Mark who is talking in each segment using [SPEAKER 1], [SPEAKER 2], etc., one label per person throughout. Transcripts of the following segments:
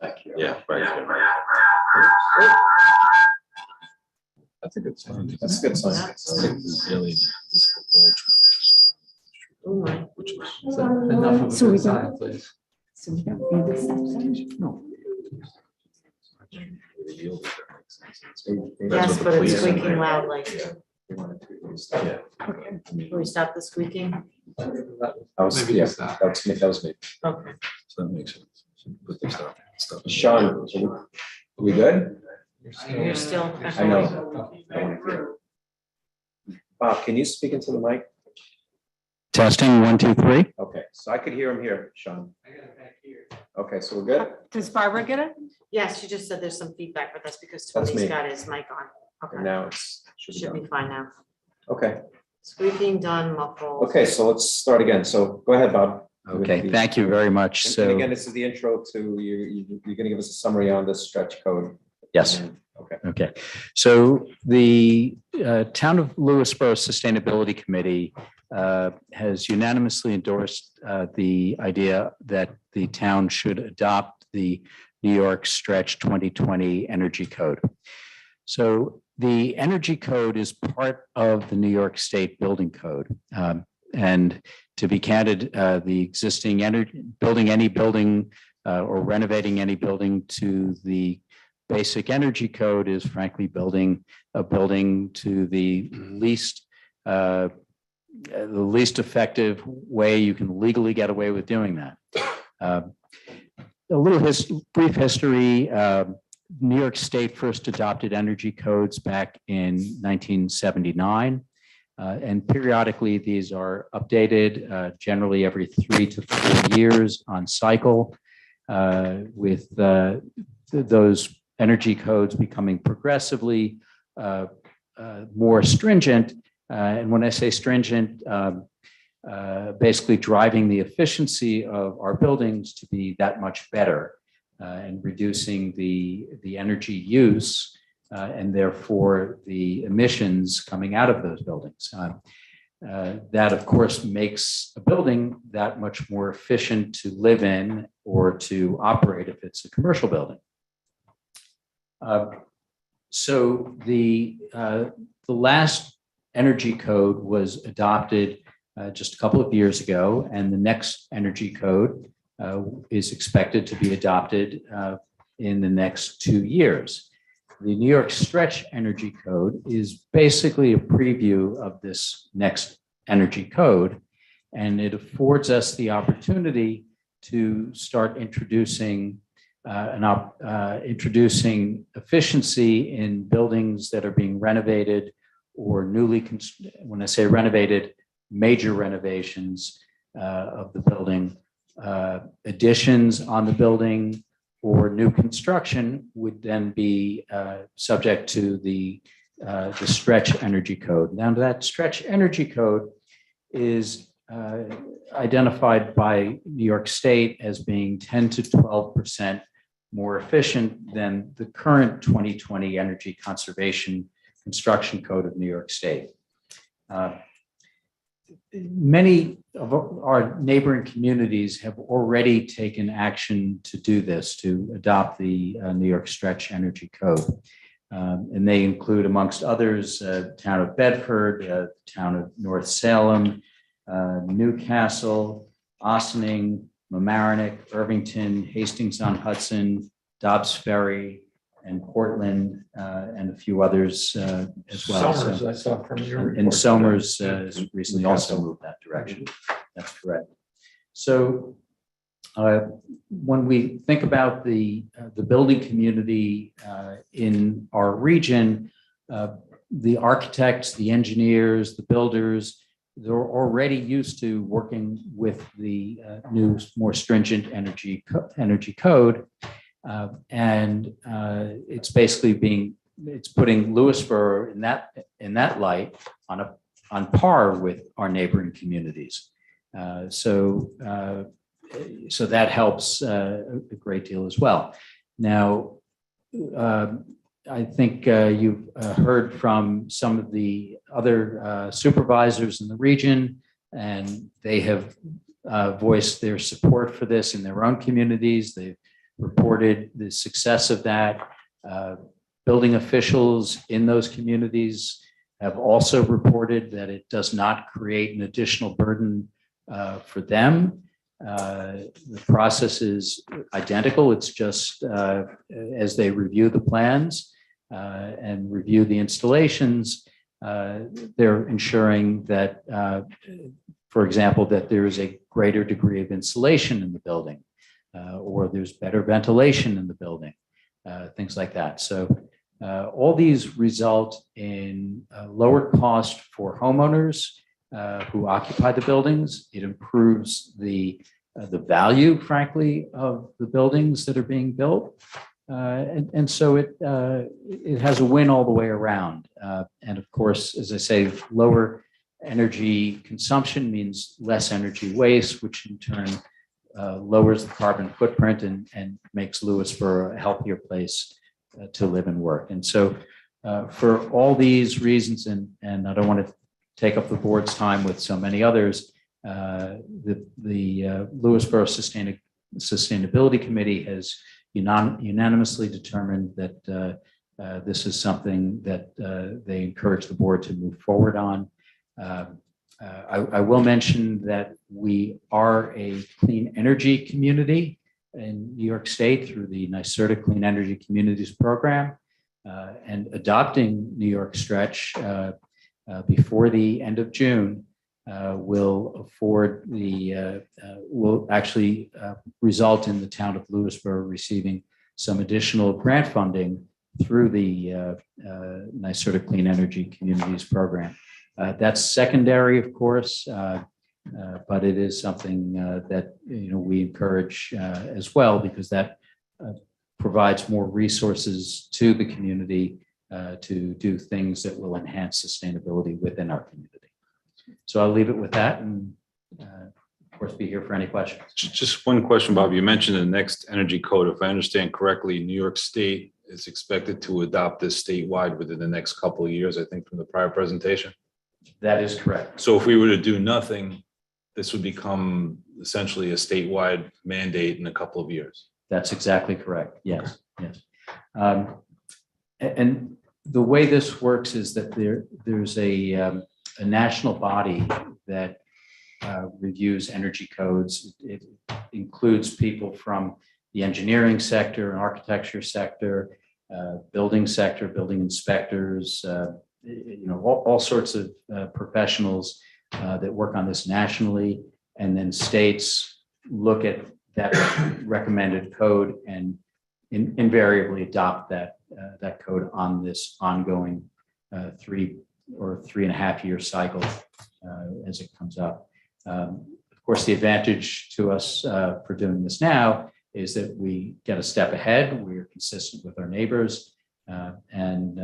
[SPEAKER 1] Back here.
[SPEAKER 2] Yeah, right.
[SPEAKER 1] That's a good sign.
[SPEAKER 3] That's a good sign.
[SPEAKER 4] Oh my.
[SPEAKER 1] Which is enough of a
[SPEAKER 5] So we
[SPEAKER 1] good sign, please.
[SPEAKER 5] So we don't need the stop sign?
[SPEAKER 1] No.
[SPEAKER 4] Yes, but it's squeaking loudly.
[SPEAKER 2] Yeah.
[SPEAKER 4] Can we stop the squeaking?
[SPEAKER 1] Maybe just that.
[SPEAKER 3] That was me.
[SPEAKER 4] Okay.
[SPEAKER 2] So that makes sense. Put this stuff.
[SPEAKER 3] Sean, are we good?
[SPEAKER 4] You're still.
[SPEAKER 3] I know. Bob, can you speak into the mic?
[SPEAKER 6] Testing 1, 2, 3.
[SPEAKER 3] Okay, so I could hear him here, Sean. Okay, so we're good?
[SPEAKER 5] Does Barbara get it?
[SPEAKER 4] Yes, she just said there's some feedback with us because
[SPEAKER 3] That's
[SPEAKER 4] Tony's
[SPEAKER 3] me.
[SPEAKER 4] got his mic on.
[SPEAKER 3] And
[SPEAKER 4] Okay,
[SPEAKER 3] now it's, should be
[SPEAKER 4] should be
[SPEAKER 3] done.
[SPEAKER 4] fine now.
[SPEAKER 3] Okay,
[SPEAKER 4] Squeaking done, muffled.
[SPEAKER 3] okay, so let's start again. So go ahead, Bob.
[SPEAKER 6] Okay, thank you very much.
[SPEAKER 3] And
[SPEAKER 6] So,
[SPEAKER 3] again, this is the intro to you're going to give us a summary on this stretch code.
[SPEAKER 6] yes.
[SPEAKER 3] Okay.
[SPEAKER 6] Okay, so the Town of Lewisboro Sustainability Committee has unanimously endorsed the idea that the town should adopt the New York Stretch 2020 Energy Code. So the Energy Code is part of the New York State Building Code. And to be candid, the existing building any building or renovating any building to the basic energy code is frankly building a building to the least effective way you can legally get away with doing that. A little brief history. New York State first adopted energy codes back in 1979. And periodically these are updated generally every 3 to 4 years on cycle with those energy codes becoming progressively more stringent. And when I say stringent, basically driving the efficiency of our buildings to be that much better and reducing the energy use and therefore the emissions coming out of those buildings. That, of course, makes a building that much more efficient to live in or to operate if it's a commercial building. So the last energy code was adopted just a couple of years ago, and the next energy code is expected to be adopted in the next 2 years. The New York Stretch Energy Code is basically a preview of this next energy code, and it affords us the opportunity to start introducing efficiency in buildings that are being renovated or newly, when I say renovated, major renovations of the building, additions on the building or new construction would then be subject to the stretch energy code. Now that stretch energy code is identified by New York State as being 10 to 12% more efficient than the current 2020 Energy Conservation Construction Code of New York State. Many of our neighboring communities have already taken action to do this, to adopt the New York Stretch Energy Code. And they include, amongst others, town of Bedford, town of North Salem, Newcastle, Ossining, Mamaroneck, Irvington, Hastings-on-Hudson, Dobbs Ferry, and Portland, and a few others as well.
[SPEAKER 1] Somers, I saw from your
[SPEAKER 6] And
[SPEAKER 1] report.
[SPEAKER 6] Somers has recently also moved that direction. That's correct. So when we think about the building community in our region, the architects, the engineers, the builders, they're already used to working with the new, more stringent energy code. And it's basically it's putting Lewisboro in that light on par with our neighboring communities. So that helps a great deal as well. Now, I think you've heard from some of the other supervisors in the region, and they have voiced their support for this in their own communities. They've reported the success of that. Building officials in those communities have also reported that it does not create an additional burden for them. The process is identical. It's just as they review the plans and review the installations, they're ensuring that, for example, that there is a greater degree of insulation in the building, or there's better ventilation in the building, things like that. So all these result in lower cost for homeowners who occupy the buildings. It improves the value, frankly, of the buildings that are being built. And so it has a win all the way around. And of course, as I say, lower energy consumption means less energy waste, which in turn lowers the carbon footprint and makes Lewisboro a healthier place to live and work. And so for all these reasons, and I don't want to take up the board's time with so many others, the Lewisboro Sustainability Committee has unanimously determined that this is something that they encourage the board to move forward on. I will mention that we are a clean energy community in New York State through the NYSERDA Clean Energy Communities Program, and adopting New York Stretch before the end of June will actually result in the town of Lewisboro receiving some additional grant funding through the NYSERDA Clean Energy Communities Program. That's secondary, of course, but it is something that we encourage as well, because that provides more resources to the community to do things that will enhance sustainability within our community. So I'll leave it with that, and of course be here for any questions.
[SPEAKER 2] Just one question, Bob. You mentioned the next energy code. If I understand correctly, New York State is expected to adopt this statewide within the next couple of years, I think, from the prior presentation.
[SPEAKER 6] That is correct.
[SPEAKER 2] So if we were to do nothing, this would become essentially a statewide mandate in a couple of years.
[SPEAKER 6] That's exactly correct. Yes, yes. And the way this works is that there's a national body that reviews energy codes. It includes people from the engineering sector and architecture sector, building inspectors, all sorts of professionals that work on this nationally, and then states look at that recommended code and invariably adopt that code on this ongoing 3 or 3.5 year cycle as it comes up. Of course, the advantage to us for doing this now is that we get a step ahead. We're consistent with our neighbors, and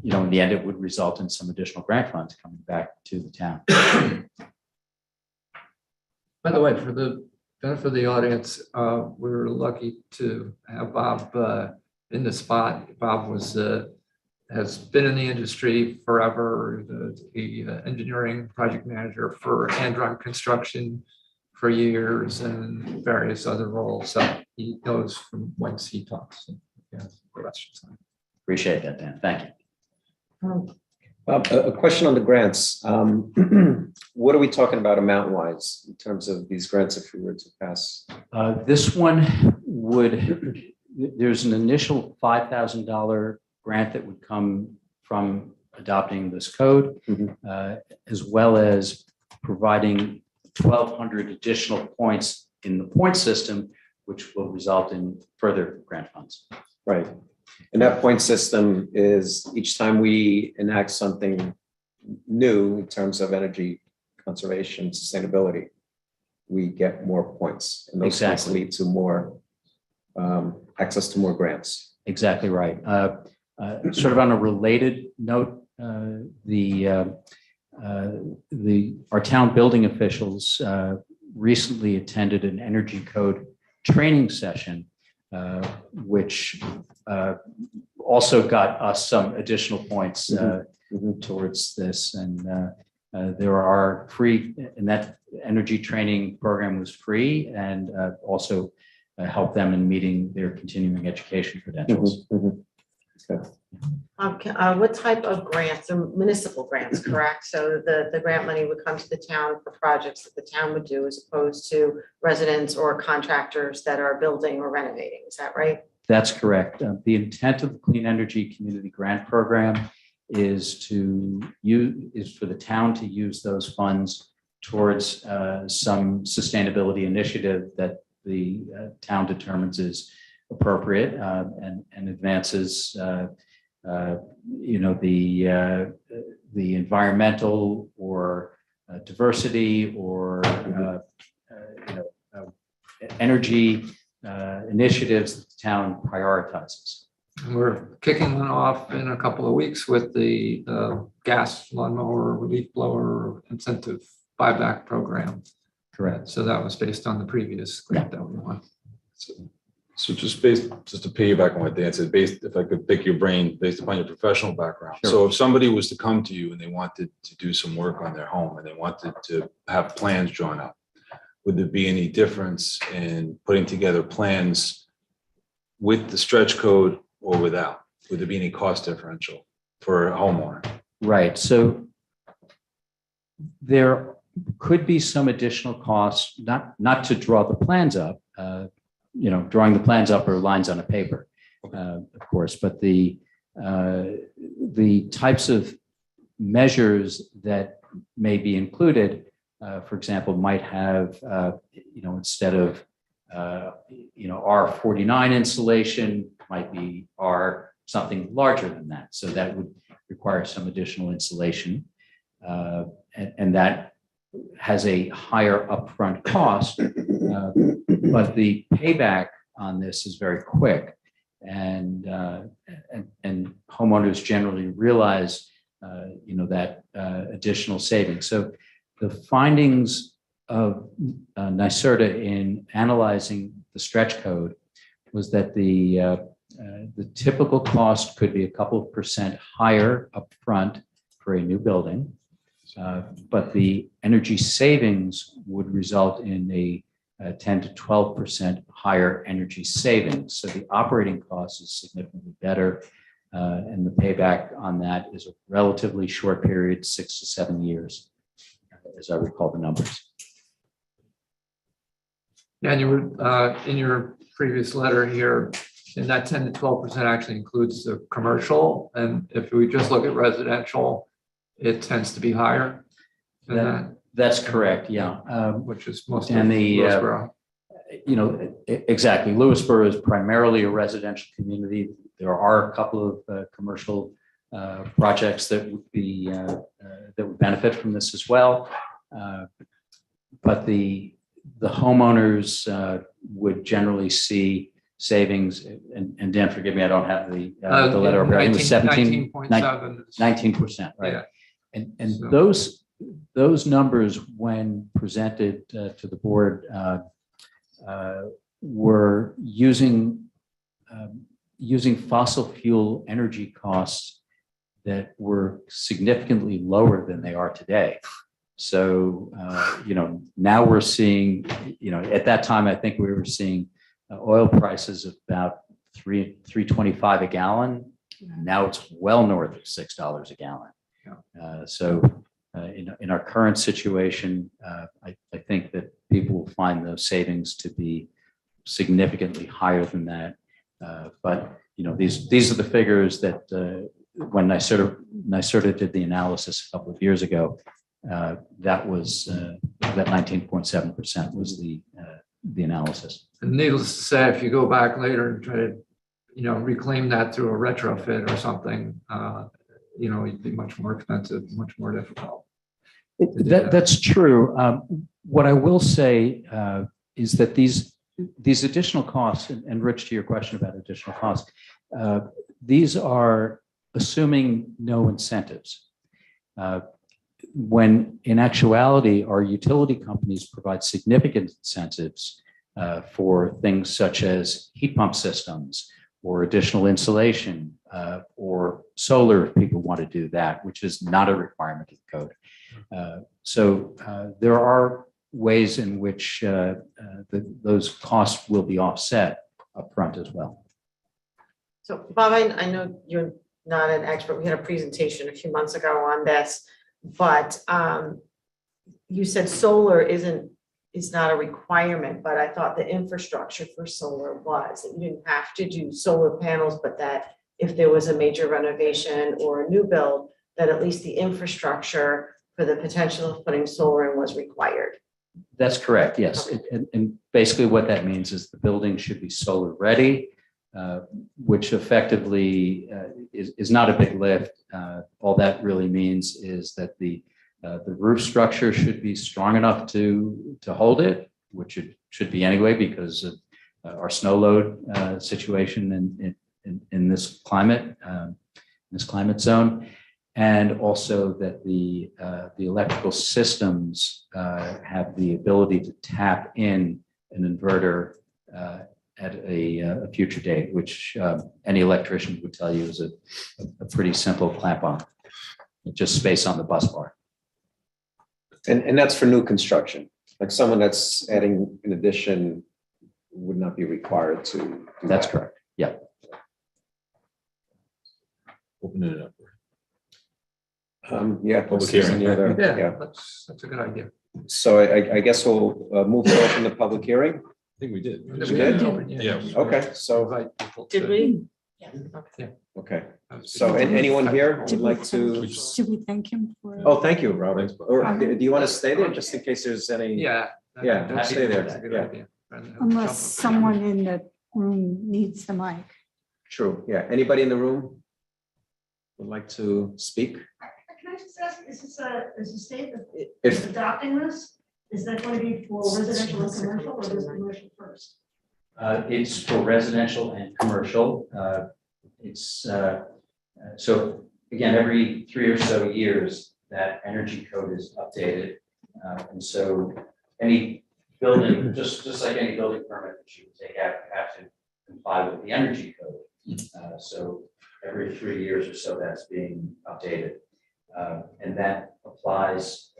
[SPEAKER 6] in the end, it would result in some additional grant funds coming back to the town.
[SPEAKER 1] By the way, for the benefit of the audience, we're lucky to have Bob in the spot. Bob has been in the industry forever, the engineering project manager for Andron Construction for years and various other roles. So he knows from whence he talks.
[SPEAKER 6] Appreciate that, Dan. Thank you.
[SPEAKER 3] Bob, a question on the grants. What are we talking about amount-wise in terms of these grants if we were to pass?
[SPEAKER 6] This one there's an initial $5,000 grant that would come from adopting this code, as well as providing 1,200 additional points in the point system, which will result in further grant funds.
[SPEAKER 3] Right. And that point system is each time we enact something new in terms of energy conservation, sustainability, we get more points. And those points lead to more access to more grants.
[SPEAKER 6] Exactly right. Sort of on a related note, our town building officials recently attended an energy code training session, which also got us some additional points towards this. And there are free, and that energy training program was free, and also help them in meeting their continuing education credentials.
[SPEAKER 3] Mhm, mhm.
[SPEAKER 4] What type of grants? They're municipal grants, correct? So the grant money would come to the town for projects that the town would do as opposed to residents or contractors that are building or renovating. Is that right?
[SPEAKER 6] That's correct. The intent of the Clean Energy Community Grant Program is for the town to use those funds towards some sustainability initiative that the town determines is appropriate and advances the environmental or diversity or energy initiatives that the town prioritizes.
[SPEAKER 1] We're kicking one off in a couple of weeks with the gas lawnmower relief blower incentive buyback program.
[SPEAKER 6] Correct.
[SPEAKER 1] So that was based on the previous grant that we won.
[SPEAKER 2] So just to piggyback on what Dan said, if I could pick your brain based upon your professional background.
[SPEAKER 6] Sure.
[SPEAKER 2] So if somebody was to come to you and they wanted to do some work on their home and they wanted to have plans drawn up, would there be any difference in putting together plans with the stretch code or without? Would there be any cost differential for a homeowner?
[SPEAKER 6] Right. So there could be some additional costs, not to draw the plans up. Drawing the plans up are lines on a paper, of course, but the types of measures that may be included, for example, might have, instead of, R49 insulation, might be R something larger than that. So that would require some additional insulation. And that has a higher upfront cost, but the payback on this is very quick, and homeowners generally realize, that additional savings. So the findings of NYSERDA in analyzing the stretch code was that the typical cost could be a couple of percent higher upfront for a new building. But the energy savings would result in a 10 to 12% higher energy savings. So the operating cost is significantly better, and the payback on that is a relatively short period, 6 to 7 years, as I recall the numbers.
[SPEAKER 1] Yeah, and you were in your previous letter here, and that 10 to 12% actually includes the commercial. And if we just look at residential, it tends to be higher than that.
[SPEAKER 6] That's correct, yeah.
[SPEAKER 1] Which is most of
[SPEAKER 6] And the,
[SPEAKER 1] Lewisboro.
[SPEAKER 6] Exactly. Lewisboro is primarily a residential community. There are a couple of commercial projects that would benefit from this as well. But the homeowners would generally see savings, and Dan, forgive me, I don't have the letter. It was 19%, right?
[SPEAKER 1] Yeah.
[SPEAKER 6] And
[SPEAKER 1] So-
[SPEAKER 6] those numbers, when presented to the board, were using fossil fuel energy costs that were significantly lower than they are today. So, now we're seeing, at that time, I think we were seeing oil prices of about $3.25 a gallon. Now it's well north of $6 a gallon. In our current situation, I think that people will find those savings to be significantly higher than that. But these are the figures that when NYSERDA did the analysis a couple of years ago, that was that 19.7% was the analysis.
[SPEAKER 1] And needless to say, if you go back later and try to, reclaim that through a retrofit or something, it'd be much more expensive, much more difficult.
[SPEAKER 6] That's true. What I will say is that these additional costs, and Rich, to your question about additional costs, these are assuming no incentives. When in actuality, our utility companies provide significant incentives for things such as heat pump systems or additional insulation or solar if people want to do that, which is not a requirement of the code. So there are ways in which those costs will be offset upfront as well.
[SPEAKER 4] So Bob, I know you're not an expert. We had a presentation a few months ago on this, but you said solar is not a requirement, but I thought the infrastructure for solar was, that you didn't have to do solar panels, but that if there was a major renovation or a new build, that at least the infrastructure for the potential of putting solar in was required.
[SPEAKER 6] That's correct, yes. And basically what that means is the building should be solar ready, which effectively is not a big lift. All that really means is that the roof structure should be strong enough to hold it, which it should be anyway because of our snow load situation in this climate zone. And also that the electrical systems have the ability to tap in an inverter at a future date, which any electrician would tell you is a pretty simple clamp on, just space on the bus bar.
[SPEAKER 3] And that's for new construction, like someone that's adding an addition would not be required to do
[SPEAKER 6] That's
[SPEAKER 3] that.
[SPEAKER 6] correct. Yeah.
[SPEAKER 2] Open it up.
[SPEAKER 3] Yeah.
[SPEAKER 2] Public
[SPEAKER 3] there's
[SPEAKER 2] hearing.
[SPEAKER 3] any other-
[SPEAKER 1] Yeah, that's a good idea.
[SPEAKER 3] So I guess we'll move to open the public hearing.
[SPEAKER 2] I think we did.
[SPEAKER 3] We did?
[SPEAKER 2] Yeah.
[SPEAKER 3] Okay, so,
[SPEAKER 1] Invite people
[SPEAKER 4] Did
[SPEAKER 1] to-
[SPEAKER 4] we?
[SPEAKER 3] okay. So anyone here would like to?
[SPEAKER 5] Should we thank him for?
[SPEAKER 3] Oh, thank you, Robert.
[SPEAKER 2] Thanks,
[SPEAKER 3] Or do you want to stay there just in case there's any?
[SPEAKER 1] Yeah.
[SPEAKER 3] Yeah,
[SPEAKER 1] That's
[SPEAKER 3] stay there,
[SPEAKER 1] that's a good
[SPEAKER 3] yeah.
[SPEAKER 1] idea. Rather than
[SPEAKER 5] Unless
[SPEAKER 1] jump-
[SPEAKER 5] someone in the room needs the mic.
[SPEAKER 3] True, yeah. Anybody in the room would like to speak?
[SPEAKER 7] Can I just ask, is the state that is
[SPEAKER 3] If,
[SPEAKER 7] adopting this, is that going to be for residential and commercial, or is commercial first?
[SPEAKER 6] It's for residential and commercial. So again, every 3 or so years, that energy code is updated. And so any building, just like any building permit that you would take out, you have to comply with the energy code. So every 3 years or so, that's being updated. And that applies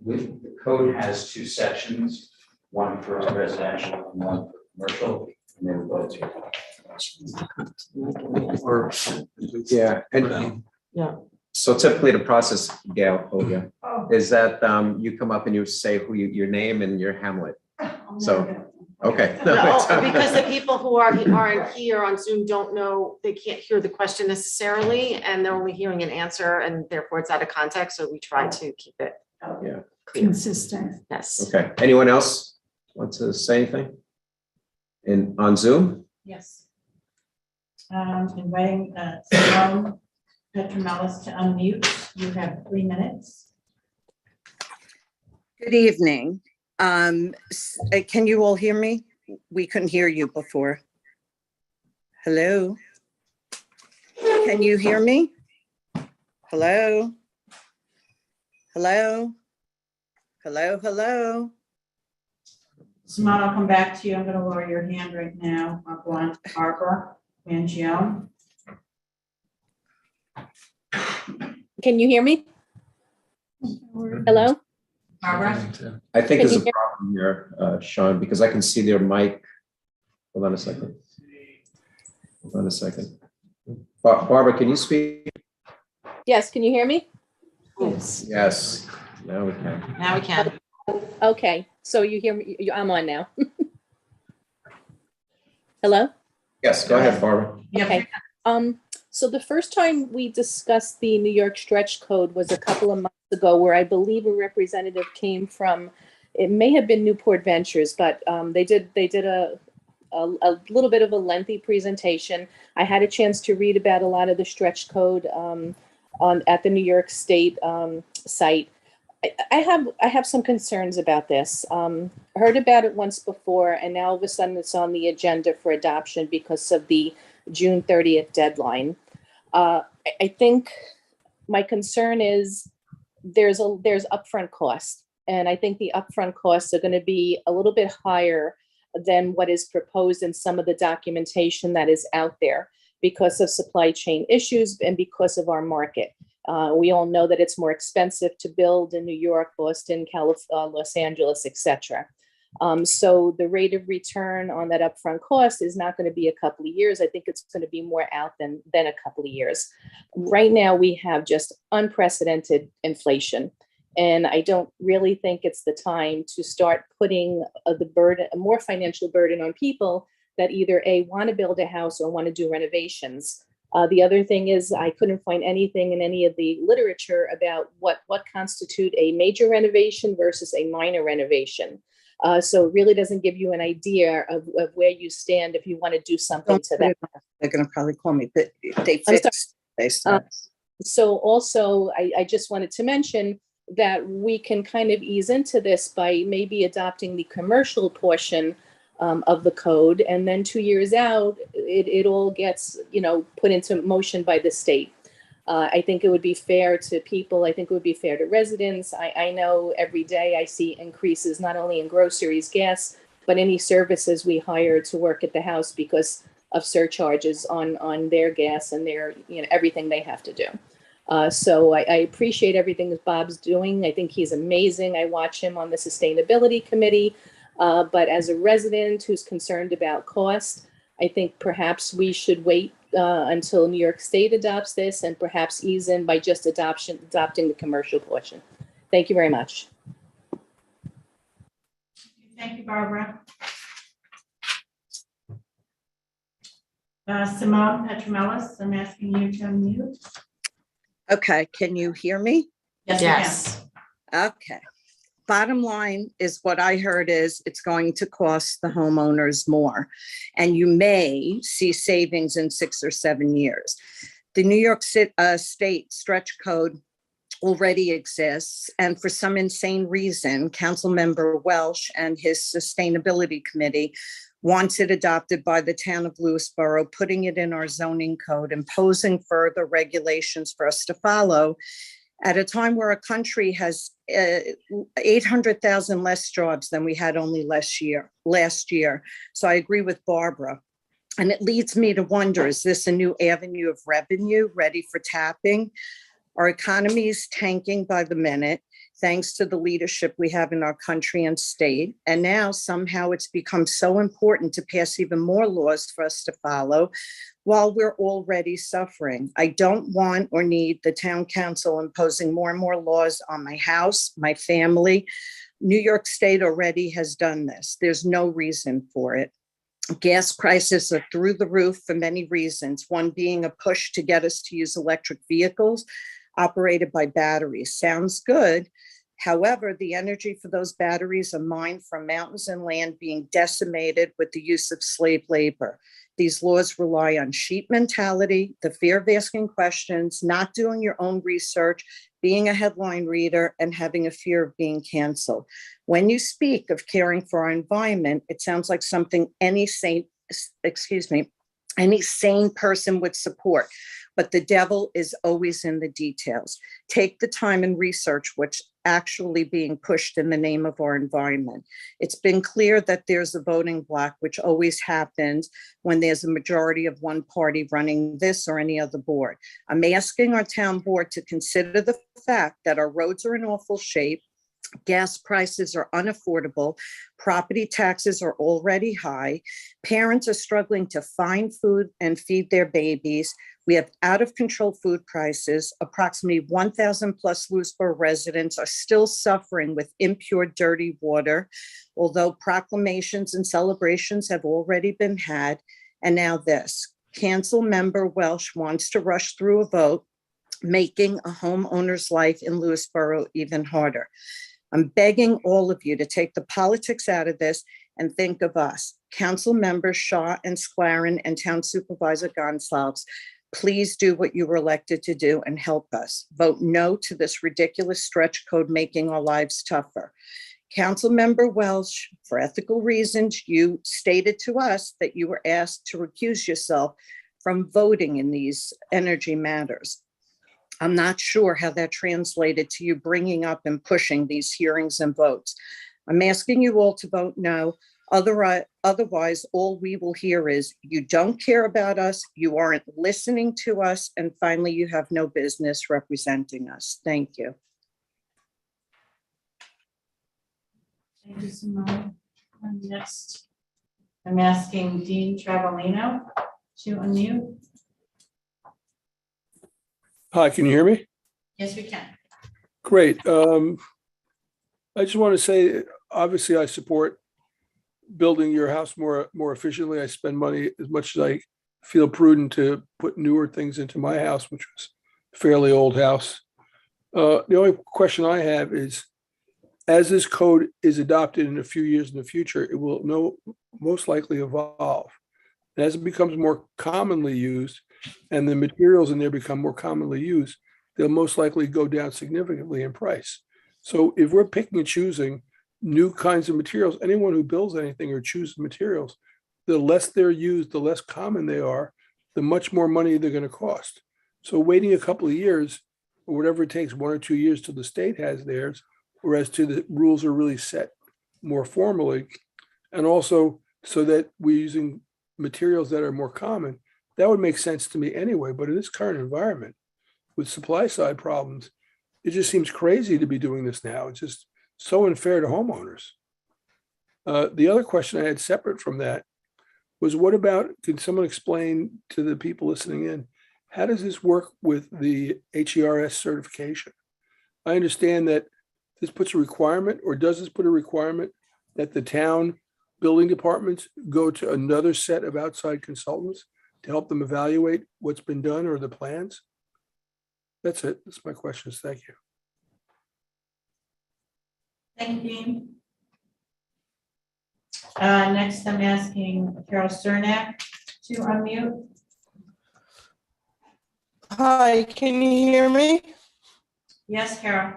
[SPEAKER 6] with, the code has 2 sections, one for residential and one for commercial, and then we'll go to.
[SPEAKER 1] Or-
[SPEAKER 3] yeah, and
[SPEAKER 4] Yeah.
[SPEAKER 3] so typically the process, Gail,
[SPEAKER 7] Oh.
[SPEAKER 3] is that you come up and you say your name and your hamlet.
[SPEAKER 7] I'm
[SPEAKER 3] So,
[SPEAKER 7] never gonna-
[SPEAKER 3] Okay.
[SPEAKER 4] No, because the people who aren't here on Zoom don't know, they can't hear the question necessarily, and they're only hearing an answer, and therefore it's out of context, so we try to keep it
[SPEAKER 3] Yeah,
[SPEAKER 5] Consistent.
[SPEAKER 4] yes.
[SPEAKER 3] okay. Anyone else want to say anything? On Zoom?
[SPEAKER 8] Yes. Inviting Simone Petromelis to unmute. You have 3 minutes.
[SPEAKER 9] Good evening. Can you all hear me? We couldn't hear you before. Hello? Can you hear me? Hello? Hello? Hello, hello?
[SPEAKER 8] Simone, I'll come back to you. I'm going to lower your hand right now. I'll go on to Barbara Mangione.
[SPEAKER 10] Can you hear me? Hello?
[SPEAKER 8] Barbara?
[SPEAKER 3] I think
[SPEAKER 10] Can
[SPEAKER 3] there's
[SPEAKER 10] you
[SPEAKER 3] a
[SPEAKER 10] hear-
[SPEAKER 3] problem here, Sean, because I can see their mic. Hold on a second. Hold on a second. Barbara, can you speak?
[SPEAKER 10] Yes, can you hear me?
[SPEAKER 5] Yes.
[SPEAKER 3] Yes, now we can.
[SPEAKER 4] Now we can.
[SPEAKER 10] Okay, so you hear me, I'm on now. Hello?
[SPEAKER 3] Yes, go ahead, Barbara.
[SPEAKER 10] Okay. So the first time we discussed the New York stretch code was a couple of months ago, where I believe a representative came from, it may have been Newport Ventures, but they did a little bit of a lengthy presentation. I had a chance to read about a lot of the stretch code at the New York State site. I have some concerns about this. Heard about it once before, and now all of a sudden it's on the agenda for adoption because of the June 30th deadline. I think my concern is there's upfront costs, and I think the upfront costs are going to be a little bit higher than what is proposed in some of the documentation that is out there because of supply chain issues and because of our market. We all know that it's more expensive to build in New York, Boston, California, Los Angeles, etc. So the rate of return on that upfront cost is not going to be a couple of years. I think it's going to be more out than a couple of years. Right now, we have just unprecedented inflation. And I don't really think it's the time to start putting the burden, a more financial burden on people that either A, want to build a house or want to do renovations. The other thing is I couldn't find anything in any of the literature about what constitute a major renovation versus a minor renovation. So it really doesn't give you an idea of where you stand if you want to do something to that.
[SPEAKER 9] They're gonna probably call me, but they
[SPEAKER 10] I'm sorry.
[SPEAKER 9] fixed. They said.
[SPEAKER 10] So also, I just wanted to mention that we can kind of ease into this by maybe adopting the commercial portion of the code, and then 2 years out, it all gets, put into motion by the state. I think it would be fair to people. I think it would be fair to residents. I know every day I see increases not only in groceries, gas, but any services we hire to work at the house because of surcharges on their gas and their, everything they have to do. So I appreciate everything that Bob's doing. I think he's amazing. I watch him on the sustainability committee. But as a resident who's concerned about cost, I think perhaps we should wait until New York State adopts this and perhaps ease in by just adopting the commercial portion. Thank you very much.
[SPEAKER 8] Thank you, Barbara. Simone Petromelis, I'm asking you to unmute.
[SPEAKER 9] Okay, can you hear me?
[SPEAKER 4] Yes.
[SPEAKER 9] Okay. Bottom line is what I heard is it's going to cost the homeowners more, and you may see savings in 6 or 7 years. The New York State stretch code already exists, and for some insane reason, Councilmember Welsh and his sustainability committee wants it adopted by the town of Lewisboro, putting it in our zoning code, imposing further regulations for us to follow at a time where a country has 800,000 less jobs than we had only last year. So I agree with Barbara. And it leads me to wonder, is this a new avenue of revenue ready for tapping? Our economy is tanking by the minute, thanks to the leadership we have in our country and state. And now somehow it's become so important to pass even more laws for us to follow while we're already suffering. I don't want or need the town council imposing more and more laws on my house, my family. New York State already has done this. There's no reason for it. Gas prices are through the roof for many reasons, one being a push to get us to use electric vehicles operated by batteries. Sounds good. However, the energy for those batteries are mined from mountains and land being decimated with the use of slave labor. These laws rely on sheep mentality, the fear of asking questions, not doing your own research, being a headline reader, and having a fear of being canceled. When you speak of caring for our environment, it sounds like something any sane person would support. But the devil is always in the details. Take the time and research what's actually being pushed in the name of our environment. It's been clear that there's a voting block, which always happens when there's a majority of one party running this or any other board. I'm asking our town board to consider the fact that our roads are in awful shape. Gas prices are unaffordable. Property taxes are already high. Parents are struggling to find food and feed their babies. We have out of control food prices. Approximately 1,000 plus Lewisboro residents are still suffering with impure, dirty water, although proclamations and celebrations have already been had. And now this. Councilmember Welsh wants to rush through a vote, making a homeowner's life in Lewisboro even harder. I'm begging all of you to take the politics out of this and think of us. Council members Shaw and Sclaren and Town Supervisor Gonsalves, please do what you were elected to do and help us. Vote no to this ridiculous stretch code making our lives tougher. Councilmember Welsh, for ethical reasons, you stated to us that you were asked to recuse yourself from voting in these energy matters. I'm not sure how that translated to you bringing up and pushing these hearings and votes. I'm asking you all to vote no. Otherwise, all we will hear is you don't care about us, you aren't listening to us, and finally, you have no business representing us. Thank you.
[SPEAKER 8] Thank you, Simone. And next, I'm asking Dean Travelino to unmute.
[SPEAKER 11] Hi, can you hear me?
[SPEAKER 8] Yes, we can.
[SPEAKER 11] Great. I just want to say, obviously, I support building your house more efficiently. I spend money as much as I feel prudent to put newer things into my house, which was a fairly old house. The only question I have is, as this code is adopted in a few years in the future, it will most likely evolve. As it becomes more commonly used and the materials in there become more commonly used, they'll most likely go down significantly in price. So if we're picking and choosing new kinds of materials, anyone who builds anything or chooses materials, the less they're used, the less common they are, the much more money they're going to cost. So waiting a couple of years, or whatever it takes, 1 or 2 years till the state has theirs, whereas to the rules are really set more formally, and also so that we're using materials that are more common, that would make sense to me anyway. But in this current environment, with supply side problems, it just seems crazy to be doing this now. It's just so unfair to homeowners. The other question I had separate from that was, what about, can someone explain to the people listening in, how does this work with the HERS certification? I understand that this puts a requirement, or does this put a requirement that the town building departments go to another set of outside consultants to help them evaluate what's been done or the plans? That's it. That's my questions. Thank you.
[SPEAKER 8] Thank you, Dean. Next, I'm asking Carol Cernak to unmute.
[SPEAKER 12] Hi, can you hear me?
[SPEAKER 8] Yes, Carol.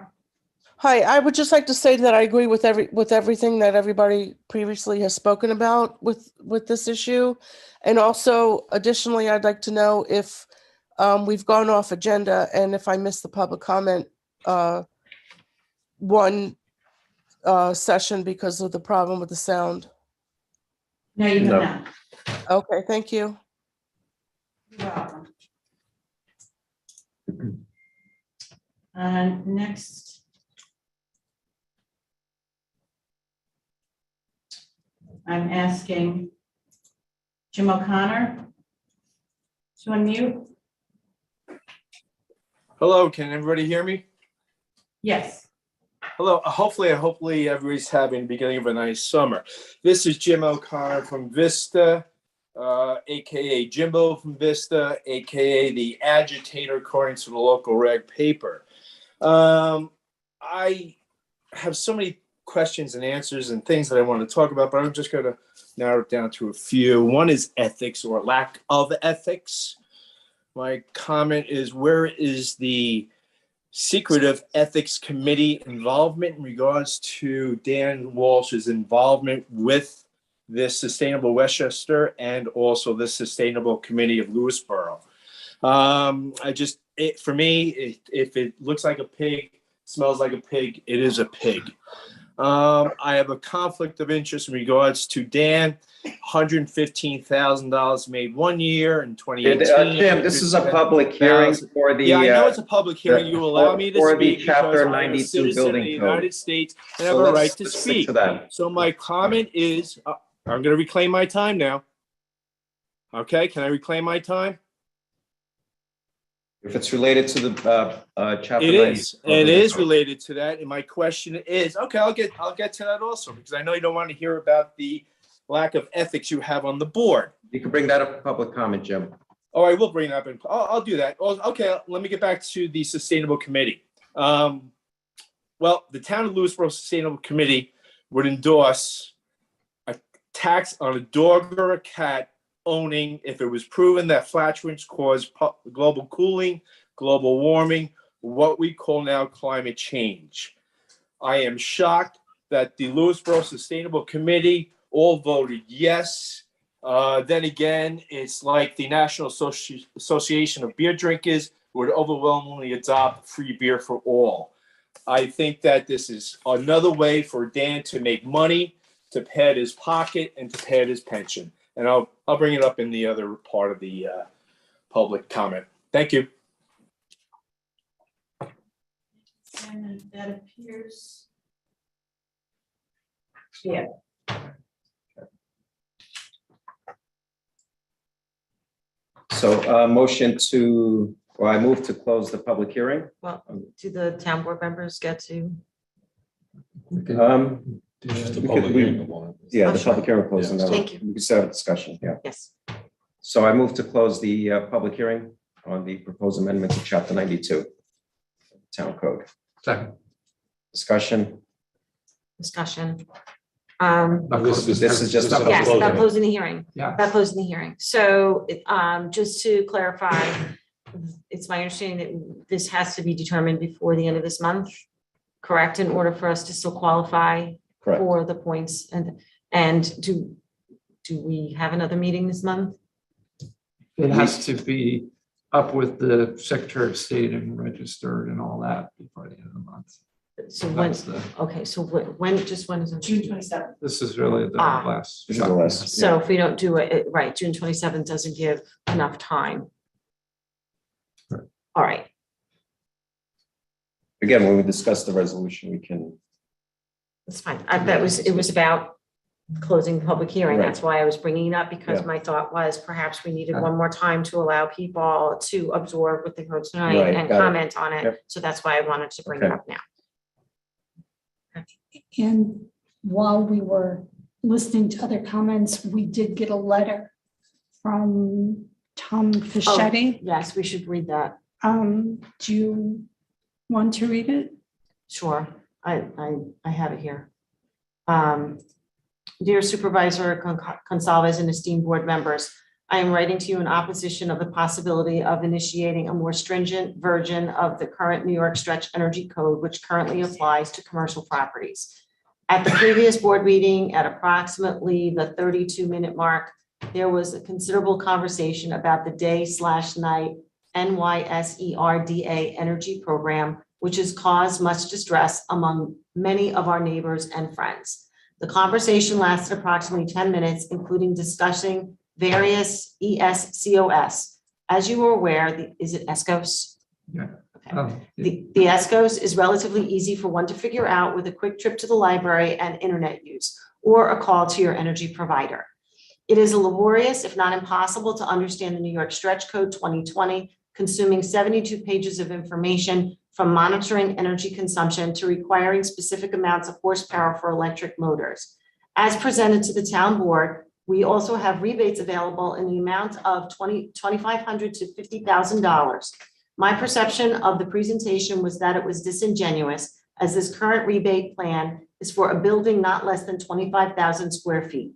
[SPEAKER 12] Hi, I would just like to say that I agree with everything that everybody previously has spoken about with this issue. And also additionally, I'd like to know if we've gone off agenda and if I missed the public comment one session because of the problem with the sound.
[SPEAKER 8] No, you have
[SPEAKER 3] No.
[SPEAKER 8] not.
[SPEAKER 12] Okay, thank you.
[SPEAKER 8] You're welcome. Next. I'm asking Jim O'Connor to unmute.
[SPEAKER 13] Hello, can everybody hear me?
[SPEAKER 8] Yes.
[SPEAKER 13] Hello, hopefully everybody's having the beginning of a nice summer. This is Jim O'Connor from Vista, AKA Jimbo from Vista, AKA the agitator according to the local reg paper. I have so many questions and answers and things that I want to talk about, but I'm just going to narrow it down to a few. One is ethics or lack of ethics. My comment is, where is the secretive ethics committee involvement in regards to Dan Walsh's involvement with this Sustainable Westchester and also the Sustainable Committee of Lewisboro? For me, if it looks like a pig, smells like a pig, it is a pig. I have a conflict of interest in regards to Dan. $115,000 made 1 year in 2018.
[SPEAKER 3] Jim, this is a public hearing for the.
[SPEAKER 13] Yeah, I know it's a public hearing. You allow me to
[SPEAKER 3] for the
[SPEAKER 13] speak because
[SPEAKER 3] Chapter
[SPEAKER 13] I'm a
[SPEAKER 3] 92
[SPEAKER 13] citizen of
[SPEAKER 3] building
[SPEAKER 13] the
[SPEAKER 3] code.
[SPEAKER 13] United States and
[SPEAKER 3] So
[SPEAKER 13] have a right
[SPEAKER 3] let's
[SPEAKER 13] to
[SPEAKER 3] stick
[SPEAKER 13] speak.
[SPEAKER 3] to that.
[SPEAKER 13] So my comment is, I'm going to reclaim my time now. Okay, can I reclaim my time?
[SPEAKER 3] If it's related to the Chapter
[SPEAKER 13] It
[SPEAKER 3] 92.
[SPEAKER 13] is. It is related to that. And my question is, okay, I'll get to that also, because I know you don't want to hear about the lack of ethics you have on the board.
[SPEAKER 3] You can bring that up in public comment, Jim.
[SPEAKER 13] Oh, I will bring it up, and I'll do that. Okay, let me get back to the Sustainable Committee. Well, the Town of Lewisboro Sustainable Committee would endorse a tax on a dog or a cat owning, if it was proven that flatulence caused global cooling, global warming, what we call now climate change. I am shocked that the Lewisboro Sustainable Committee all voted yes. Then again, it's like the National Association of Beer Drinkers would overwhelmingly adopt free beer for all. I think that this is another way for Dan to make money, to pad his pocket, and to pad his pension. And I'll bring it up in the other part of the public comment. Thank you.
[SPEAKER 8] And that appears. Yeah.
[SPEAKER 3] So I move to close the public hearing.
[SPEAKER 4] Well, do the town board members get to?
[SPEAKER 1] We can do
[SPEAKER 2] Just a
[SPEAKER 1] that.
[SPEAKER 2] public hearing.
[SPEAKER 3] Yeah,
[SPEAKER 4] Oh,
[SPEAKER 3] the
[SPEAKER 4] sure.
[SPEAKER 3] public hearing closed. and then
[SPEAKER 4] Thank you.
[SPEAKER 3] We can set up a discussion, yeah.
[SPEAKER 4] Yes.
[SPEAKER 3] So I move to close the public hearing on the proposed amendment to chapter 92 Town Code.
[SPEAKER 1] Second.
[SPEAKER 3] Discussion.
[SPEAKER 4] Discussion.
[SPEAKER 3] This is just
[SPEAKER 1] Not
[SPEAKER 3] a-
[SPEAKER 4] Yes,
[SPEAKER 2] closing
[SPEAKER 4] about
[SPEAKER 2] it.
[SPEAKER 4] closing the hearing.
[SPEAKER 1] Yeah.
[SPEAKER 4] About closing the hearing. So, just to clarify, it's my understanding that this has to be determined before the end of this month, correct? In order for us to still qualify
[SPEAKER 3] Correct.
[SPEAKER 4] for the points and do we have another meeting this month?
[SPEAKER 1] It has to be up with the Secretary of State and registered and all that before the end of the month.
[SPEAKER 4] So when,
[SPEAKER 1] That's the,
[SPEAKER 4] okay, so when is it?
[SPEAKER 8] June 27th.
[SPEAKER 1] this is really the
[SPEAKER 4] Ah.
[SPEAKER 1] last.
[SPEAKER 3] This is the last.
[SPEAKER 4] So if we don't do it, right, June 27th doesn't give enough time.
[SPEAKER 1] Right.
[SPEAKER 4] All right,
[SPEAKER 3] Again, when we discuss the resolution, we can,
[SPEAKER 4] that's fine. It was about closing the public hearing.
[SPEAKER 3] Right.
[SPEAKER 4] That's why I was bringing it up, because
[SPEAKER 3] Yeah.
[SPEAKER 4] my thought was perhaps we needed one more time to allow people to absorb what they heard tonight
[SPEAKER 3] Right,
[SPEAKER 4] and
[SPEAKER 3] got it.
[SPEAKER 4] comment on it.
[SPEAKER 3] Yep.
[SPEAKER 4] So that's why I wanted to bring it
[SPEAKER 3] Okay.
[SPEAKER 4] up now.
[SPEAKER 5] And while we were listening to other comments, we did get a letter from Tom Fischetti.
[SPEAKER 4] Yes, we should read that.
[SPEAKER 5] Do you want to read it?
[SPEAKER 4] Sure, I have it here. Dear Supervisor Gonzalez and esteemed board members, I am writing to you in opposition of the possibility of initiating a more stringent version of the current New York Stretch Energy Code, which currently applies to commercial properties. At the previous board meeting, at approximately the 32-minute mark, there was a considerable conversation about the day/night NYSERDA energy program, which has caused much distress among many of our neighbors and friends. The conversation lasted approximately 10 minutes, including discussing various ESCOS. As you are aware, is it ESCOS?
[SPEAKER 1] Yeah.
[SPEAKER 4] Okay. The ESCOS is relatively easy for one to figure out with a quick trip to the library and internet use, or a call to your energy provider. It is laborious, if not impossible, to understand the New York Stretch Code 2020, consuming 72 pages of information from monitoring energy consumption to requiring specific amounts of horsepower for electric motors. As presented to the town board, we also have rebates available in the amount of $2,500 to $50,000. My perception of the presentation was that it was disingenuous, as this current rebate plan is for a building not less than 25,000 square feet.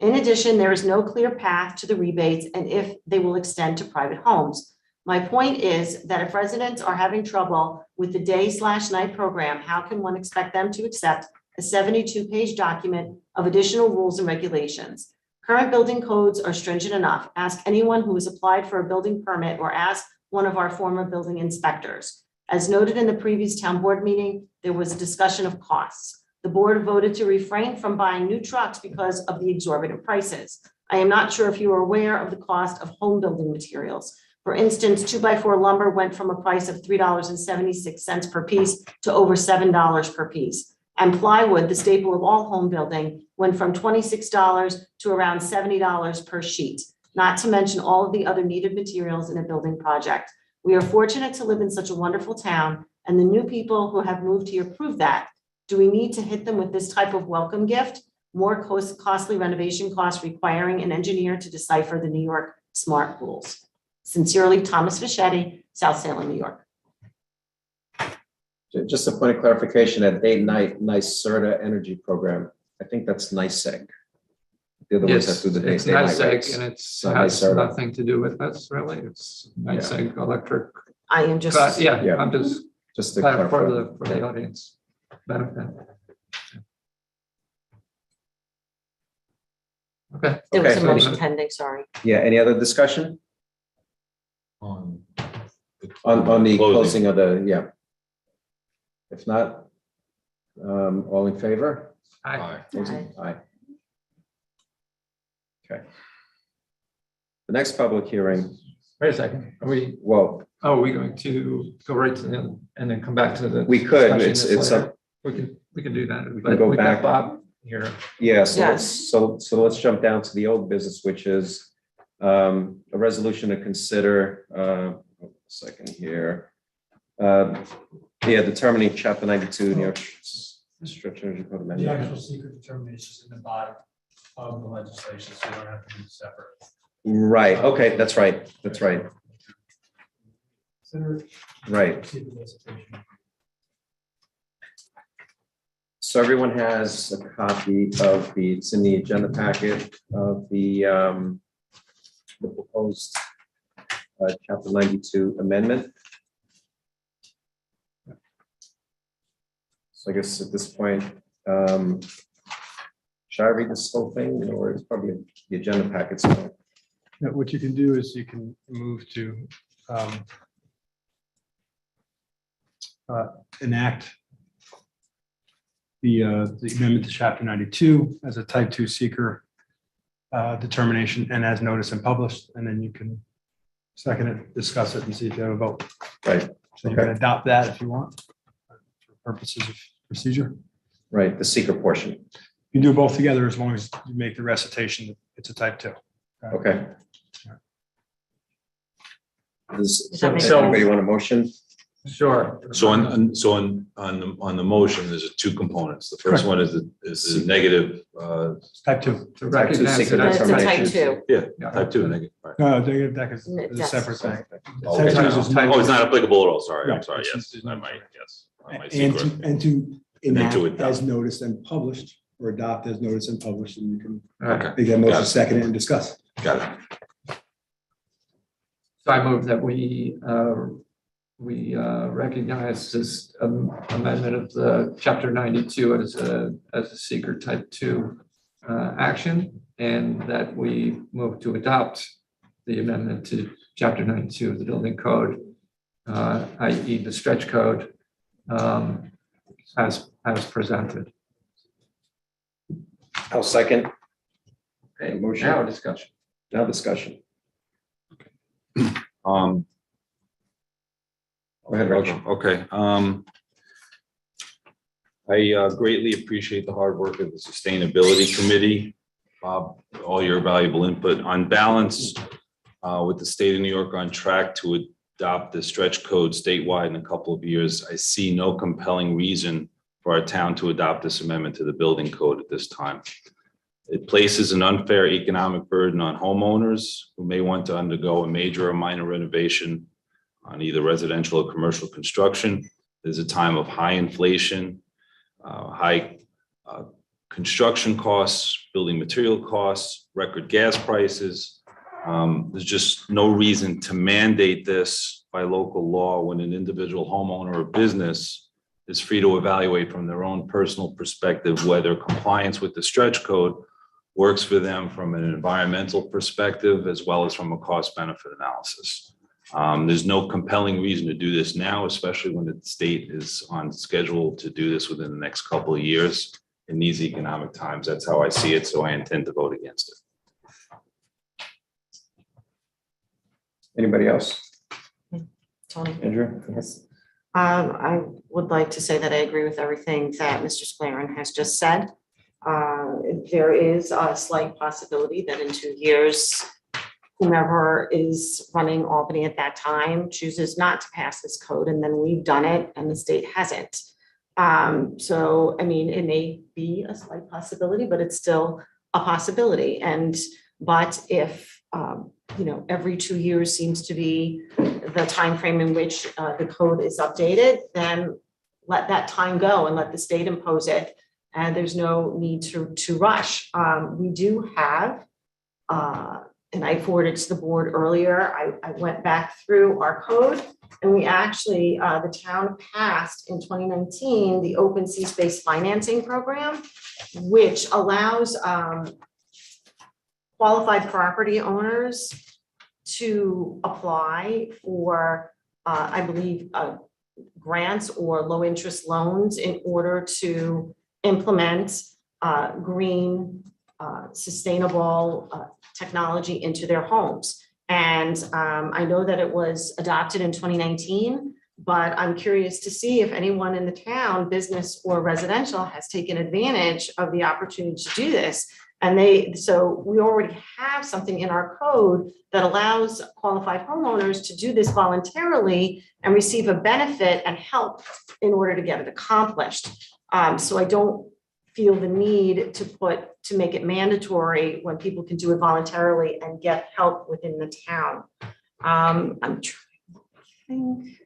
[SPEAKER 4] In addition, there is no clear path to the rebates and if they will extend to private homes. My point is that if residents are having trouble with the day/night program, how can one expect them to accept a 72-page document of additional rules and regulations? Current building codes are stringent enough. Ask anyone who has applied for a building permit or ask one of our former building inspectors. As noted in the previous town board meeting, there was a discussion of costs. The board voted to refrain from buying new trucks because of the exorbitant prices. I am not sure if you are aware of the cost of home building materials. For instance, 2x4 lumber went from a price of $3.76 per piece to over $7 per piece. And plywood, the staple of all home building, went from $26 to around $70 per sheet, not to mention all of the other needed materials in a building project. We are fortunate to live in such a wonderful town, and the new people who have moved here prove that. Do we need to hit them with this type of welcome gift? More costly renovation costs requiring an engineer to decipher the New York smart rules. Sincerely, Thomas Fischetti, South Salem, New York.
[SPEAKER 3] just a point of clarification, that day-night NYSERDA energy program, I think that's NYSEG. They're the ones that do the
[SPEAKER 1] It's
[SPEAKER 3] day-night
[SPEAKER 1] NYSEG,
[SPEAKER 3] rates.
[SPEAKER 1] and it's
[SPEAKER 3] So
[SPEAKER 1] has
[SPEAKER 3] NYSERDA.
[SPEAKER 1] nothing to do with us, really. It's NYSEG electric.
[SPEAKER 4] I am just.
[SPEAKER 1] But yeah,
[SPEAKER 3] Yeah.
[SPEAKER 1] I'm just
[SPEAKER 3] Just to
[SPEAKER 1] kind of
[SPEAKER 3] clarify.
[SPEAKER 1] for the audience benefit. Okay.
[SPEAKER 4] There was a
[SPEAKER 3] Okay.
[SPEAKER 4] motion pending, sorry.
[SPEAKER 3] Yeah, any other discussion
[SPEAKER 2] On
[SPEAKER 3] on the closing of the, yeah? If not, all in favor?
[SPEAKER 2] Aye.
[SPEAKER 3] Aye. Okay. The next public hearing,
[SPEAKER 1] Wait a second. Are we
[SPEAKER 3] we
[SPEAKER 1] going to go right to the end and then come back to the?
[SPEAKER 3] We could,
[SPEAKER 1] discussion
[SPEAKER 3] it's-
[SPEAKER 1] this
[SPEAKER 3] it's
[SPEAKER 1] later?
[SPEAKER 3] a-
[SPEAKER 1] We can do that.
[SPEAKER 3] can
[SPEAKER 1] But
[SPEAKER 3] go
[SPEAKER 1] we've got
[SPEAKER 3] back.
[SPEAKER 1] Bob here.
[SPEAKER 3] yeah, so
[SPEAKER 4] Yes.
[SPEAKER 3] let's, so let's jump down to the old business, which is A resolution to consider, a second here. Determining chapter 92, New York Stretch Energy Code
[SPEAKER 14] The
[SPEAKER 3] amendment.
[SPEAKER 14] actual secret determination is in the body of the legislation, so you don't have to do it separate.
[SPEAKER 3] Right, okay, that's right,
[SPEAKER 14] Consider
[SPEAKER 3] right.
[SPEAKER 14] secret solicitation.
[SPEAKER 3] So everyone has a copy of it's in the agenda packet of the proposed chapter 92 amendment. So I guess at this point, should I read this whole thing, or it's probably the agenda packet? So
[SPEAKER 14] Now, what you can do is you can move to enact the amendment to chapter 92 as a type 2 seeker determination and as noticed and published, and then you can second it, discuss it, and see if you have a vote.
[SPEAKER 3] Right.
[SPEAKER 14] So you can adopt that if you want, for purposes of procedure.
[SPEAKER 3] right, the seeker portion.
[SPEAKER 14] You can do both together as long as you make the recitation that it's a type 2.
[SPEAKER 3] Okay. Does
[SPEAKER 4] Does that make
[SPEAKER 3] anybody want a motion?
[SPEAKER 1] Sure.
[SPEAKER 2] So on the motion, there's two components. The first one is the negative,
[SPEAKER 14] Type 2.
[SPEAKER 1] To recognize
[SPEAKER 3] secret
[SPEAKER 1] that
[SPEAKER 4] It's a type
[SPEAKER 3] determination.
[SPEAKER 4] 2.
[SPEAKER 2] yeah, type 2 negative. Right.
[SPEAKER 14] No, negative deck is a
[SPEAKER 4] Yes.
[SPEAKER 14] separate thing.
[SPEAKER 2] Okay.
[SPEAKER 14] Type 2 is just-
[SPEAKER 2] Oh, it's not applicable at all. Sorry, I'm
[SPEAKER 14] Right.
[SPEAKER 2] sorry.
[SPEAKER 14] It's-
[SPEAKER 2] Yes, I might, yes. I might
[SPEAKER 14] And
[SPEAKER 2] secret.
[SPEAKER 14] to
[SPEAKER 2] And then
[SPEAKER 14] enact
[SPEAKER 2] to adopt.
[SPEAKER 14] as noticed and published, or adopt as noticed and published, and you can
[SPEAKER 2] Okay,
[SPEAKER 14] make that
[SPEAKER 2] Got
[SPEAKER 14] motion,
[SPEAKER 2] it.
[SPEAKER 14] second it, and discuss.
[SPEAKER 2] got it.
[SPEAKER 1] So I move that we recognize this amendment of the chapter 92 as a secret type 2 action, and that we move to adopt the amendment to chapter 92 of the building code, i.e. the stretch code, as presented.
[SPEAKER 3] I'll second.
[SPEAKER 1] Okay,
[SPEAKER 3] Motion.
[SPEAKER 1] now discussion.
[SPEAKER 3] Now discussion. Go ahead, Rich.
[SPEAKER 2] Okay. I greatly appreciate the hard work of the Sustainability Committee. Bob, all your valuable input. On balance, with the state of New York on track to adopt the stretch code statewide in a couple of years, I see no compelling reason for our town to adopt this amendment to the building code at this time. It places an unfair economic burden on homeowners who may want to undergo a major or minor renovation on either residential or commercial construction. There's a time of high inflation, high construction costs, building material costs, record gas prices. There's just no reason to mandate this by local law when an individual homeowner or business is free to evaluate from their own personal perspective whether compliance with the stretch code works for them from an environmental perspective as well as from a cost-benefit analysis. There's no compelling reason to do this now, especially when the state is on schedule to do this within the next couple of years in these economic times. That's how I see it, so I intend to vote against it.
[SPEAKER 3] Anybody else?
[SPEAKER 4] Tony?
[SPEAKER 3] Andrew?
[SPEAKER 4] Yes. I would like to say that I agree with everything that Mr. Splaren has just said. There is a slight possibility that in 2 years, whomever is running Albany at that time chooses not to pass this code, and then we've done it and the state hasn't. So, I mean, it may be a slight possibility, but it's still a possibility. But if, every 2 years seems to be the timeframe in which the code is updated, then let that time go and let the state impose it. And there's no need to rush. We do have, and I forwarded to the board earlier, I went back through our code, and we actually, the town passed in 2019, the open space financing program, which allows qualified property owners to apply for, I believe, grants or low interest loans in order to implement green, sustainable technology into their homes. And I know that it was adopted in 2019, but I'm curious to see if anyone in the town, business or residential, has taken advantage of the opportunity to do this. So we already have something in our code that allows qualified homeowners to do this voluntarily and receive a benefit and help in order to get it accomplished. So I don't feel the need to make it mandatory when people can do it voluntarily and get help within the town. I'm trying to think.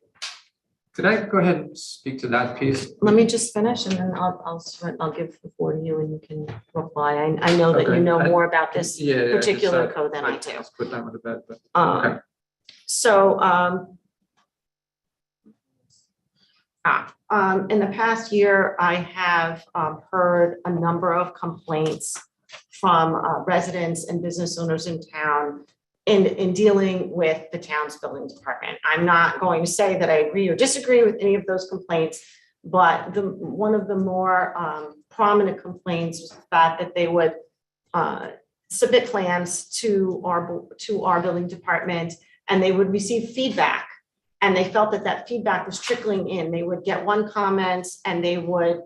[SPEAKER 1] Could I go ahead and speak to that piece?
[SPEAKER 4] Let me just finish and then I'll give the floor to you and you can reply. I know that you
[SPEAKER 1] Okay.
[SPEAKER 4] know more about this
[SPEAKER 1] Yeah, yeah,
[SPEAKER 4] particular
[SPEAKER 1] just,
[SPEAKER 4] code than I do.
[SPEAKER 1] let's put that one to bed, but.
[SPEAKER 4] Um, So, in the past year, I have heard a number of complaints from residents and business owners in town in dealing with the town's building department. I'm not going to say that I agree or disagree with any of those complaints, but one of the more prominent complaints was the fact that they would submit plans to our building department and they would receive feedback. And they felt that feedback was trickling in. They would get one comment and they would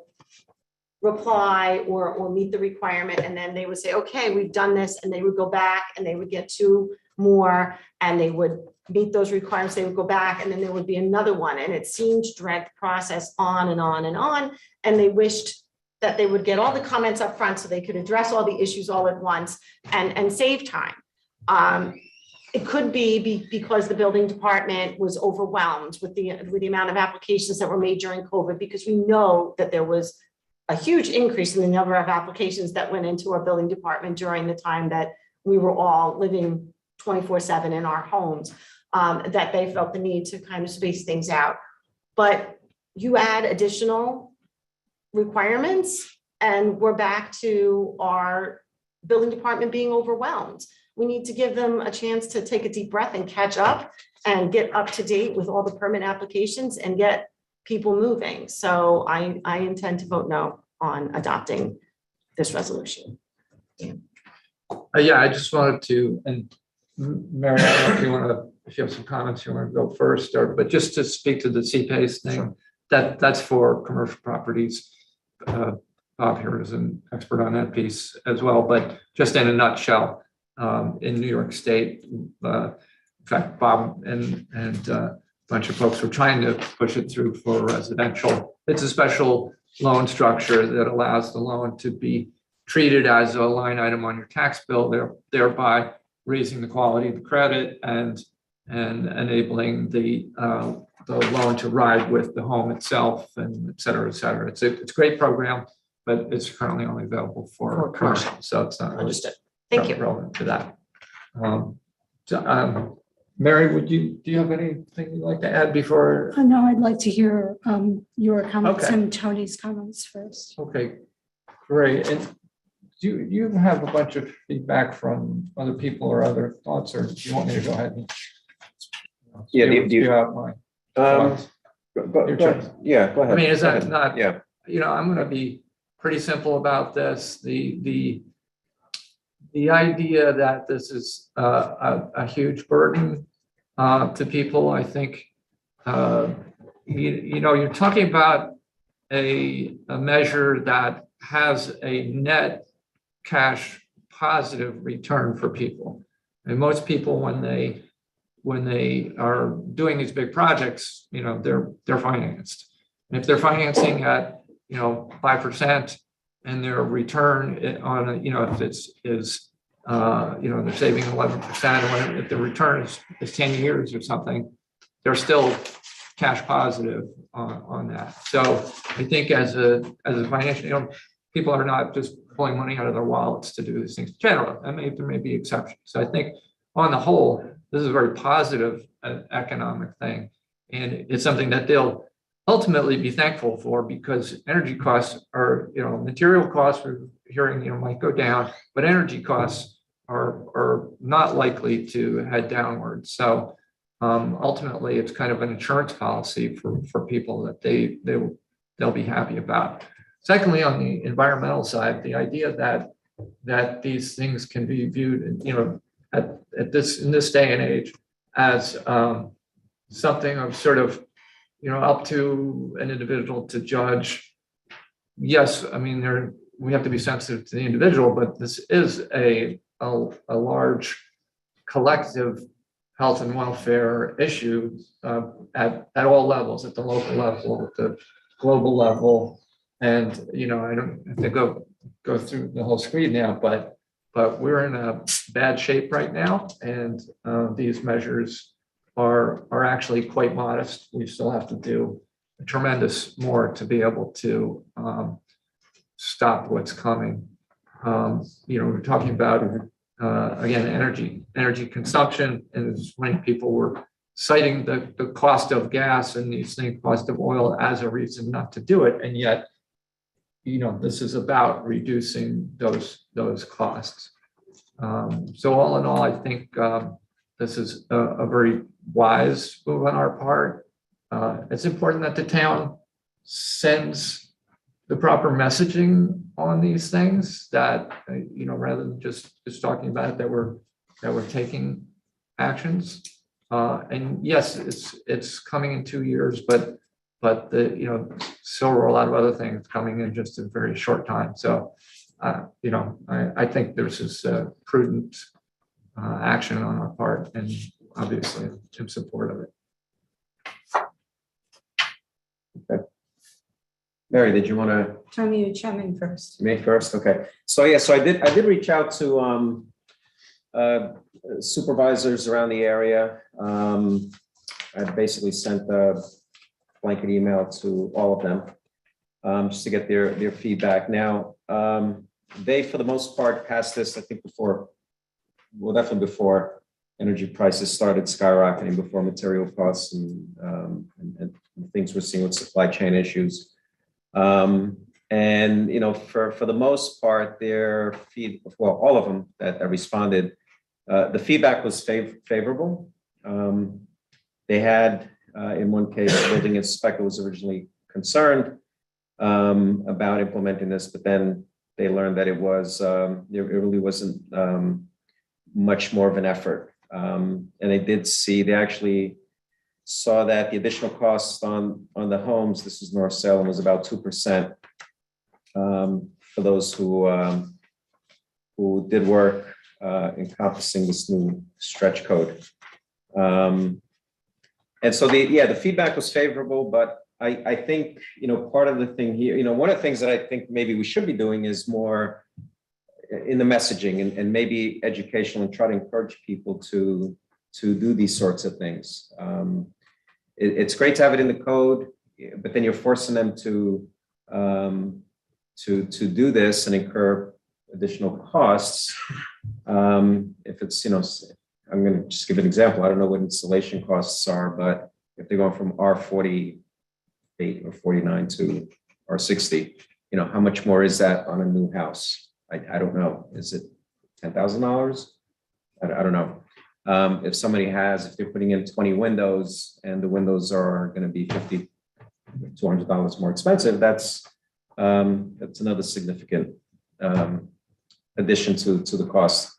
[SPEAKER 4] reply or meet the requirement. And then they would say, okay, we've done this. And they would go back and they would get two more and they would meet those requirements. They would go back and then there would be another one. And it seemed to drag the process on and on and on. And they wished that they would get all the comments up front so they could address all the issues all at once and save time. It could be because the building department was overwhelmed with the amount of applications that were made during COVID, because we know that there was a huge increase in the number of applications that went into our building department during the time that we were all living 24/7 in our homes, that they felt the need to kind of space things out. But you add additional requirements and we're back to our building department being overwhelmed. We need to give them a chance to take a deep breath and catch up and get up to date with all the permit applications and get people moving. So I intend to vote no on adopting this resolution.
[SPEAKER 1] Yeah, I just wanted to, and Mary, I don't know if you have some comments, you want to go first, but just to speak to the CPACE thing, that's for commercial properties. Bob here is an expert on that piece as well, but just in a nutshell, in New York State, in fact, Bob and a bunch of folks were trying to push it through for residential. It's a special loan structure that allows the loan to be treated as a line item on your tax bill, thereby raising the quality of the credit and enabling the loan to ride with the home itself, and et cetera, et cetera. It's a great program, but it's currently only available for commercial, so it's not really
[SPEAKER 4] Understood. Thank you.
[SPEAKER 1] relevant to that. Mary, do you have anything you'd like to add before?
[SPEAKER 5] No, I'd like to hear your comments
[SPEAKER 1] Okay.
[SPEAKER 5] and Tony's comments first.
[SPEAKER 1] Okay, great. And do you have a bunch of feedback from other people or other thoughts, or do you want me to go ahead and?
[SPEAKER 3] Yeah,
[SPEAKER 1] spew out my thoughts? Your choice.
[SPEAKER 3] Yeah, go ahead.
[SPEAKER 1] I mean, is
[SPEAKER 3] Go
[SPEAKER 1] that
[SPEAKER 3] ahead.
[SPEAKER 1] not?
[SPEAKER 3] Yeah.
[SPEAKER 1] I'm going to be pretty simple about this. The idea that this is a huge burden to people, I think, you're talking about a measure that has a net cash positive return for people. And most people, when they are doing these big projects, they're financed. And if they're financing at 5% and their return on if it's they're saving 11%, or if the return is 10 years or something, they're still cash positive on that. So I think as a financial, people are not just pulling money out of their wallets to do these things. Generally, there may be exceptions. So I think on the whole, this is a very positive economic thing, and it's something that they'll ultimately be thankful for, because energy costs are, material costs we're hearing, might go down, but energy costs are not likely to head downwards. So ultimately, it's kind of an insurance policy for people that they'll be happy about. Secondly, on the environmental side, the idea that these things can be viewed, in this day and age as something of sort of, up to an individual to judge. Yes, I mean, we have to be sensitive to the individual, but this is a large collective health and welfare issue at all levels, at the local level, at the global level. And, you know, I don't have to go through the whole screen now, but we're in a bad shape right now. And these measures are actually quite modest. We still have to do a tremendous more to be able to stop what's coming. You know, we're talking about, again, energy consumption, and as many people were citing the cost of gas and these things, cost of oil as a reason not to do it. And yet, you know, this is about reducing those costs. So all in all, I think this is a very wise move on our part. It's important that the town sends the proper messaging on these things, that you know, rather than just talking about it, that we're taking actions. And yes, it's coming in 2 years, but the, you know, so are a lot of other things coming in just a very short time. So you know, I think this is prudent action on our part, and obviously in support of it.
[SPEAKER 3] Okay. Mary, did you want to?
[SPEAKER 5] Tom, you chime in first.
[SPEAKER 3] Me first, okay. So yeah, so I did reach out to supervisors around the area. I basically sent a blanket email to all of them just to get their feedback. Now, they, for the most part, passed this, I think, before, well, definitely before energy prices started skyrocketing, before material costs and things we're seeing with supply chain issues. And, you know, for the most part, all of them that responded, the feedback was favorable. They had, in one case, the building inspector was originally concerned about implementing this, but then they learned that it really wasn't much more of an effort. And they actually saw that the additional cost on the homes, this is North Salem, was about 2% for those who did work encompassing this new stretch code. And so the feedback was favorable, but I think, you know, part of the thing here, you know, one of the things that I think maybe we should be doing is more in the messaging and maybe educational, and try to encourage people to do these sorts of things. It's great to have it in the code, but then you're forcing them to do this and incur additional costs. If it's, you know, I'm going to just give an example. I don't know what installation costs are, but if they're going from R48 or 49 to R60, you know, how much more is that on a new house? I don't know. Is it $10,000? I don't know. If they're putting in 20 windows and the windows are going to be $200 more expensive, that's another significant addition to the cost.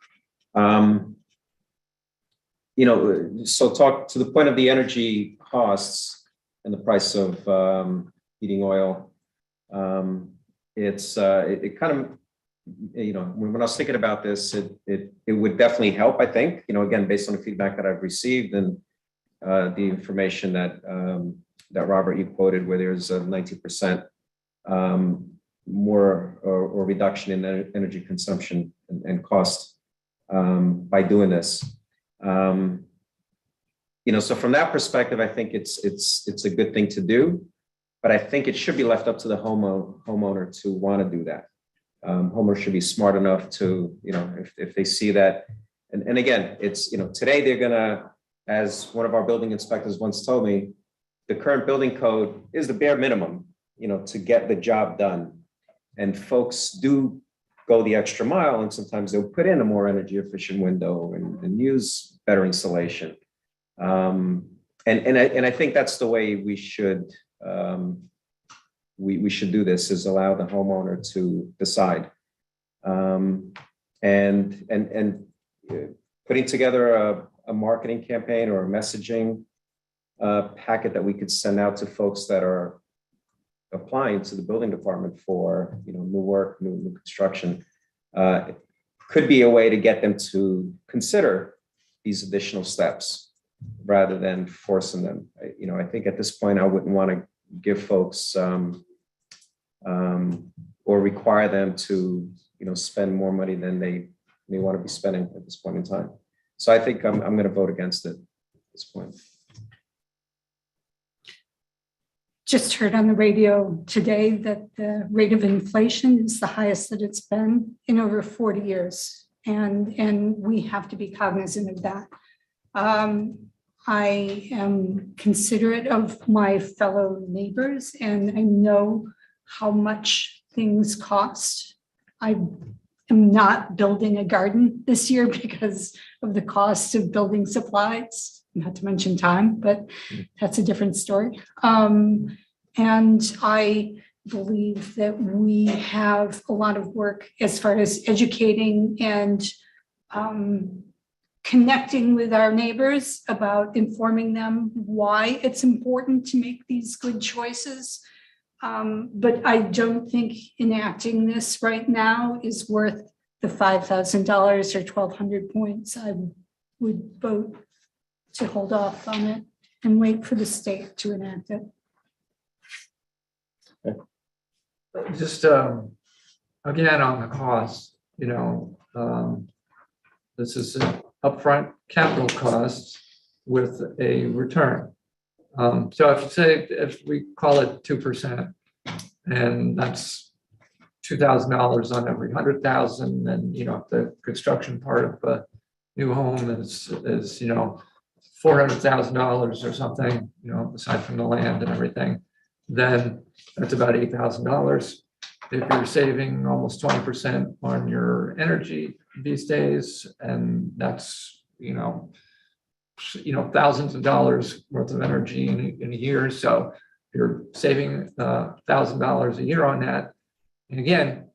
[SPEAKER 3] You know, so talk to the point of the energy costs and the price of heating oil. It kind of, you know, when I was thinking about this, it would definitely help, I think, you know, again, based on the feedback that I've received and the information that Robert, you quoted, where there's a 90% more or reduction in energy consumption and cost by doing this. You know, so from that perspective, I think it's a good thing to do, but I think it should be left up to the homeowner to want to do that. Homeowners should be smart enough to, you know, if they see that, and again, it's, you know, today they're gonna, as one of our building inspectors once told me, the current building code is the bare minimum, you know, to get the job done. And folks do go the extra mile, and sometimes they'll put in a more energy efficient window and use better insulation. And I think that's the way we should do this, is allow the homeowner to decide. And putting together a marketing campaign or a messaging packet that we could send out to folks that are applying to the building department for, new work, new construction, it could be a way to get them to consider these additional steps rather than forcing them. I think at this point, I wouldn't want to give folks or require them to, spend more money than they may want to be spending at this point in time. So I think I'm going to vote against it at this point.
[SPEAKER 5] Just heard on the radio today that the rate of inflation is the highest that it's been in over 40 years. And we have to be cognizant of that. I am considerate of my fellow neighbors, and I know how much things cost. I am not building a garden this year because of the cost of building supplies, not to mention time, but that's a different story. And I believe that we have a lot of work as far as educating and connecting with our neighbors about informing them why it's important to make these good choices. But I don't think enacting this right now is worth the $5,000 or 1,200 points. I would vote to hold off on it and wait for the state to enact it.
[SPEAKER 1] Just again, on the cost, this is an upfront capital cost with a return. So if we call it 2%, and that's $2,000 on every 100,000, and if the construction part of a new home is $400,000 or something, aside from the land and everything, then that's about $8,000. If you're saving almost 20% on your energy these days, and that's thousands of dollars worth of energy in a year, so you're saving $1,000 a year on that. And again,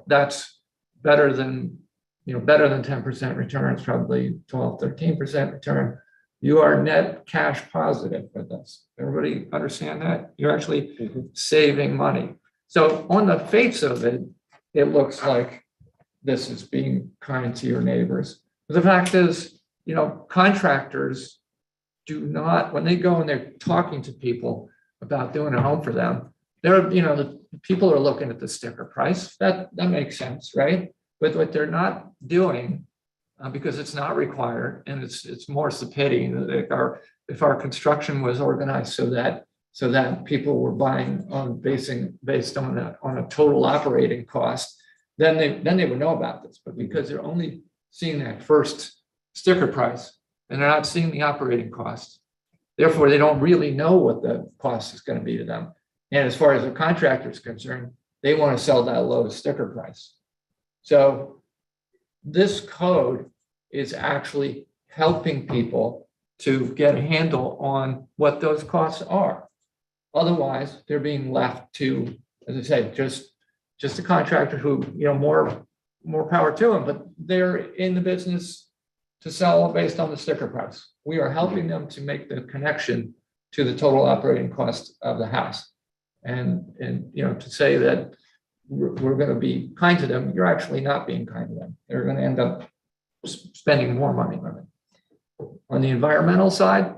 [SPEAKER 1] that's better than 10% returns, probably 12, 13% return. You are net cash positive with this. Everybody understand that? You're actually saving money. So on the face of it, it looks like this is being kind to your neighbors. But the fact is, contractors do not, when they go and they're talking to people about doing a home for them, the people are looking at the sticker price. That makes sense, right? But what they're not doing, because it's not required, and it's more the pity that if our construction was organized so that people were buying based on a total operating cost, then they would know about this. But because they're only seeing that first sticker price and they're not seeing the operating cost, therefore they don't really know what the cost is going to be to them. And as far as the contractor is concerned, they want to sell that low sticker price. So this code is actually helping people to get a handle on what those costs are. Otherwise, they're being left to, as I say, just a contractor who, more power to them, but they're in the business to sell based on the sticker price. We are helping them to make the connection to the total operating cost of the house. And to say that we're going to be kind to them, you're actually not being kind to them. They're going to end up spending more money on it. On the environmental side,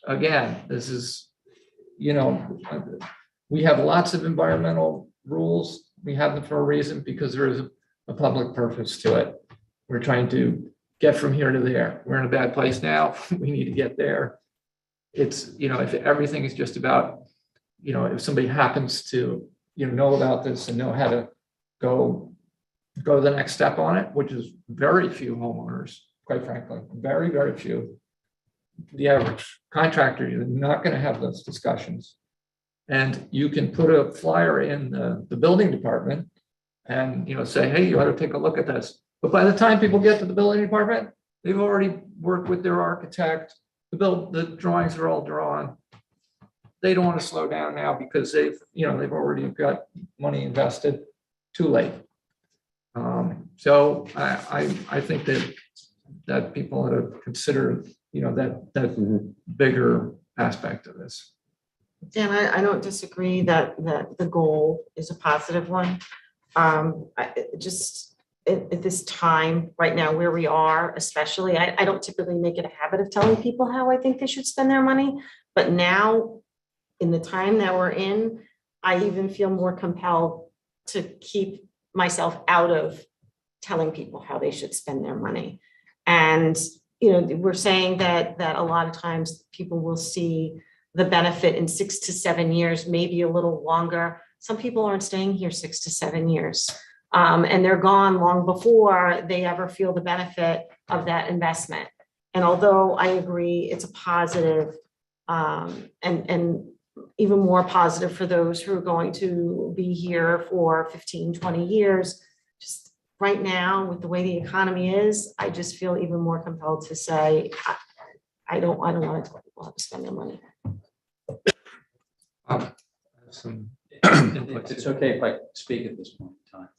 [SPEAKER 1] again, this is, we have lots of environmental rules. We have them for a reason, because there is a public purpose to it. We're trying to get from here to there. We're in a bad place now. We need to get there. It's, if everything is just about, if somebody happens to, know about this and know how to go the next step on it, which is very few homeowners, quite frankly, very, very few. The average contractor, you're not going to have those discussions. And you can put a flyer in the building department and, say, hey, you ought to take a look at this. But by the time people get to the building department, they've already worked with their architect. The drawings are all drawn. They don't want to slow down now because they've already got money invested. Too late. So I think that people ought to consider, that bigger aspect of this.
[SPEAKER 4] Dan, I don't disagree that the goal is a positive one. Just at this time, right now, where we are, especially, I don't typically make it a habit of telling people how I think they should spend their money. But now, in the time that we're in, I even feel more compelled to keep myself out of telling people how they should spend their money. And, we're saying that a lot of times people will see the benefit in 6 to 7 years, maybe a little longer. Some people aren't staying here 6 to 7 years. And they're gone long before they ever feel the benefit of that investment. And although I agree it's a positive, and even more positive for those who are going to be here for 15, 20 years, just right now with the way the economy is, I just feel even more compelled to say, I don't want to tell people how to spend their money.
[SPEAKER 1] Some
[SPEAKER 6] It's okay if I speak at this point in time.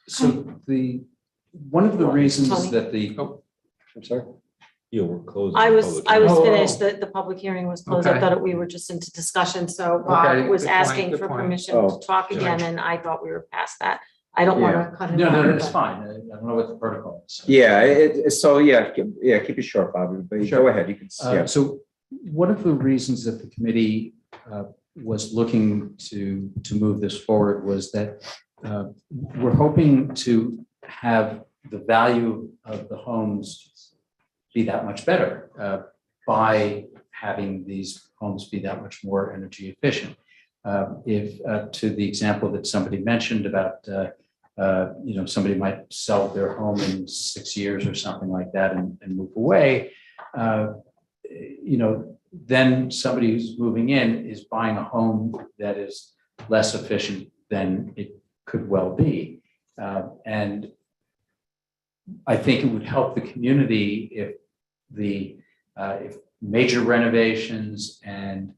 [SPEAKER 6] So one of the reasons
[SPEAKER 4] Tony?
[SPEAKER 6] that
[SPEAKER 3] I'm sorry.
[SPEAKER 2] Yeah, we're closing.
[SPEAKER 4] I
[SPEAKER 2] the
[SPEAKER 4] was
[SPEAKER 2] public hearing.
[SPEAKER 1] Oh.
[SPEAKER 4] finished, the public hearing was closed. I
[SPEAKER 1] Okay.
[SPEAKER 4] thought we were just into discussion, so
[SPEAKER 1] Okay,
[SPEAKER 4] Bob was
[SPEAKER 1] good point,
[SPEAKER 4] asking
[SPEAKER 1] good
[SPEAKER 4] for
[SPEAKER 1] point.
[SPEAKER 4] permission
[SPEAKER 3] Oh.
[SPEAKER 4] to talk again, and I thought we were past that. I don't want to cut it
[SPEAKER 6] No,
[SPEAKER 4] off.
[SPEAKER 6] it's
[SPEAKER 4] but-
[SPEAKER 6] fine. I don't know what the protocol is.
[SPEAKER 3] Keep it short, Bobby, but
[SPEAKER 6] Sure.
[SPEAKER 3] go ahead, you can,
[SPEAKER 6] So one of the reasons that the committee was looking to move this forward was that we're hoping to have the value of the homes be that much better by having these homes be that much more energy efficient. If to the example that somebody mentioned about somebody might sell their home in 6 years or something like that and move away, then somebody who's moving in is buying a home that is less efficient than it could well be. And I think it would help the community if major renovations and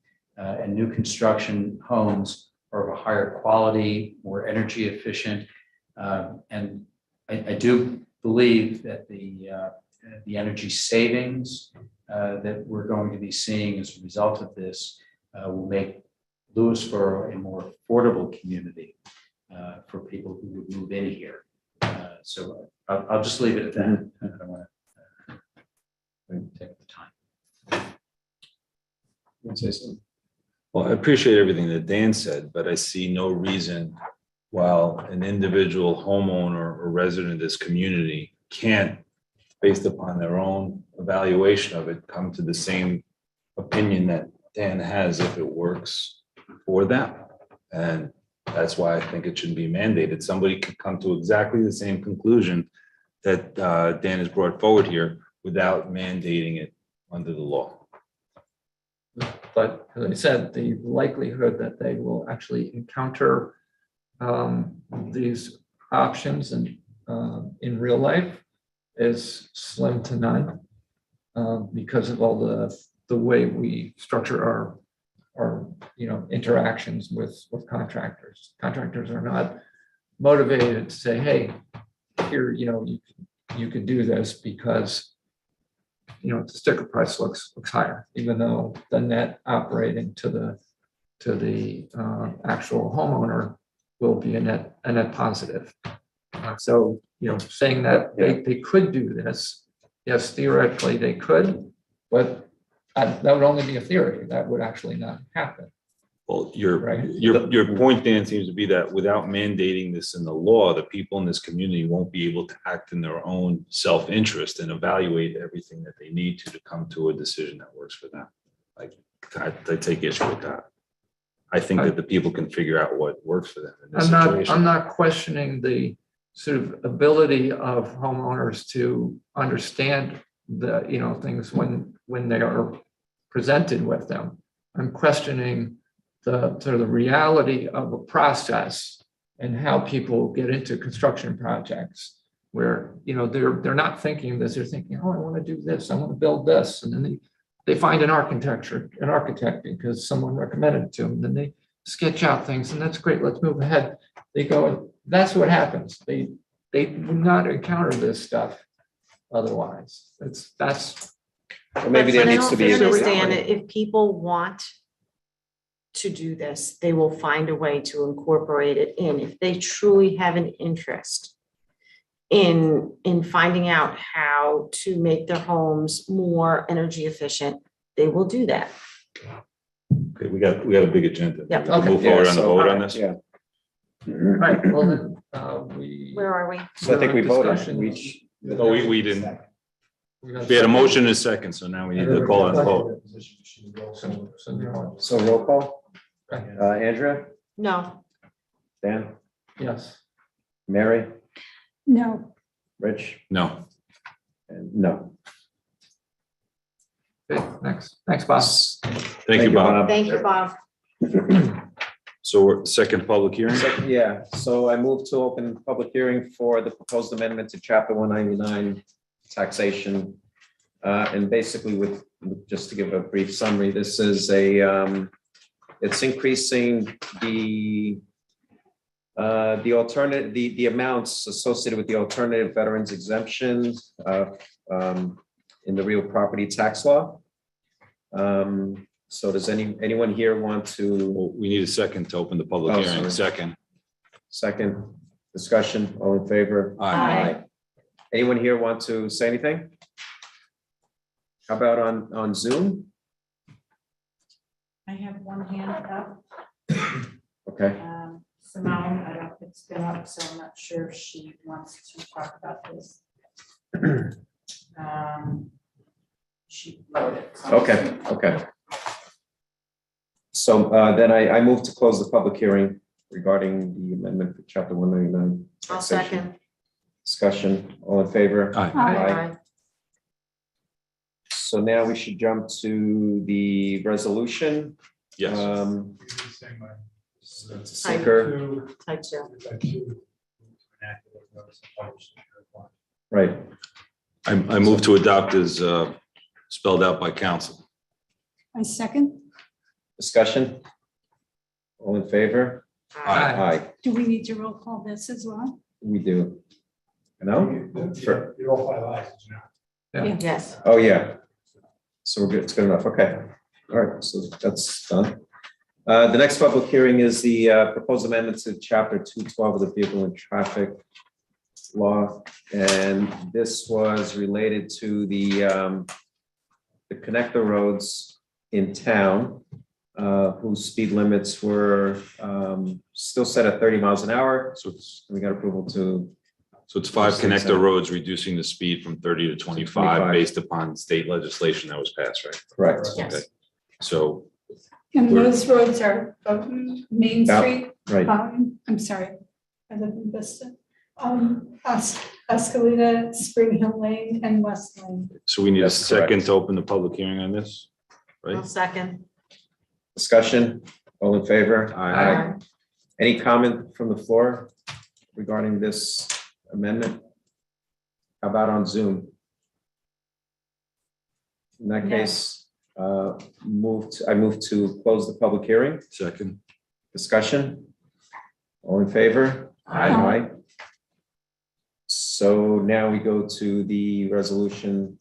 [SPEAKER 6] new construction homes are of a higher quality, more energy efficient. And I do believe that the energy savings that we're going to be seeing as a result of this will make Lewisboro a more affordable community for people who would move in here. So I'll just leave it at that. I don't want to take the time. You want to say something?
[SPEAKER 2] Well, I appreciate everything that Dan said, but I see no reason while an individual homeowner or resident of this community can't, based upon their own evaluation of it, come to the same opinion that Dan has if it works for them. And that's why I think it should be mandated. Somebody could come to exactly the same conclusion that Dan has brought forward here without mandating it under the law.
[SPEAKER 1] But as I said, the likelihood that they will actually encounter these options and in real life is slim to none because of all the way we structure our interactions with contractors. Contractors are not motivated to say, hey, here, you can do this because the sticker price looks higher, even though the net operating to the actual homeowner will be a net positive. So saying that they could do this, yes, theoretically they could, but that would only be a theory. That would actually not happen.
[SPEAKER 2] Well, your
[SPEAKER 1] Right.
[SPEAKER 2] point, Dan, seems to be that without mandating this in the law, the people in this community won't be able to act in their own self-interest and evaluate everything that they need to come to a decision that works for them. I take issue with that. I think that the people can figure out what works for them in this situation.
[SPEAKER 1] I'm not questioning the sort of ability of homeowners to understand the, things when they are presented with them. I'm questioning the sort of the reality of a process and how people get into construction projects where, they're not thinking this, they're thinking, oh, I want to do this, I want to build this. And then they find an architect because someone recommended it to them. Then they sketch out things and that's great, let's move ahead. They go, that's what happens. They would not encounter this stuff otherwise. That's
[SPEAKER 3] Or maybe there
[SPEAKER 4] But in
[SPEAKER 3] needs
[SPEAKER 4] all
[SPEAKER 3] to be. a
[SPEAKER 4] fairness, Dan,
[SPEAKER 3] reality.
[SPEAKER 4] if people want to do this, they will find a way to incorporate it in. If they truly have an interest in finding out how to make their homes more energy efficient, they will do that.
[SPEAKER 2] Okay, we got a big agenda.
[SPEAKER 4] Yep.
[SPEAKER 2] We'll
[SPEAKER 1] Okay.
[SPEAKER 2] Move forward
[SPEAKER 3] Yeah,
[SPEAKER 2] on the
[SPEAKER 3] so-
[SPEAKER 2] vote on this.
[SPEAKER 3] Yeah.
[SPEAKER 1] Right, well, then, we.
[SPEAKER 4] Where are we?
[SPEAKER 3] So I think we voted.
[SPEAKER 1] Discussion.
[SPEAKER 2] Oh, we didn't. We had a motion and a second, so now we need to call it a vote.
[SPEAKER 3] So roll call. Andrea,
[SPEAKER 4] No,
[SPEAKER 3] Dan,
[SPEAKER 1] Yes.
[SPEAKER 3] Mary,
[SPEAKER 5] No,
[SPEAKER 3] Rich,
[SPEAKER 2] No.
[SPEAKER 3] and no.
[SPEAKER 1] Okay, next, thanks, Bob.
[SPEAKER 2] Thank you, Bob.
[SPEAKER 4] thank you, Bob.
[SPEAKER 2] So we're second public hearing?
[SPEAKER 3] Yeah, so I move to open public hearing for the proposed amendment to chapter 199 taxation. And basically just to give a brief summary, this is it's increasing the alternative, the amounts associated with the alternative veterans exemption in the real property tax law. So does anyone here want to?
[SPEAKER 2] Well, we need a second to open the public
[SPEAKER 3] Oh,
[SPEAKER 2] hearing.
[SPEAKER 3] sorry.
[SPEAKER 2] Second.
[SPEAKER 3] Discussion, all in favor?
[SPEAKER 2] Aye.
[SPEAKER 3] Anyone here want to say anything? How about on Zoom?
[SPEAKER 8] I have one hand up.
[SPEAKER 3] Okay,
[SPEAKER 8] Simone, I don't, it's been up, so I'm not sure if she wants to talk about this. She wrote it. so-
[SPEAKER 3] okay. So then I move to close the public hearing regarding the amendment for chapter 199.
[SPEAKER 4] I'll
[SPEAKER 3] taxation.
[SPEAKER 4] second.
[SPEAKER 3] Discussion, all in favor?
[SPEAKER 2] Aye.
[SPEAKER 3] Aye. So now we should jump to the resolution.
[SPEAKER 2] Yes.
[SPEAKER 3] Seeker,
[SPEAKER 4] Type two.
[SPEAKER 3] right,
[SPEAKER 2] I move to adopt as spelled out by council.
[SPEAKER 5] I second.
[SPEAKER 3] discussion? All in favor?
[SPEAKER 1] Aye.
[SPEAKER 3] Aye,
[SPEAKER 5] Do we need to roll call this as well?
[SPEAKER 3] we do. No? Sure.
[SPEAKER 14] You're all five ayes, you know.
[SPEAKER 4] Yes.
[SPEAKER 3] Oh, yeah. So we're good, it's good enough, okay. All right, so that's done. The next public hearing is the proposed amendment to chapter 212 of the Vehicle and Traffic Law. And this was related to the connector roads in town, whose speed limits were still set at 30 miles an hour.
[SPEAKER 2] So it's,
[SPEAKER 3] We got approval to,
[SPEAKER 2] so it's 5
[SPEAKER 3] State
[SPEAKER 2] connector
[SPEAKER 3] Senate.
[SPEAKER 2] roads reducing the speed from 30 to 25
[SPEAKER 3] 25.
[SPEAKER 2] based upon state legislation that was passed, right?
[SPEAKER 3] correct,
[SPEAKER 4] Yes.
[SPEAKER 2] So
[SPEAKER 5] And
[SPEAKER 2] We're-
[SPEAKER 5] those roads are Main
[SPEAKER 3] Yeah.
[SPEAKER 5] Street,
[SPEAKER 3] right,
[SPEAKER 5] I'm sorry, I live in Vista. Escalita, Spring Hill Lane, and West Lane.
[SPEAKER 2] so we need a
[SPEAKER 3] That's
[SPEAKER 2] second
[SPEAKER 3] correct.
[SPEAKER 2] to open the public hearing on this,
[SPEAKER 4] I'll
[SPEAKER 2] right?
[SPEAKER 4] second.
[SPEAKER 3] discussion, all in favor?
[SPEAKER 2] Aye.
[SPEAKER 3] Any comment from the floor regarding this amendment? How about on Zoom? In that case, I move to close the public hearing.
[SPEAKER 2] Second.
[SPEAKER 3] Discussion? All in favor?
[SPEAKER 5] Aye.
[SPEAKER 3] So now we go to the resolution.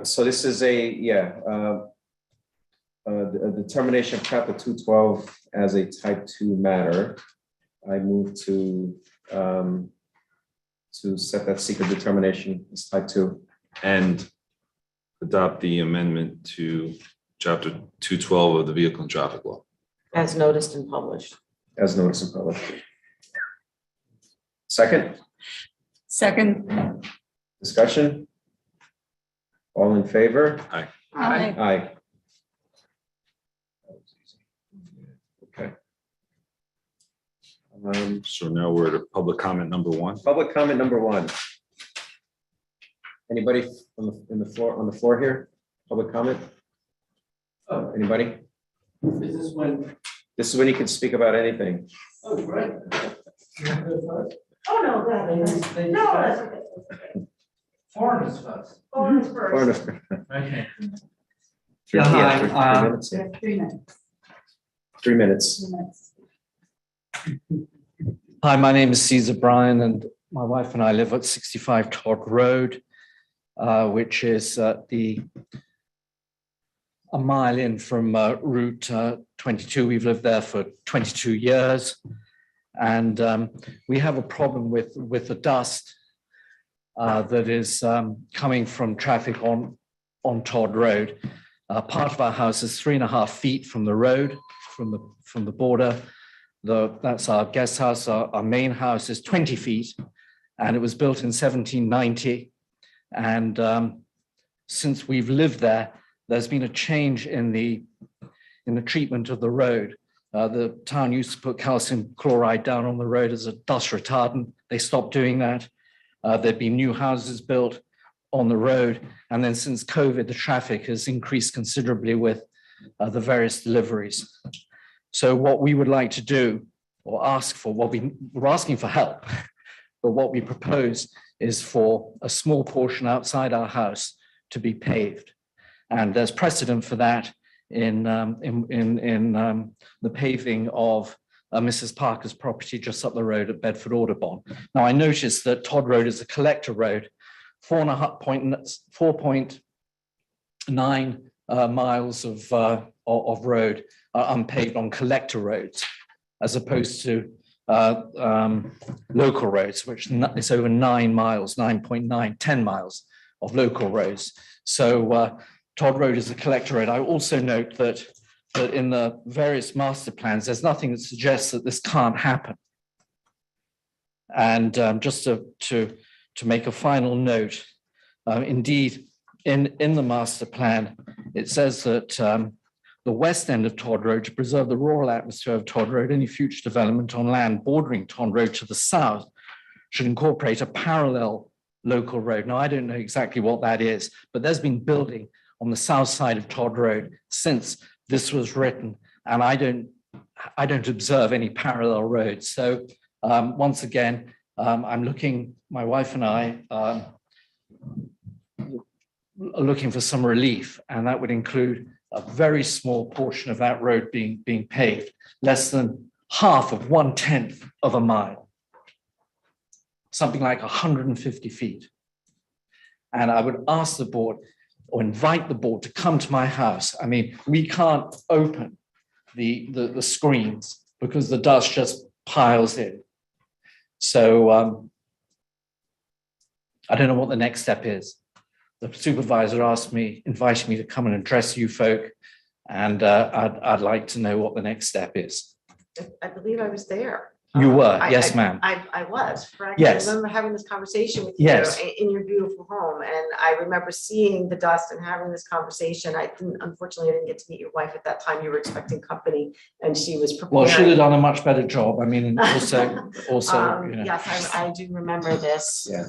[SPEAKER 3] So this is a determination of chapter 212 as a type 2 matter. I move to set that secret determination as type 2.
[SPEAKER 2] And adopt the amendment to chapter 212 of the Vehicle and Traffic Law.
[SPEAKER 4] As noticed and published.
[SPEAKER 3] As noticed in public. Second,
[SPEAKER 5] Second.
[SPEAKER 3] discussion? All in favor?
[SPEAKER 5] Aye.
[SPEAKER 3] Aye. Okay.
[SPEAKER 2] So now we're at public comment number 1.
[SPEAKER 3] Public comment number 1. Anybody on the floor here? Public comment? Anybody? This is when you can speak about anything.
[SPEAKER 7] Oh, no, no, that's okay.
[SPEAKER 1] Foreigners first.
[SPEAKER 7] Foreigners first.
[SPEAKER 1] Okay.
[SPEAKER 3] Three
[SPEAKER 1] Hi,
[SPEAKER 3] minutes, yeah.
[SPEAKER 8] 3 minutes.
[SPEAKER 3] 3 minutes.
[SPEAKER 8] 3 minutes.
[SPEAKER 15] Hi, my name is Caesar Bryan, and
[SPEAKER 1] my wife and I live at 65 Todd Road, which is a mile in from Route 22. We've lived there for 22 years. And we have a problem with the dust that is coming from traffic on Todd Road. Part of our house is 3.5 feet from the road, from the border. That's our guest house. Our main house is 20 feet, and it was built in 1790. And since we've lived there, there's been a change in the treatment of the road. The town used to put calcium chloride down on the road as a dust retardant. They stopped doing that. There'd been new houses built on the road. And then since COVID, the traffic has increased considerably with the various deliveries. So what we would like to do or ask for, we're asking for help, but what we propose is for a small portion outside our house to be paved. And there's precedent for that in the paving of Mrs. Parker's property just up the road at Bedford Audubon. Now, I noticed that Todd Road is a collector road, 4.9 miles of road are unpaved on collector roads, as opposed to local roads, which is over 9 miles, 9.9, 10 miles of local roads. So Todd Road is a collector road. I also note that in the various master plans, there's nothing that suggests that this can't happen. And just to make a final note, indeed, in the master plan, it says that the west end of Todd Road, to preserve the rural atmosphere of Todd Road, any future development on land bordering Todd Road to the south should incorporate a parallel local road. Now, I don't know exactly what that is, but there's been building on the south side of Todd Road since this was written, and I don't observe any parallel roads. So once again, I'm looking, my wife and I are looking for some relief, and that would include a very small portion of that road being paved, less than half of 1/10 of a mile, something like 150 feet. And I would ask the board or invite the board to come to my house. I mean, we can't open the screens because the dust just piles in. So I don't know what the next step is. The supervisor invited me to come and address you folk, and I'd like to know what the next step is.
[SPEAKER 4] I believe I was there.
[SPEAKER 1] You were, yes, ma'am.
[SPEAKER 4] I was, correct?
[SPEAKER 1] Yes.
[SPEAKER 4] I remember having this conversation with you
[SPEAKER 1] Yes.
[SPEAKER 4] in your beautiful home, and I remember seeing the dust and having this conversation. Unfortunately, I didn't get to meet your wife at that time. You were expecting company, and she was preparing.
[SPEAKER 1] Well, she'd have done a much better job. I mean, and also, you know.
[SPEAKER 4] Yes, I do remember this.
[SPEAKER 3] Yeah.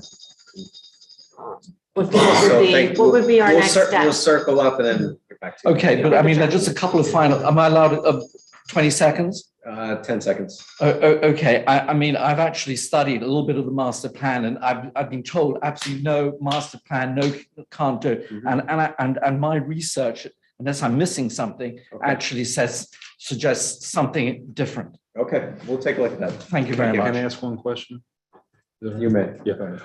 [SPEAKER 4] What
[SPEAKER 3] So
[SPEAKER 4] would be our
[SPEAKER 3] we'll
[SPEAKER 4] next
[SPEAKER 3] We'll
[SPEAKER 4] step?
[SPEAKER 3] circle up and then get back to you.
[SPEAKER 1] Okay, but I mean, there's just a couple of final, am I allowed 20 seconds?
[SPEAKER 3] 10 seconds.
[SPEAKER 1] Okay, I mean, I've actually studied a little bit of the master plan, and I've been told absolutely no master plan, no, can't do it. And my research, unless I'm missing something, actually suggests something different.
[SPEAKER 3] Okay, we'll take a look at that.
[SPEAKER 1] Thank you very much.
[SPEAKER 2] Can I ask one question?
[SPEAKER 3] You may.
[SPEAKER 2] Yeah.
[SPEAKER 3] Go ahead.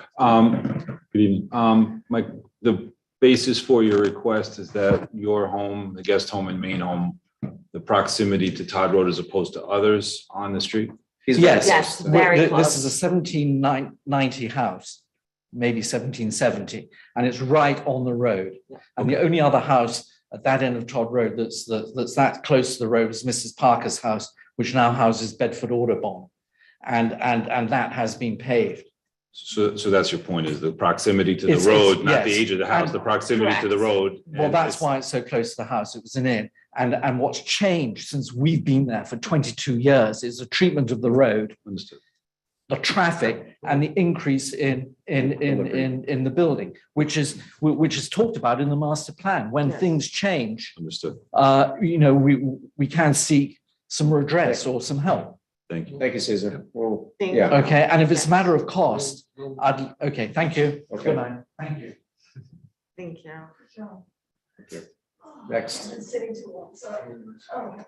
[SPEAKER 2] Good evening. Mike, the basis for your request is that your home, the guest home and main home, the proximity to Todd Road as opposed to others on the street?
[SPEAKER 1] Yes.
[SPEAKER 4] Yes, very
[SPEAKER 1] This
[SPEAKER 4] close.
[SPEAKER 1] is a 1790 house, maybe 1770, and it's right on the road. And the only other house at that end of Todd Road that's that close to the road is Mrs. Parker's house, which now houses Bedford Audubon, and that has been paved.
[SPEAKER 2] So that's your point, is the proximity to the
[SPEAKER 1] It's-
[SPEAKER 2] road, not the
[SPEAKER 1] yes.
[SPEAKER 2] age of the house,
[SPEAKER 1] And-
[SPEAKER 2] the proximity to the
[SPEAKER 4] Correct.
[SPEAKER 2] road.
[SPEAKER 1] Well,
[SPEAKER 2] And
[SPEAKER 1] that's
[SPEAKER 2] it's-
[SPEAKER 1] why it's so close to the house. It was an inn. And what's changed since we've been there for 22 years is the treatment of the road,
[SPEAKER 2] Understood.
[SPEAKER 1] the traffic, and the increase in the building, which is talked about in the master plan. When
[SPEAKER 4] Yes.
[SPEAKER 1] things change,
[SPEAKER 2] Understood.
[SPEAKER 1] we can seek some redress or some help.
[SPEAKER 2] Thank you.
[SPEAKER 3] Thank you, Caesar. Well,
[SPEAKER 4] Thank
[SPEAKER 3] yeah.
[SPEAKER 4] you.
[SPEAKER 1] Okay, and if it's a matter of cost, okay, thank you.
[SPEAKER 3] Okay.
[SPEAKER 1] Good night. Thank you.
[SPEAKER 4] Thank you.
[SPEAKER 3] Next.
[SPEAKER 7] It's sitting too long, sorry. Oh.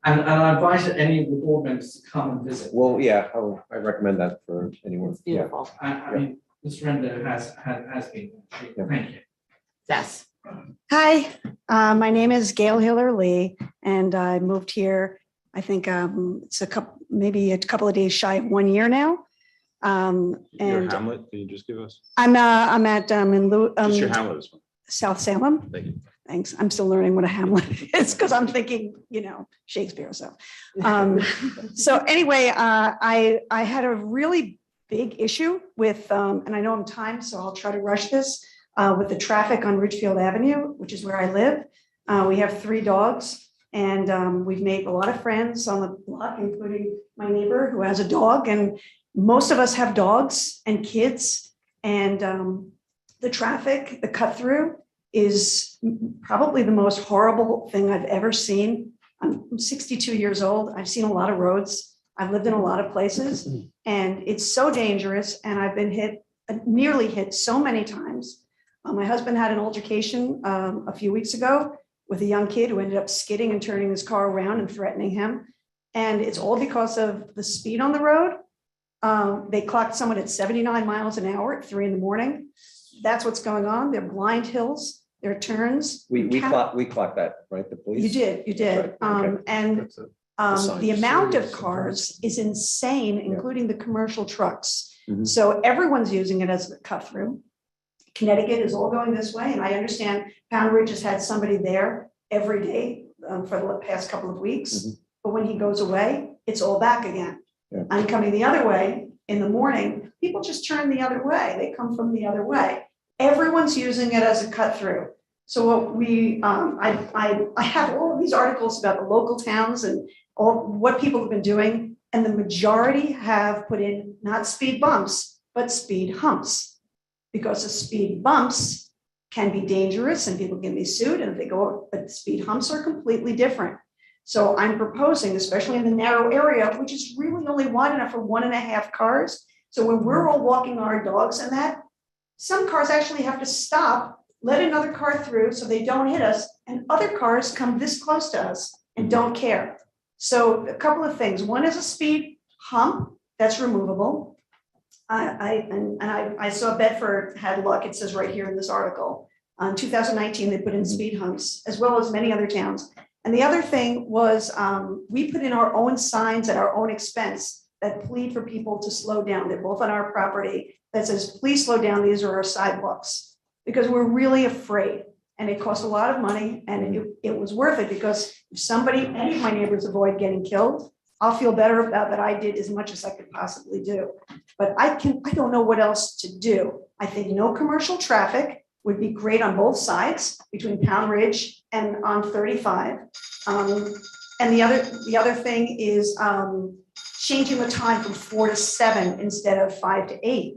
[SPEAKER 15] And I advise that any of the board members to come and visit.
[SPEAKER 3] Well, yeah, I recommend that for anyone.
[SPEAKER 4] It's beautiful.
[SPEAKER 15] I mean, Mr. Rendo has been.
[SPEAKER 3] Yeah.
[SPEAKER 15] Thank you.
[SPEAKER 4] Yes.
[SPEAKER 16] Hi, my name is Gail Hiller Lee, and I moved here, I think it's maybe a couple of days shy of 1 year now.
[SPEAKER 2] Your
[SPEAKER 16] And
[SPEAKER 2] Hamlet, can you just give us?
[SPEAKER 16] I'm at
[SPEAKER 2] Just your Hamlet is fine.
[SPEAKER 16] South Salem.
[SPEAKER 2] Thank you.
[SPEAKER 16] Thanks. I'm still learning what a Hamlet is because I'm thinking, Shakespeare. So anyway, I had a really big issue with, and I know I'm timed, so I'll try to rush this, with the traffic on Ridgefield Avenue, which is where I live. We have 3 dogs, and we've made a lot of friends on the block, including my neighbor who has a dog. And most of us have dogs and kids, and the traffic, the cut through is probably the most horrible thing I've ever seen. I'm 62 years old. I've seen a lot of roads. I've lived in a lot of places, and it's so dangerous. And I've been nearly hit so many times. My husband had an altercation a few weeks ago with a young kid who ended up skidding and turning his car around and threatening him. And it's all because of the speed on the road. They clocked someone at 79 miles an hour at 3 a.m. That's what's going on. They're blind hills, they're turns.
[SPEAKER 3] We clocked that, right? The police?
[SPEAKER 16] You did.
[SPEAKER 3] Okay.
[SPEAKER 16] And
[SPEAKER 3] That's a sign.
[SPEAKER 16] the amount of
[SPEAKER 1] Serious.
[SPEAKER 16] cars is insane, including the commercial trucks.
[SPEAKER 3] Mhm.
[SPEAKER 16] So everyone's using it as a cut through. Connecticut is all going this way. And I understand Pound Ridge has had somebody there every day for the past couple of weeks.
[SPEAKER 3] Mhm.
[SPEAKER 16] But when he goes away, it's all back again.
[SPEAKER 3] Yeah.
[SPEAKER 16] I'm coming the other way in the morning. People just turn the other way. They come from the other way. Everyone's using it as a cut through. So what I have all of these articles about the local towns and all what people have been doing, and the majority have put in not speed bumps, but speed humps. Because the speed bumps can be dangerous and people can be sued, and if they go, but speed humps are completely different. So I'm proposing, especially in the narrow area, which is really only wide enough for 1.5 cars. So when we're all walking our dogs and that, some cars actually have to stop, let another car through so they don't hit us, and other cars come this close to us and don't care. So a couple of things. One is a speed hump that's removable. I saw Bedford had luck. It says right here in this article. In 2019, they put in speed humps, as well as many other towns. And the other thing was we put in our own signs at our own expense that plead for people to slow down. They're both on our property that says, please slow down. These are our sidewalks, because we're really afraid. And it cost a lot of money, and it was worth it, because if any of my neighbors avoid getting killed, I'll feel better about that. I did as much as I could possibly do. But I don't know what else to do. I think no commercial traffic would be great on both sides between Pound Ridge and on 35. And the other thing is changing the time from 4 to 7 instead of 5 to 8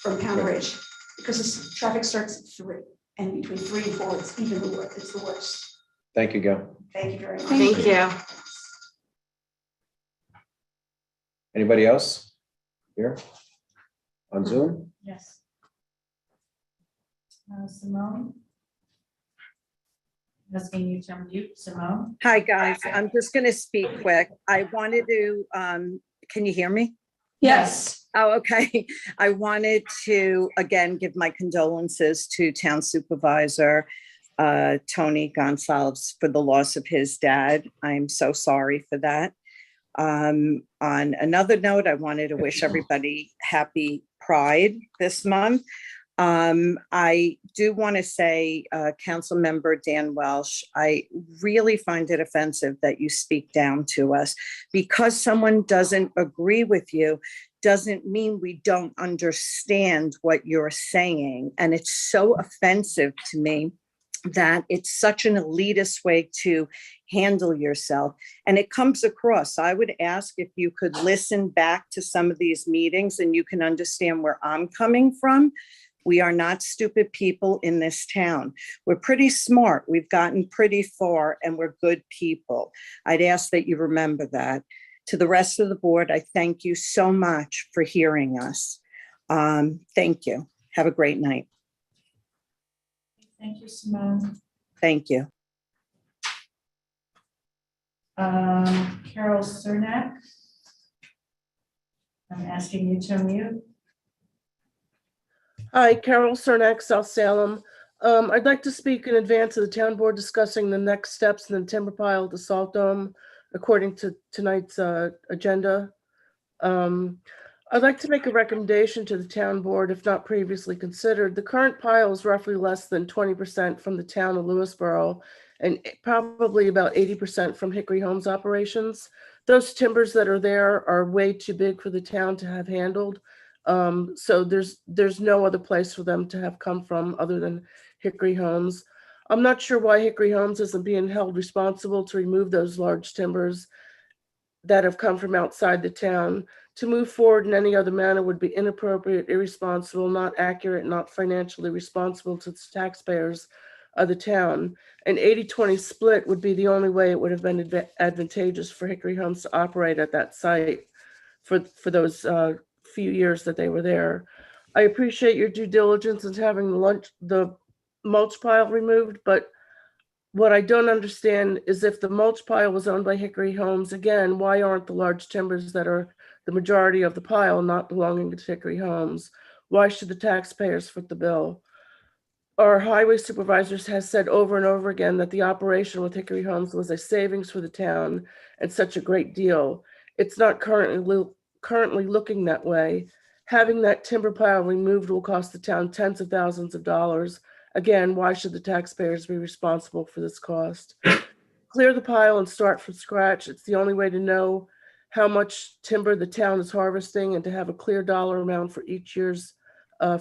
[SPEAKER 16] from Pound Ridge, because the traffic starts at 3, and between 3 and 4, it's even the worst. It's the worst.
[SPEAKER 3] Thank you, Gail.
[SPEAKER 16] Thank you very much.
[SPEAKER 4] Thank you.
[SPEAKER 3] Anybody else here on Zoom?
[SPEAKER 8] Yes. Simone? Asking you to unmute, Simone.
[SPEAKER 9] Hi, guys. I'm just going to speak quick. I wanted to, can you hear me?
[SPEAKER 5] Yes.
[SPEAKER 9] Oh, okay. I wanted to, again, give my condolences to Town Supervisor Tony Gonsalves for the loss of his dad. I'm so sorry for that. On another note, I wanted to wish everybody happy Pride this month. I do want to say, Council Member Dan Welsh, I really find it offensive that you speak down to us. Because someone doesn't agree with you doesn't mean we don't understand what you're saying. And it's so offensive to me that it's such an elitist way to handle yourself. And it comes across. I would ask if you could listen back to some of these meetings and you can understand where I'm coming from. We are not stupid people in this town. We're pretty smart. We've gotten pretty far, and we're good people. I'd ask that you remember that. To the rest of the board, I thank you so much for hearing us. Thank you. Have a great night.
[SPEAKER 8] Thank you, Simone.
[SPEAKER 9] Thank you.
[SPEAKER 8] Carol Cernak. I'm asking you to unmute.
[SPEAKER 12] Hi, Carol Cernak, South Salem. I'd like to speak in advance of the town board discussing the next steps in the timber pile at the Salt Dome according to tonight's agenda. I'd like to make a recommendation to the town board, if not previously considered. The current pile is roughly less than 20% from the town of Lewisboro and probably about 80% from Hickory Homes operations. Those timbers that are there are way too big for the town to have handled. So there's no other place for them to have come from other than Hickory Homes. I'm not sure why Hickory Homes isn't being held responsible to remove those large timbers that have come from outside the town. To move forward in any other manner would be inappropriate, irresponsible, not accurate, not financially responsible to the taxpayers of the town. An 80-20 split would be the only way it would have been advantageous for Hickory Homes to operate at that site for those few years that they were there. I appreciate your due diligence in having the mulch pile removed, but what I don't understand is if the mulch pile was owned by Hickory Homes, again, why aren't the large timbers that are the majority of the pile not belonging to Hickory Homes? Why should the taxpayers foot the bill? Our highway supervisors has said over and over again that the operation with Hickory Homes was a savings for the town and such a great deal. It's not currently looking that way. Having that timber pile removed will cost the town tens of thousands of dollars. Again, why should the taxpayers be responsible for this cost? Clear the pile and start from scratch. It's the only way to know how much timber the town is harvesting and to have a clear dollar amount for each year's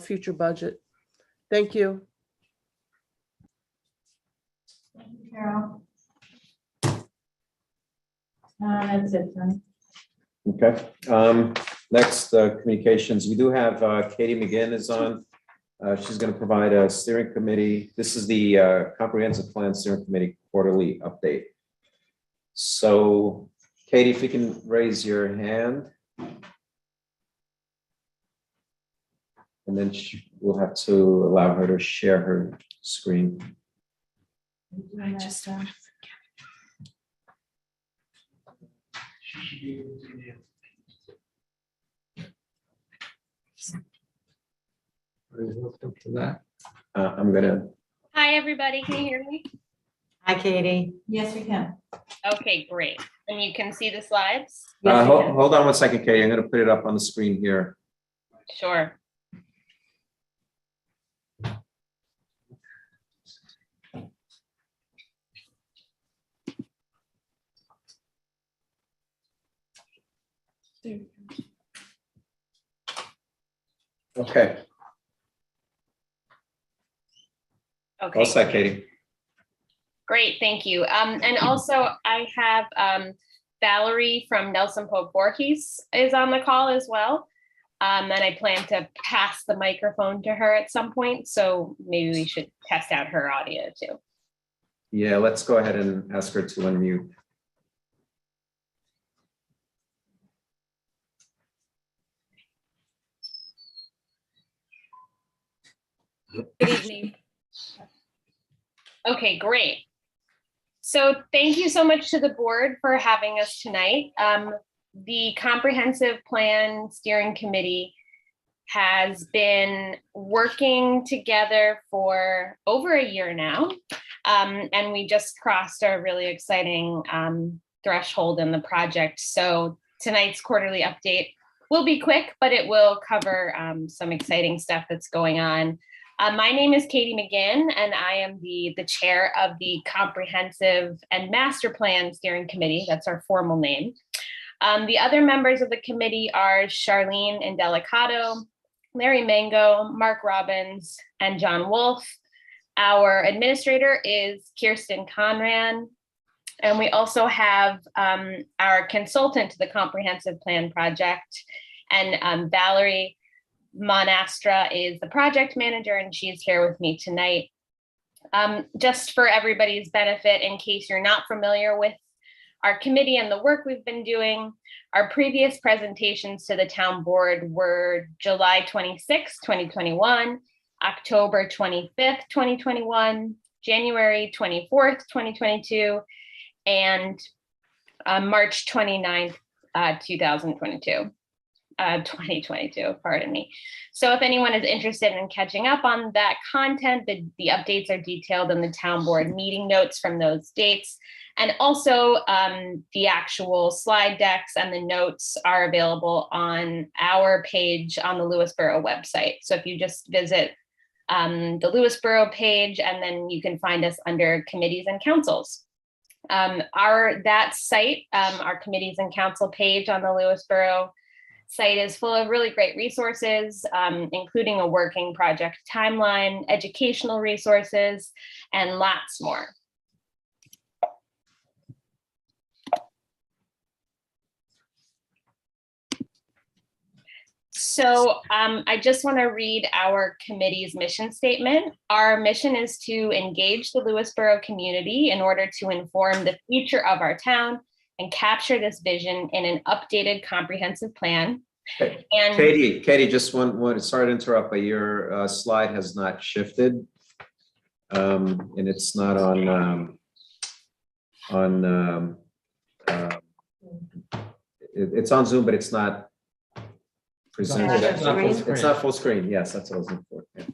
[SPEAKER 12] future budget. Thank you.
[SPEAKER 8] Thank you, Carol. That's it, Tony.
[SPEAKER 3] Okay. Next, communications. We do have Katie McGinn is on. She's going to provide a steering committee. This is the comprehensive plan steering committee quarterly update. So, Katie, if you can raise your hand. And then we'll have to allow her to share her screen.
[SPEAKER 8] I just want to
[SPEAKER 1] Welcome to that.
[SPEAKER 3] I'm gonna.
[SPEAKER 17] Hi, everybody. Can you hear me?
[SPEAKER 4] Hi, Katie.
[SPEAKER 8] Yes, we can.
[SPEAKER 17] Okay, great. And you can see the slides?
[SPEAKER 8] Yes, we can.
[SPEAKER 3] Hold on one second, Katie. I'm gonna put it up on the screen here.
[SPEAKER 17] Sure.
[SPEAKER 3] Okay.
[SPEAKER 17] Okay.
[SPEAKER 3] All set, Katie.
[SPEAKER 17] Great, thank you. And also I have Valerie from Nelson Pope Voorhees is on the call as well. And I plan to pass the microphone to her at some point. So maybe we should test out her audio too.
[SPEAKER 3] Yeah, let's go ahead and ask her to unmute.
[SPEAKER 17] Good evening. Okay, great. So thank you so much to the board for having us tonight. The Comprehensive Plan Steering Committee has been working together for over a year now. And we just crossed a really exciting threshold in the project. So tonight's quarterly update will be quick, but it will cover some exciting stuff that's going on. My name is Katie McGinn, and I am the chair of the Comprehensive and Master Plan Steering Committee. That's our formal name. The other members of the committee are Charlene Indelicato, Larry Mango, Mark Robbins, and John Wolf. Our administrator is Kirsten Conran. And we also have our consultant to the Comprehensive Plan Project, and Valerie Monastra is the project manager, and she's here with me tonight. Just for everybody's benefit, in case you're not familiar with our committee and the work we've been doing, our previous presentations to the town board were July 26, 2021, October 25th, 2021, January 24th, 2022, and March 29th, 2022, pardon me. So if anyone is interested in catching up on that content, the updates are detailed in the town board meeting notes from those dates. And also the actual slide decks and the notes are available on our page on the Lewisboro website. So if you just visit the Lewisboro page, and then you can find us under committees and councils. That site, our committees and council page on the Lewisboro site is full of really great resources, including a working project timeline, educational resources, and lots more. So I just want to read our committee's mission statement. Our mission is to engage the Lewisboro community in order to inform the future of our town and capture this vision in an updated comprehensive plan. And
[SPEAKER 3] Katie, just one, sorry to interrupt, but your slide has not shifted. And it's not it's on Zoom, but it's not presented. It's not full screen. Yes, that's what I was looking for. Yeah.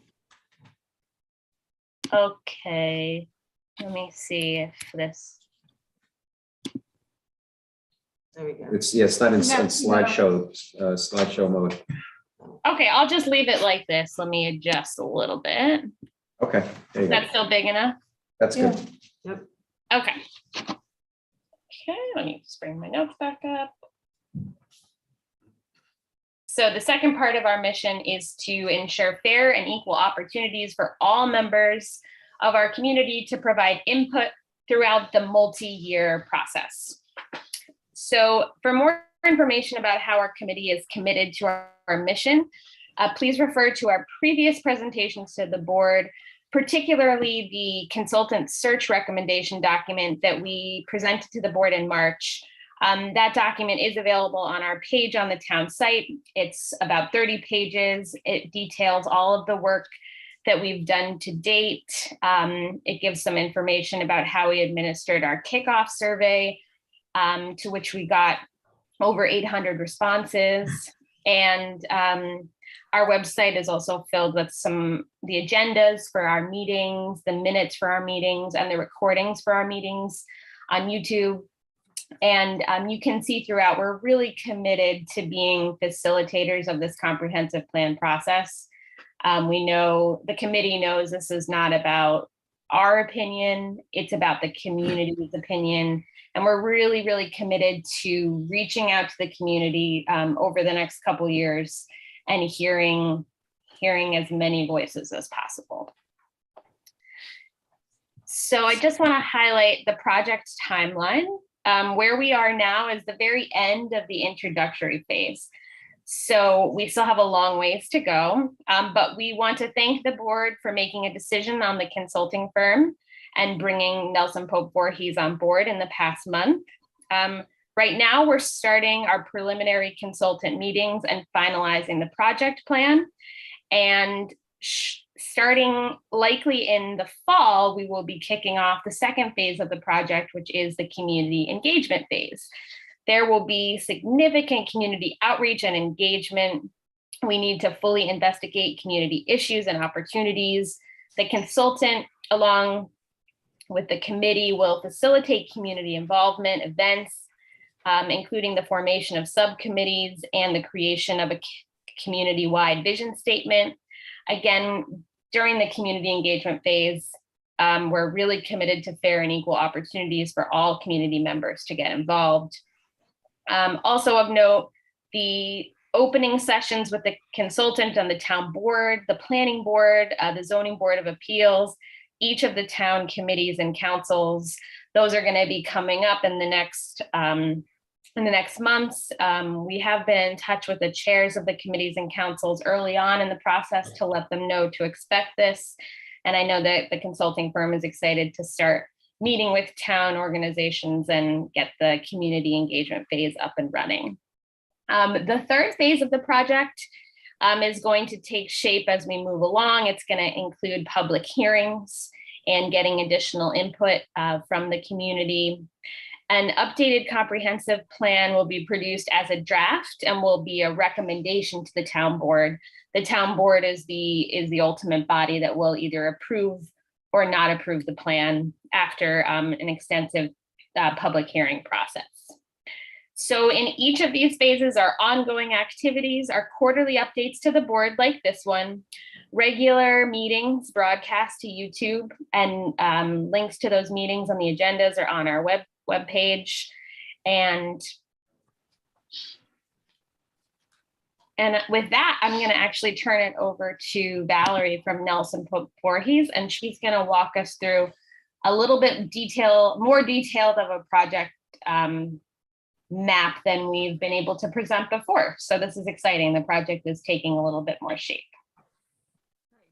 [SPEAKER 17] okay, let me see if this.
[SPEAKER 4] There we go.
[SPEAKER 3] It's not in slideshow mode.
[SPEAKER 17] Okay, I'll just leave it like this. Let me adjust a little bit.
[SPEAKER 3] Okay, there you go.
[SPEAKER 17] That's still big enough?
[SPEAKER 3] That's good.
[SPEAKER 4] Yep.
[SPEAKER 17] Okay. Okay, let me just bring my notes back up. So the second part of our mission is to ensure fair and equal opportunities for all members of our community to provide input throughout the multi-year process. So for more information about how our committee is committed to our mission, please refer to our previous presentations to the board, particularly the consultant search recommendation document that we presented to the board in March. That document is available on our page on the town site. It's about 30 pages. It details all of the work that we've done to date. It gives some information about how we administered our kickoff survey, to which we got over 800 responses. And our website is also filled with the agendas for our meetings, the minutes for our meetings, and the recordings for our meetings on YouTube. And you can see throughout, we're really committed to being facilitators of this comprehensive plan process. We know, the committee knows this is not about our opinion, it's about the community's opinion. And we're really, really committed to reaching out to the community over the next couple of years and hearing as many voices as possible. So I just want to highlight the project timeline. Where we are now is the very end of the introductory phase. So we still have a long ways to go, but we want to thank the board for making a decision on the consulting firm and bringing Nelson Pope Voorhees on board in the past month. Right now, we're starting our preliminary consultant meetings and finalizing the project plan. And starting likely in the fall, we will be kicking off the second phase of the project, which is the community engagement phase. There will be significant community outreach and engagement. We need to fully investigate community issues and opportunities. The consultant, along with the committee, will facilitate community involvement events, including the formation of subcommittees and the creation of a community-wide vision statement. Again, during the community engagement phase, we're really committed to fair and equal opportunities for all community members to get involved. Also of note, the opening sessions with the consultant on the town board, the planning board, the zoning board of appeals, each of the town committees and councils, those are going to be coming up in the next months. We have been in touch with the chairs of the committees and councils early on in the process to let them know to expect this. And I know that the consulting firm is excited to start meeting with town organizations and get the community engagement phase up and running. The third phase of the project is going to take shape as we move along. It's going to include public hearings and getting additional input from the community. An updated comprehensive plan will be produced as a draft and will be a recommendation to the town board. The town board is the ultimate body that will either approve or not approve the plan after an extensive public hearing process. So in each of these phases are ongoing activities, are quarterly updates to the board like this one, regular meetings broadcast to YouTube, and links to those meetings on the agendas are on our webpage. And with that, I'm going to actually turn it over to Valerie from Nelson Voorhees, and she's going to walk us through a little bit more detailed of a project map than we've been able to present before. So this is exciting. The project is taking a little bit more shape.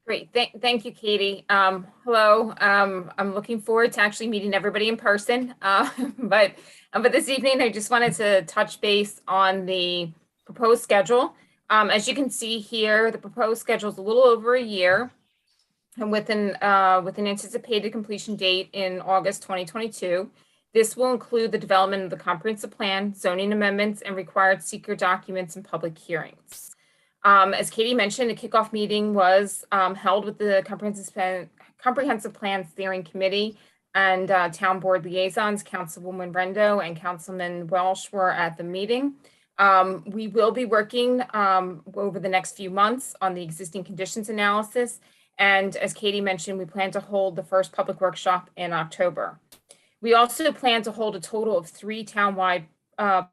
[SPEAKER 18] Great. Thank you, Katie. Hello. I'm looking forward to actually meeting everybody in person. But this evening, I just wanted to touch base on the proposed schedule. As you can see here, the proposed schedule is a little over a year, and with an anticipated completion date in August 2022. This will include the development of the comprehensive plan, zoning amendments, and required seeker documents and public hearings. As Katie mentioned, a kickoff meeting was held with the comprehensive plan steering committee, and town board liaisons, Councilwoman Rendo and Councilman Welsh were at the meeting. We will be working over the next few months on the existing conditions analysis. And as Katie mentioned, we plan to hold the first public workshop in October. We also plan to hold a total of 3 townwide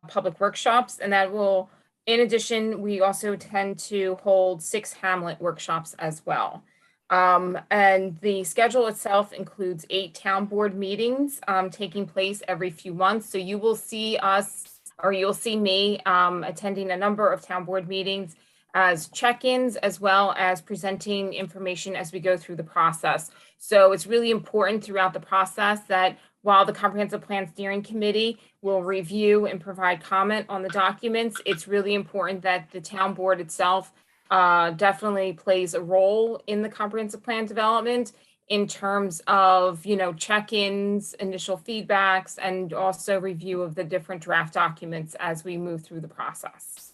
[SPEAKER 18] public workshops, and that will, in addition, we also tend to hold 6 Hamlet workshops as well. And the schedule itself includes 8 town board meetings taking place every few months. So you will see us, or you'll see me attending a number of town board meetings as check-ins, as well as presenting information as we go through the process. So it's really important throughout the process that while the Comprehensive Plan Steering Committee will review and provide comment on the documents, it's really important that the town board itself definitely plays a role in the comprehensive plan development in terms of, check-ins, initial feedbacks, and also review of the different draft documents as we move through the process.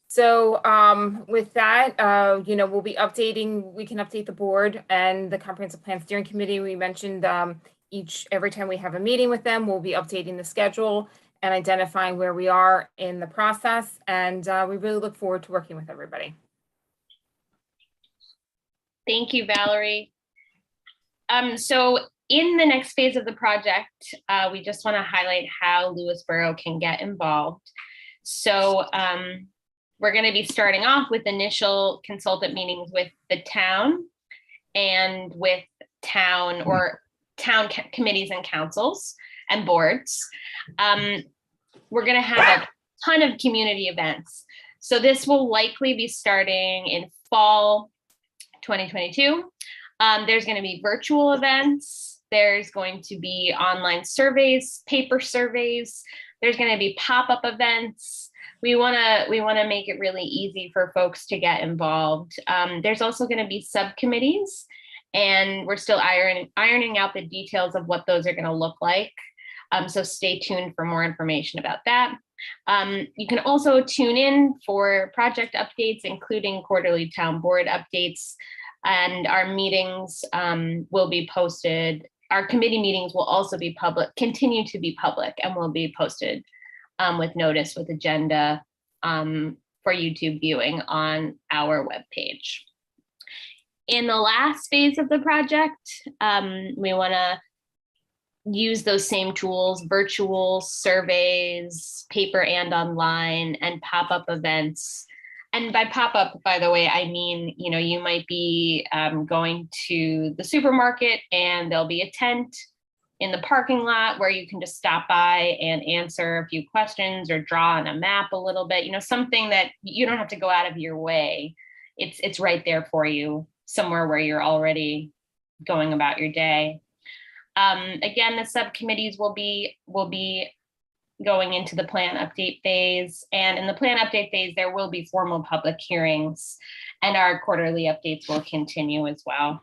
[SPEAKER 18] So with that, we'll be updating, we can update the board and the Comprehensive Plan Steering Committee. We mentioned every time we have a meeting with them, we'll be updating the schedule and identifying where we are in the process. And we really look forward to working with everybody.
[SPEAKER 17] Thank you, Valerie. So in the next phase of the project, we just want to highlight how Lewisboro can get involved. So we're going to be starting off with initial consultant meetings with the town and with town committees and councils and boards. We're going to have a ton of community events. So this will likely be starting in fall 2022. There's going to be virtual events. There's going to be online surveys, paper surveys. There's going to be pop-up events. We want to make it really easy for folks to get involved. There's also going to be subcommittees, and we're still ironing out the details of what those are going to look like. So stay tuned for more information about that. You can also tune in for project updates, including quarterly town board updates, and our meetings will be posted. Our committee meetings will also be continue to be public, and will be posted with notice with agenda for YouTube viewing on our webpage. In the last phase of the project, we want to use those same tools, virtual surveys, paper and online, and pop-up events. And by pop-up, by the way, I mean, you might be going to the supermarket and there'll be a tent in the parking lot where you can just stop by and answer a few questions or draw on a map a little bit, something that you don't have to go out of your way. It's right there for you, somewhere where you're already going about your day. Again, the subcommittees will be going into the plan update phase. And in the plan update phase, there will be formal public hearings, and our quarterly updates will continue as well.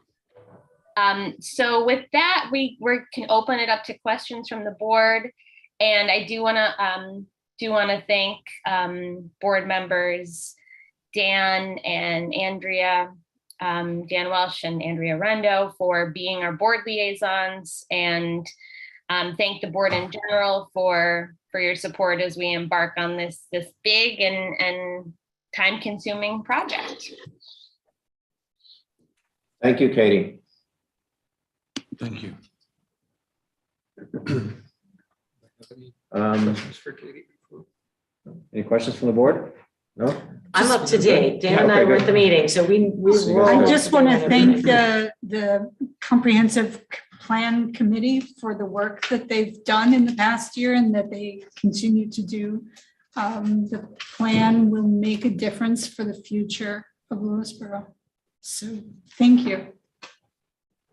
[SPEAKER 17] So with that, we can open it up to questions from the board. And I do want to thank board members Dan and Andrea, Dan Welsh and Andrea Rendo for being our board liaisons, and thank the board in general for your support as we embark on this big and time-consuming project.
[SPEAKER 3] Thank you, Katie.
[SPEAKER 2] Thank you.
[SPEAKER 1] Questions for Katie?
[SPEAKER 3] Any questions from the board? No?
[SPEAKER 4] I'm up to date. Dan and I
[SPEAKER 3] Okay,
[SPEAKER 4] were at
[SPEAKER 3] good.
[SPEAKER 4] the meeting, so we
[SPEAKER 3] So you
[SPEAKER 4] were.
[SPEAKER 3] guys
[SPEAKER 5] I
[SPEAKER 3] good.
[SPEAKER 5] just want to thank the comprehensive plan committee for the work that they've done in the past year and that they continue to do. The plan will make a difference for the future of Lewisboro. So thank you.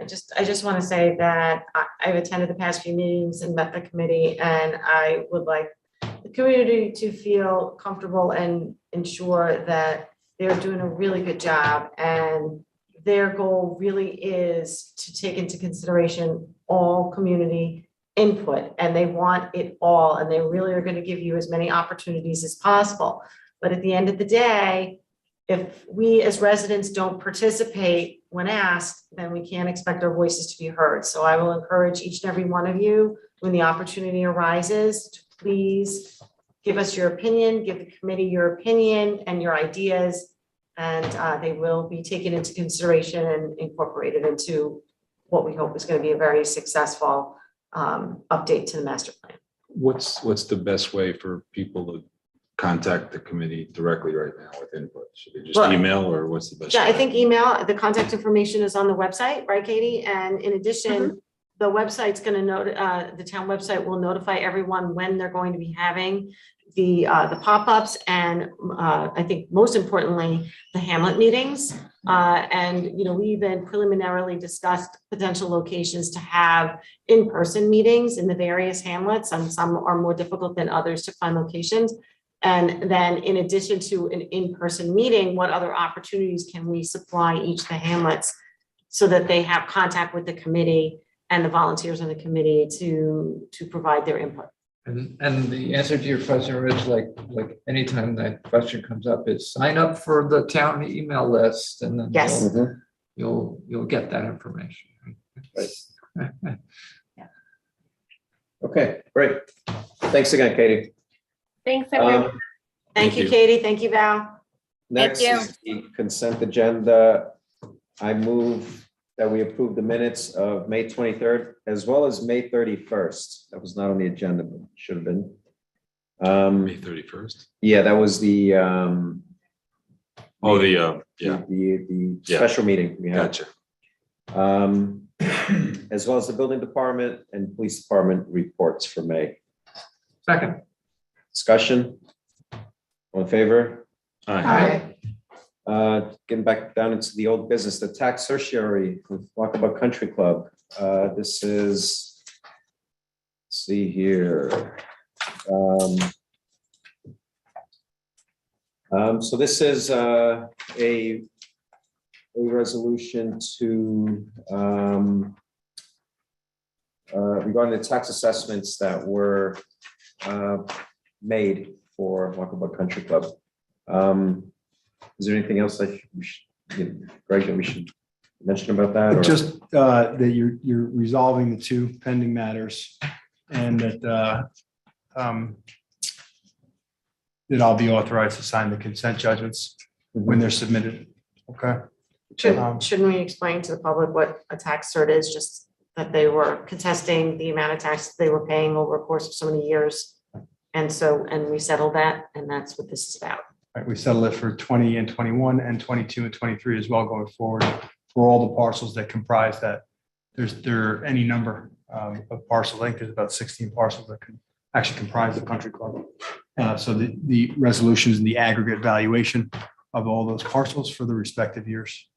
[SPEAKER 4] I just want to say that I've attended the past few meetings and met the committee, and I would like the community to feel comfortable and ensure that they're doing a really good job. And their goal really is to take into consideration all community input, and they want it all, and they really are going to give you as many opportunities as possible. But at the end of the day, if we as residents don't participate when asked, then we can't expect our voices to be heard. So I will encourage each and every one of you, when the opportunity arises, to please give us your opinion, give the committee your opinion and your ideas, and they will be taken into consideration and incorporated into what we hope is going to be a very successful update to the master plan.
[SPEAKER 2] What's the best way for people to contact the committee directly right now with input? Should they just
[SPEAKER 4] Well,
[SPEAKER 2] email, or what's the best?
[SPEAKER 4] Yeah, I
[SPEAKER 2] way?
[SPEAKER 4] think email, the contact information is on the website, right, Katie? And in addition, the website's going to the town website will notify everyone when they're going to be having the pop-ups, and I think most importantly, the Hamlet meetings. And, we even preliminarily discussed potential locations to have in-person meetings in the various hamlets, and some are more difficult than others to find locations. And then in addition to an in-person meeting, what other opportunities can we supply each of the hamlets so that they have contact with the committee and the volunteers on the committee to provide their input?
[SPEAKER 1] And the answer to your question, Rich, like anytime that question comes up, is sign up for the town email list, and then
[SPEAKER 4] Yes.
[SPEAKER 1] you'll get that information.
[SPEAKER 3] Okay, great. Thanks again, Katie.
[SPEAKER 17] Thanks, everyone.
[SPEAKER 4] Thank you, Katie. Thank you, Val.
[SPEAKER 3] Next
[SPEAKER 18] you.
[SPEAKER 3] is the consent agenda. I move that we approve the minutes of May 23rd as well as May 31st. That was not on the agenda, but should have been.
[SPEAKER 2] May 31st.
[SPEAKER 3] Yeah, that was the
[SPEAKER 2] Yeah,
[SPEAKER 3] the
[SPEAKER 2] Yeah.
[SPEAKER 3] special meeting we had.
[SPEAKER 2] gotcha.
[SPEAKER 3] As well as the building department and police department reports for May.
[SPEAKER 1] Second.
[SPEAKER 3] Discussion? All in favor?
[SPEAKER 2] All right.
[SPEAKER 3] Getting back down into the old business, the tax certiorari with Walkabout Country Club. This is, let's see here. So this is a resolution to regarding the tax assessments that were made for Walkabout Country Club. Is there anything else Greg, that we should mention about that? Or?
[SPEAKER 14] Just that you're resolving the two pending matters, and that that I'll be authorized to sign the consent judgments when they're submitted. Okay.
[SPEAKER 4] Shouldn't we explain to the public what a tax cert is? Just that they were contesting the amount of tax they were paying over a course of so many years. And we settled that, and that's what this is about.
[SPEAKER 14] Right, we settled it for 20 and 21 and 22 and 23 as well going forward for all the parcels that comprise that. There are any number of parcels. I think there's about 16 parcels that can actually comprise the country club. So the resolutions and the aggregate valuation of all those parcels for the respective years.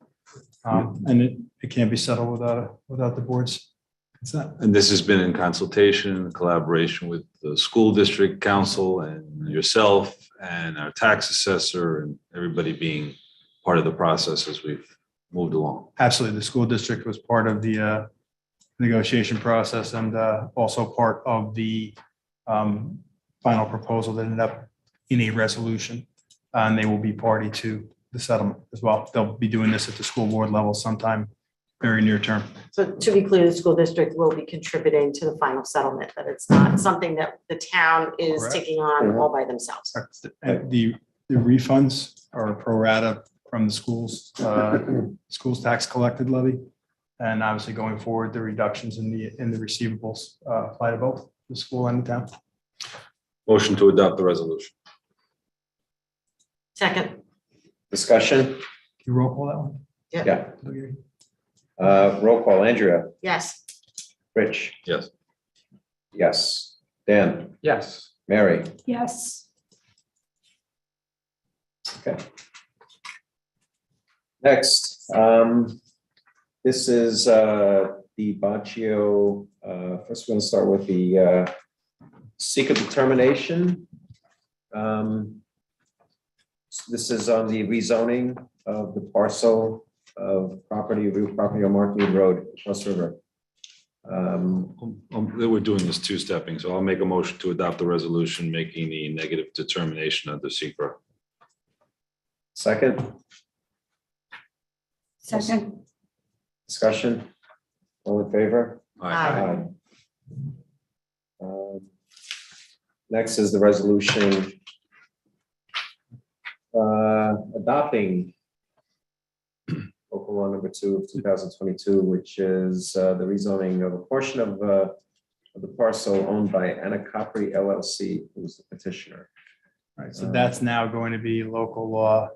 [SPEAKER 14] And it can't be settled without the board's consent.
[SPEAKER 2] And this has been in consultation and collaboration with the school district council and yourself and our tax assessor, and everybody being part of the process as we've moved along.
[SPEAKER 14] Absolutely. The school district was part of the negotiation process, and also part of the final proposal that ended up in a resolution. And they will be party to the settlement as well. They'll be doing this at the school board level sometime very near term.
[SPEAKER 4] So to be clear, the school district will be contributing to the final settlement, that it's not something that the town is
[SPEAKER 14] Correct.
[SPEAKER 4] taking on all by themselves.
[SPEAKER 14] And the refunds are pro rata from the schools tax collected levy. And obviously going forward, the reductions in the receivables apply to both the school and the town.
[SPEAKER 2] Motion to adopt the resolution.
[SPEAKER 4] Second.
[SPEAKER 3] Discussion?
[SPEAKER 14] Can you roll call that one?
[SPEAKER 3] Yeah.
[SPEAKER 14] Okay.
[SPEAKER 3] Roll call, Andrea,
[SPEAKER 4] Yes.
[SPEAKER 3] Rich,
[SPEAKER 2] Yes.
[SPEAKER 3] yes. Dan,
[SPEAKER 1] Yes.
[SPEAKER 3] Mary,
[SPEAKER 5] Yes.
[SPEAKER 3] okay. Next, this is the Baccio, first we're gonna start with the seeker determination. This is on the rezoning of the parcel of real property on Markmead Road, Cross River.
[SPEAKER 2] We're doing this two-stepping, so I'll make a motion to adopt the resolution making the negative determination of the secret.
[SPEAKER 3] Second,
[SPEAKER 5] Second.
[SPEAKER 3] discussion, all in favor?
[SPEAKER 4] Aye.
[SPEAKER 3] Next is the resolution adopting local law number 2 of 2022, which is the rezoning of a portion of the parcel owned by Anna Capri LLC, who's the petitioner.
[SPEAKER 14] Right, so that's now going to be local law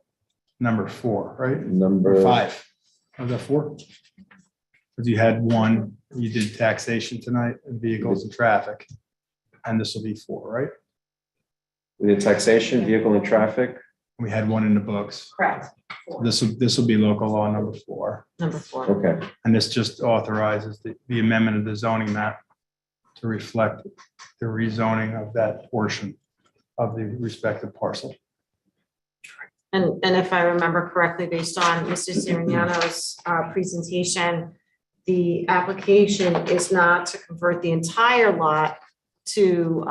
[SPEAKER 14] number 4, right?
[SPEAKER 3] Number
[SPEAKER 14] Or 5. Was that 4? Because you had 1, you did taxation tonight and vehicles and traffic. And this will be 4, right?
[SPEAKER 3] We did taxation, vehicle and traffic.
[SPEAKER 14] We had 1 in the books.
[SPEAKER 4] Correct.
[SPEAKER 14] This will be local law number 4.
[SPEAKER 4] Number 4.
[SPEAKER 3] Okay,
[SPEAKER 14] And this just authorizes the amendment of the zoning map to reflect the rezoning of that portion of the respective parcel.
[SPEAKER 4] And if I remember correctly, based on Mr. Sirignano's presentation, the application is not to convert the entire lot to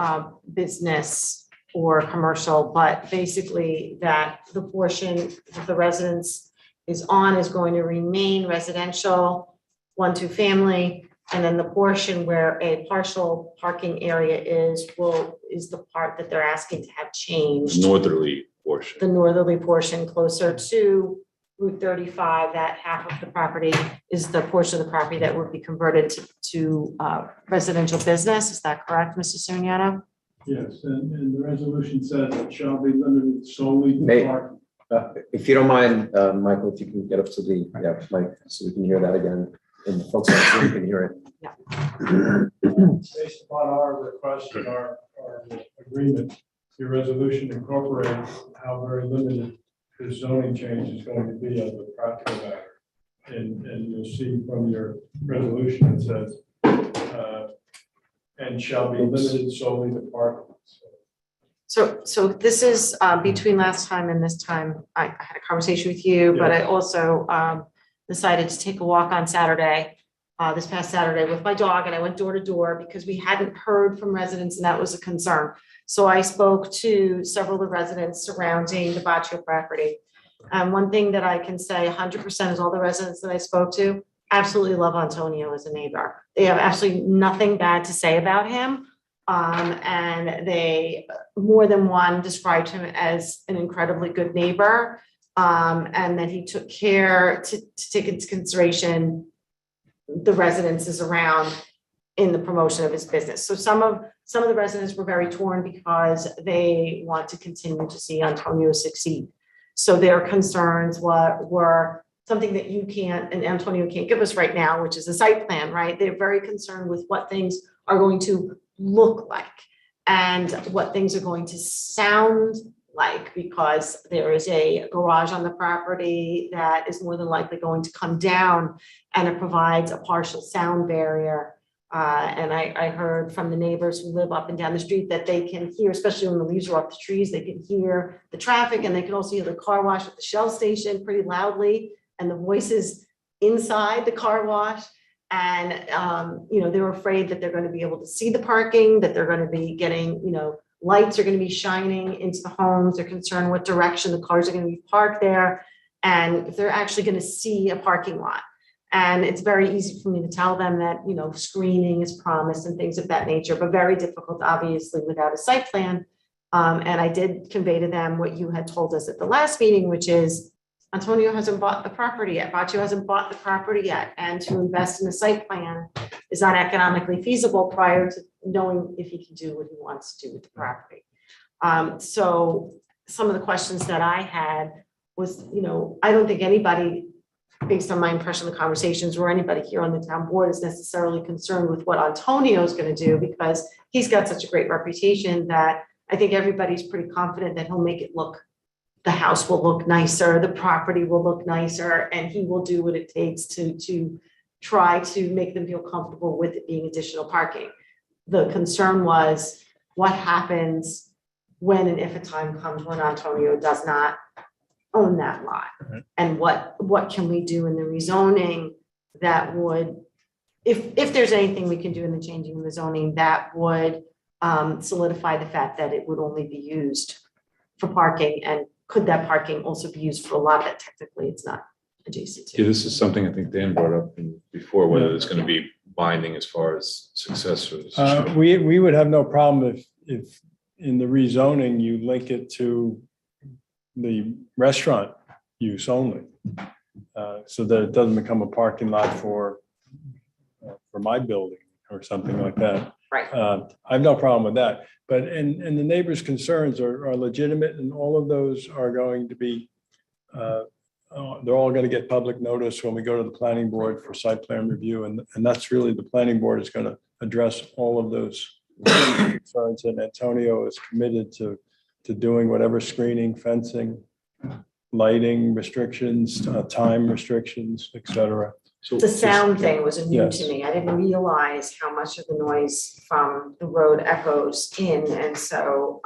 [SPEAKER 4] business or commercial, but basically that the portion that the residence is on is going to remain residential, 1-2 family, and then the portion where a partial parking area is the part that they're asking to have changed.
[SPEAKER 2] Northerly portion.
[SPEAKER 4] The northerly portion closer to Route 35, that half of the property is the portion of the property that would be converted to residential business. Is that correct, Mr. Sirignano?
[SPEAKER 11] Yes, and the resolution says it shall be limited solely
[SPEAKER 3] May-
[SPEAKER 11] to parking.
[SPEAKER 3] if you don't mind, Michael, if you can get up to the mic so we can hear that again, and the folks on Zoom can hear it.
[SPEAKER 11] Based upon our request and our agreement, your resolution incorporates how very limited the zoning change is going to be as a practical matter. And you'll see from your resolution, it says, and shall be limited solely to parking.
[SPEAKER 4] So this is between last time and this time, I had a conversation with you, but I also decided to take a walk on Saturday, this past Saturday with my dog, and I went door to door because we hadn't heard from residents and that was a concern. So I spoke to several of the residents surrounding the Baccio property. One thing that I can say 100% is all the residents that I spoke to absolutely love Antonio as a neighbor. They have absolutely nothing bad to say about him. And they, more than one, described him as an incredibly good neighbor. And that he took care to take into consideration the residences around in the promotion of his business. So some of the residents were very torn because they want to continue to see Antonio succeed. So their concerns were something that you can't, and Antonio can't give us right now, which is a site plan, right? They're very concerned with what things are going to look like and what things are going to sound like, because there is a garage on the property that is more than likely going to come down, and it provides a partial sound barrier. And I heard from the neighbors who live up and down the street that they can hear, especially when the leaves are off the trees, they can hear the traffic, and they can also hear the car wash at the Shell station pretty loudly, and the voices inside the car wash. And, they're afraid that they're going to be able to see the parking, that they're going to be getting, lights are going to be shining into the homes. They're concerned what direction the cars are going to be parked there. And if they're actually going to see a parking lot. And it's very easy for me to tell them that, screening is promised and things of that nature, but very difficult, obviously, without a site plan. And I did convey to them what you had told us at the last meeting, which is Antonio hasn't bought the property yet. Baccio hasn't bought the property yet. And to invest in a site plan is not economically feasible prior to knowing if he can do what he wants to do with the property. So some of the questions that I had was, I don't think anybody, based on my impression of the conversations, or anybody here on the town board is necessarily concerned with what Antonio is going to do, because he's got such a great reputation that I think everybody's pretty confident that he'll make it look, the house will look nicer, the property will look nicer, and he will do what it takes to try to make them feel comfortable with it being additional parking. The concern was what happens when and if a time comes when Antonio does not own that lot.
[SPEAKER 14] Right.
[SPEAKER 4] And what can we do in the rezoning that would, if there's anything we can do in the changing of the zoning that would solidify the fact that it would only be used for parking, and could that parking also be used for a lot that technically it's not adjacent to?
[SPEAKER 2] Yeah, this is something I think Dan brought up before, whether it's going to be binding as far as successors.
[SPEAKER 14] We would have no problem if in the rezoning, you link it to the restaurant use only. So that it doesn't become a parking lot for my building or something like that.
[SPEAKER 4] Right.
[SPEAKER 14] I have no problem with that, but and the neighbors' concerns are legitimate, and all of those are going to be, they're all going to get public notice when we go to the planning board for site plan review, and that's really, the planning board is going to address all of those concerns, and Antonio is committed to doing whatever screening, fencing, lighting restrictions, time restrictions, et cetera.
[SPEAKER 2] So
[SPEAKER 4] The sound thing was new
[SPEAKER 14] Yes.
[SPEAKER 4] to me. I didn't realize how much of the noise from the road echoes in, and so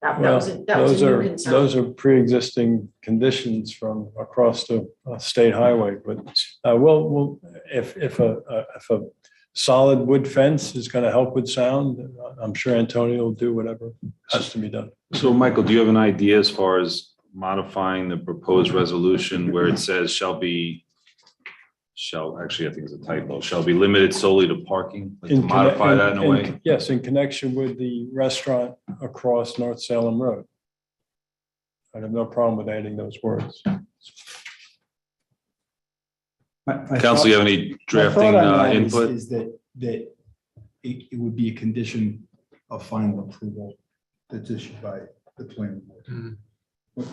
[SPEAKER 4] that was a new concern.
[SPEAKER 14] Those are pre-existing conditions from across the state highway, but we'll if a solid wood fence is going to help with sound, I'm sure Antonio will do whatever has to be done.
[SPEAKER 2] So Michael, do you have an idea as far as modifying the proposed resolution where it says actually, I think it's a typo, shall be limited solely to parking, like to modify that in a way?
[SPEAKER 14] Yes, in connection with the restaurant across North Salem Road. I have no problem with adding those words.
[SPEAKER 2] Council, you have any drafting input?
[SPEAKER 19] Is that it would be a condition of final approval that's issued by the planning board.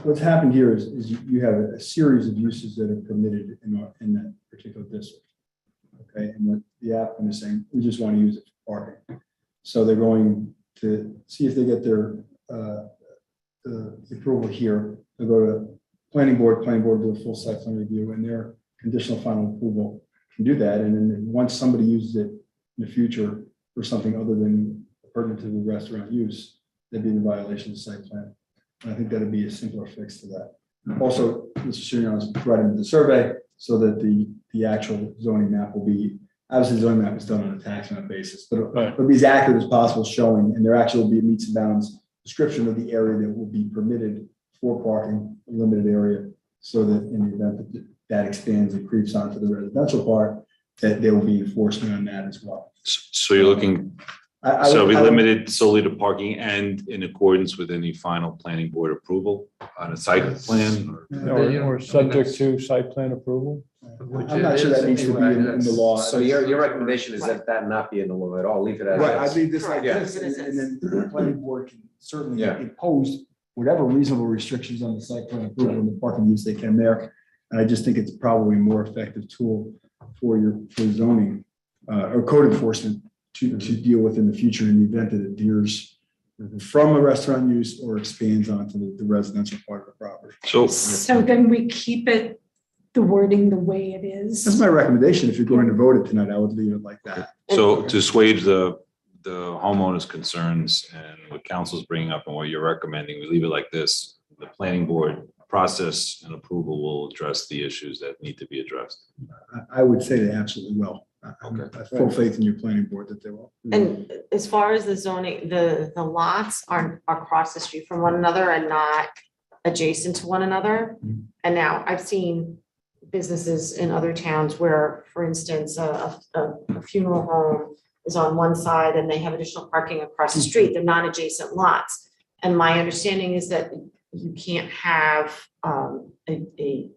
[SPEAKER 19] What's happened here is you have a series of uses that are permitted in that particular district. Okay, and what the applicant is saying, we just want to use it for parking. So they're going to see if they get their the approval here. They'll go to planning board do a full site plan review, and their conditional final approval can do that. And then once somebody uses it in the future for something other than pertinent to the restaurant use, they'd be in violation of the site plan. And I think that'd be a simpler fix to that. Also, Mr. Senior is providing the survey so that the actual zoning map will be, obviously the zoning map is done on a tax map basis, but it'll be as accurate as possible showing, and there actually will be a meets and bounds description of the area that will be permitted for parking, a limited area, so that in the event that that expands and creeps onto the residential part, that there will be enforcement on that as well.
[SPEAKER 2] So you're looking, so it'll be limited solely to parking and in accordance with any final planning board approval on a site plan?
[SPEAKER 14] Or subject to site plan approval?
[SPEAKER 3] I'm not sure that needs to be in the law. So your recommendation is that not be in the law at all, leave it as.
[SPEAKER 19] Right, I leave this like this, and then the planning board can certainly impose whatever reasonable restrictions on the site plan approval and the parking use they can there. And I just think it's probably a more effective tool for zoning or code enforcement to deal with in the future in the event that it veers from a restaurant use or expands onto the residential part of the property.
[SPEAKER 5] So then we keep it, the wording the way it is.
[SPEAKER 19] That's my recommendation. If you're going to vote it tonight, I would leave it like that.
[SPEAKER 2] So to assuage the homeowner's concerns and what council's bringing up and what you're recommending, we leave it like this. The planning board process and approval will address the issues that need to be addressed.
[SPEAKER 19] I would say they absolutely will. I have full faith in your planning board that they will.
[SPEAKER 4] And as far as the zoning, the lots are across the street from one another and not adjacent to one another. And now I've seen businesses in other towns where, for instance, a funeral home is on one side and they have additional parking across the street. They're non-adjacent lots. And my understanding is that you can't have an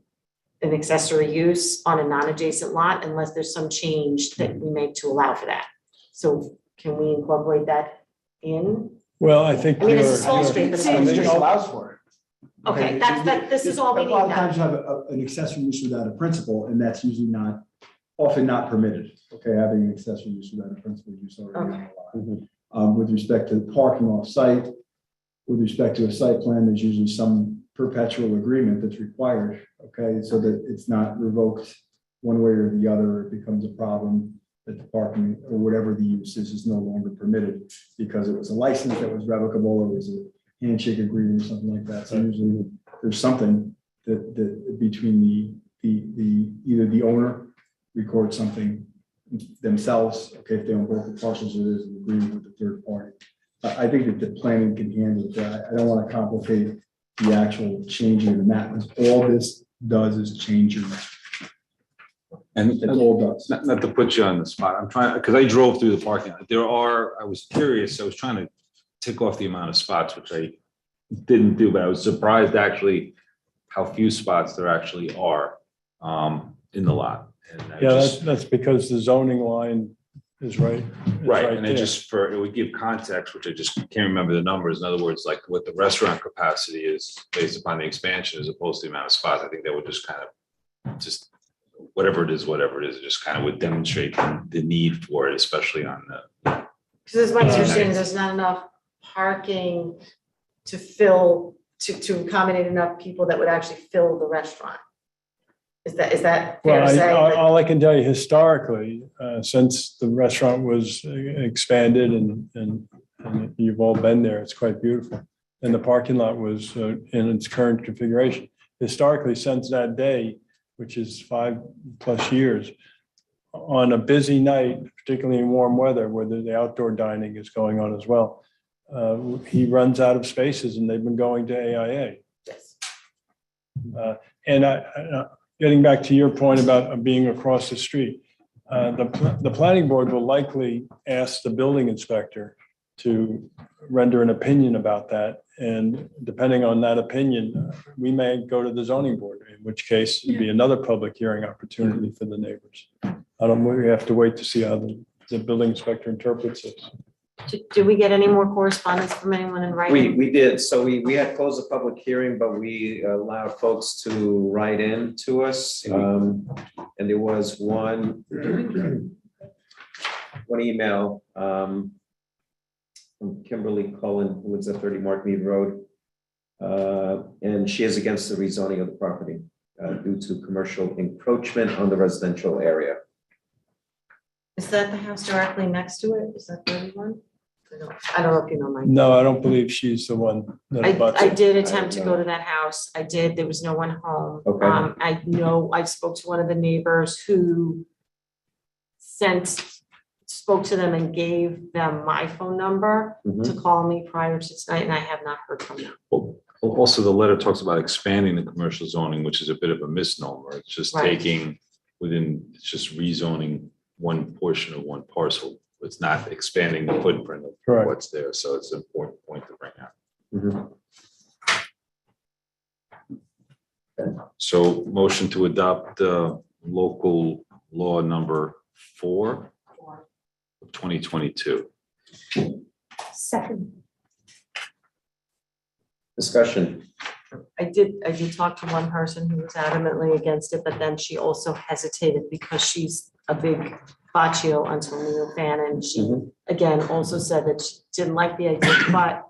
[SPEAKER 4] accessory use on a non-adjacent lot unless there's some change that we make to allow for that. So can we incorporate that in?
[SPEAKER 11] Well, I think.
[SPEAKER 4] I mean, it's a small street, but
[SPEAKER 19] It just allows for it.
[SPEAKER 4] Okay, this is all we need
[SPEAKER 19] A lot of
[SPEAKER 4] now.
[SPEAKER 19] times you have an accessory use without a principal, and that's usually often not permitted. Okay, having an accessory use without a principal use already allowed. With respect to parking off-site, with respect to a site plan, there's usually some perpetual agreement that's required, okay, so that it's not revoked one way or the other. It becomes a problem that the parking or whatever the use is no longer permitted because it was a license that was revocable or it was a handshake agreement or something like that. So usually there's something that between the either the owner records something themselves, okay, if they own both the parcels, or there's an agreement with the third party. I think that the planning can handle that. I don't want to complicate the actual changing of the map, because all this does is change your map.
[SPEAKER 2] And
[SPEAKER 19] That's all it does.
[SPEAKER 2] not to put you on the spot, I'm trying, because I drove through the parking lot. I was curious, I was trying to tick off the amount of spots, which I didn't do, but I was surprised actually how few spots there actually are in the lot. And I
[SPEAKER 11] Yeah,
[SPEAKER 2] just-
[SPEAKER 11] that's because the zoning line is right.
[SPEAKER 2] Right, and it
[SPEAKER 11] there.
[SPEAKER 2] just it would give context, which I just can't remember the numbers. In other words, like what the restaurant capacity is based upon the expansion as opposed to the amount of spots. I think that would just kind of just whatever it is, it just kind of would demonstrate the need for it, especially on the.
[SPEAKER 4] Because as much as you're saying, there's not enough parking to fill, to accommodate enough people that would actually fill the restaurant. Is that fair
[SPEAKER 11] Well,
[SPEAKER 4] to say?
[SPEAKER 11] all I can tell you historically, since the restaurant was expanded and you've all been there, it's quite beautiful. And the parking lot was in its current configuration. Historically, since that day, which is 5+ years, on a busy night, particularly in warm weather, where the outdoor dining is going on as well, he runs out of spaces and they've been going to AIA.
[SPEAKER 4] Yes.
[SPEAKER 11] And getting back to your point about being across the street, the planning board will likely ask the building inspector to render an opinion about that. And depending on that opinion, we may go to the zoning board, in which case it'd be another public hearing opportunity for the neighbors. We have to wait to see how the building inspector interprets it.
[SPEAKER 4] Did we get any more correspondence from anyone in writing?
[SPEAKER 3] We did. So we had closed the public hearing, but we allowed folks to write in to us. And there was one email from Kimberly Cullen, who lives at 30 Markmead Road. And she is against the rezoning of the property due to commercial encroachment on the residential area.
[SPEAKER 4] Is that the house directly next to it? Is that the only one? I don't know if you know my.
[SPEAKER 11] No, I don't believe she's the one that abuts
[SPEAKER 4] I
[SPEAKER 11] it.
[SPEAKER 4] did attempt to go to that house. I did. There was no one home.
[SPEAKER 3] Okay.
[SPEAKER 4] I know I spoke to one of the neighbors who spoke to them and gave them my phone number to call me prior to tonight, and I have not heard from them.
[SPEAKER 2] Also, the letter talks about expanding the commercial zoning, which is a bit of a misnomer. It's just
[SPEAKER 4] Right.
[SPEAKER 2] it's just rezoning one portion of one parcel. It's not expanding the footprint of
[SPEAKER 11] Correct.
[SPEAKER 2] what's there. So it's an important point to bring out. So motion to adopt local law number 4 of 2022.
[SPEAKER 16] Second.
[SPEAKER 3] Discussion.
[SPEAKER 4] I did talk to one person who was adamantly against it, but then she also hesitated because she's a big Baccio Antonio fan, and she again also said that she didn't like the idea, but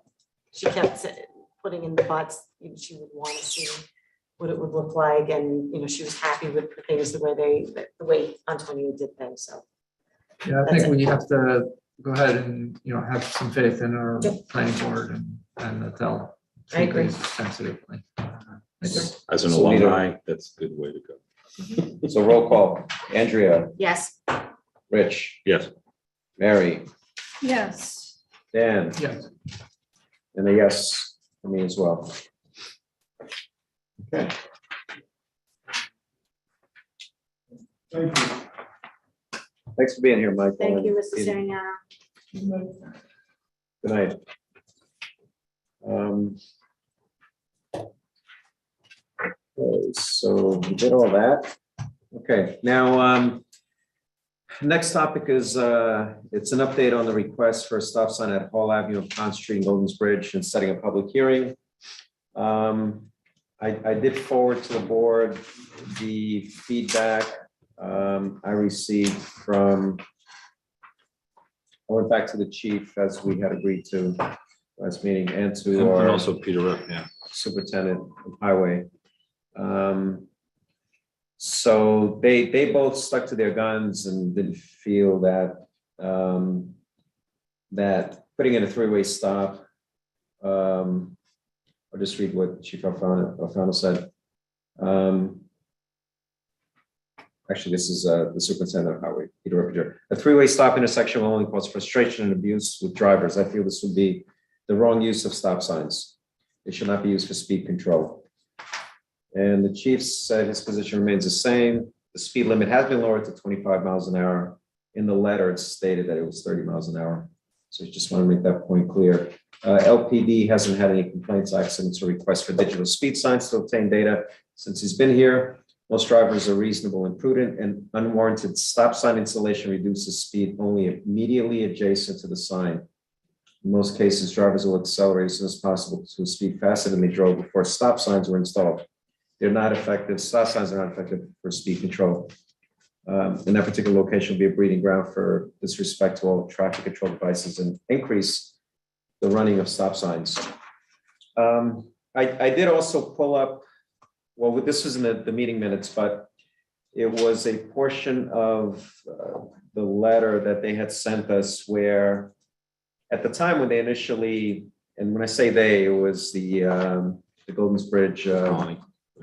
[SPEAKER 4] she kept putting in the buts. She would want to see what it would look like, and she was happy with the things the way Antonio did things. So
[SPEAKER 1] Yeah, I think we have to go ahead and, have some faith in our planning board and that they'll
[SPEAKER 4] I agree.
[SPEAKER 1] treat these sensitively.
[SPEAKER 2] As an
[SPEAKER 3] So we need a-
[SPEAKER 2] alumni, that's a good way to go.
[SPEAKER 3] So roll call. Andrea,
[SPEAKER 4] Yes.
[SPEAKER 3] Rich,
[SPEAKER 2] Yes.
[SPEAKER 3] Mary,
[SPEAKER 5] Yes.
[SPEAKER 3] Dan,
[SPEAKER 1] Yes.
[SPEAKER 3] and a yes for me as well. Okay.
[SPEAKER 19] Thank you.
[SPEAKER 3] Thanks for being here, Michael.
[SPEAKER 4] Thank you,
[SPEAKER 3] and
[SPEAKER 4] Mr.
[SPEAKER 3] Peter.
[SPEAKER 4] Siriano.
[SPEAKER 3] Good night. Okay, so we did all that. Okay, now, next topic is, it's an update on the request for a stop sign at Hall Avenue, Pond Street, and Golden's Bridge, and setting a public hearing. I did forward to the board the feedback I received from, I went back to the chief as we had agreed to last meeting, and to
[SPEAKER 2] And
[SPEAKER 3] our
[SPEAKER 2] also Peter, yeah.
[SPEAKER 3] superintendent of highway. So they both stuck to their guns and didn't feel that that putting in a three-way stop. I'll just read what Chief Alfano said. Actually, this is the superintendent of highway, Peter Rippinger. A three-way stop intersection will only cause frustration and abuse with drivers. I feel this would be the wrong use of stop signs. They should not be used for speed control. And the chief said his position remains the same. The speed limit has been lowered to 25 miles an hour. In the letter, it's stated that it was 30 miles an hour. So I just want to make that point clear. LPD hasn't had any complaints, accidents, or requests for digital speed signs to obtain data since he's been here. Most drivers are reasonable and prudent, and unwarranted stop sign installation reduces speed only immediately adjacent to the sign. In most cases, drivers will accelerate as soon as possible to a speed faster than they drove before stop signs were installed. They're not effective. Stop signs are not effective for speed control. In that particular location will be a breeding ground for disrespect to all traffic control devices and increase the running of stop signs. I did also pull up, well, this was in the meeting minutes, but it was a portion of the letter that they had sent us where at the time when they initially, and when I say they, it was the Golden's Bridge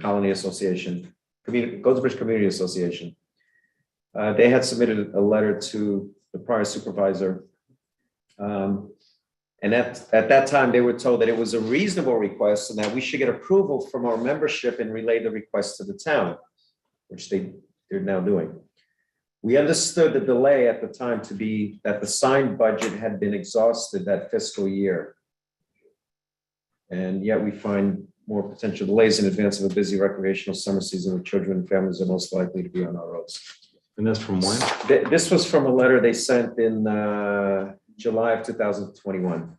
[SPEAKER 3] Colony Association, Golden's Bridge Community Association. They had submitted a letter to the prior supervisor. And at that time, they were told that it was a reasonable request and that we should get approval from our membership and relay the request to the town, which they're now doing. We understood the delay at the time to be that the sign budget had been exhausted that fiscal year. And yet we find more potential delays in advance of a busy recreational summer season where children and families are most likely to be on our roads.
[SPEAKER 2] And that's from when?
[SPEAKER 3] This was from a letter they sent in July of 2021.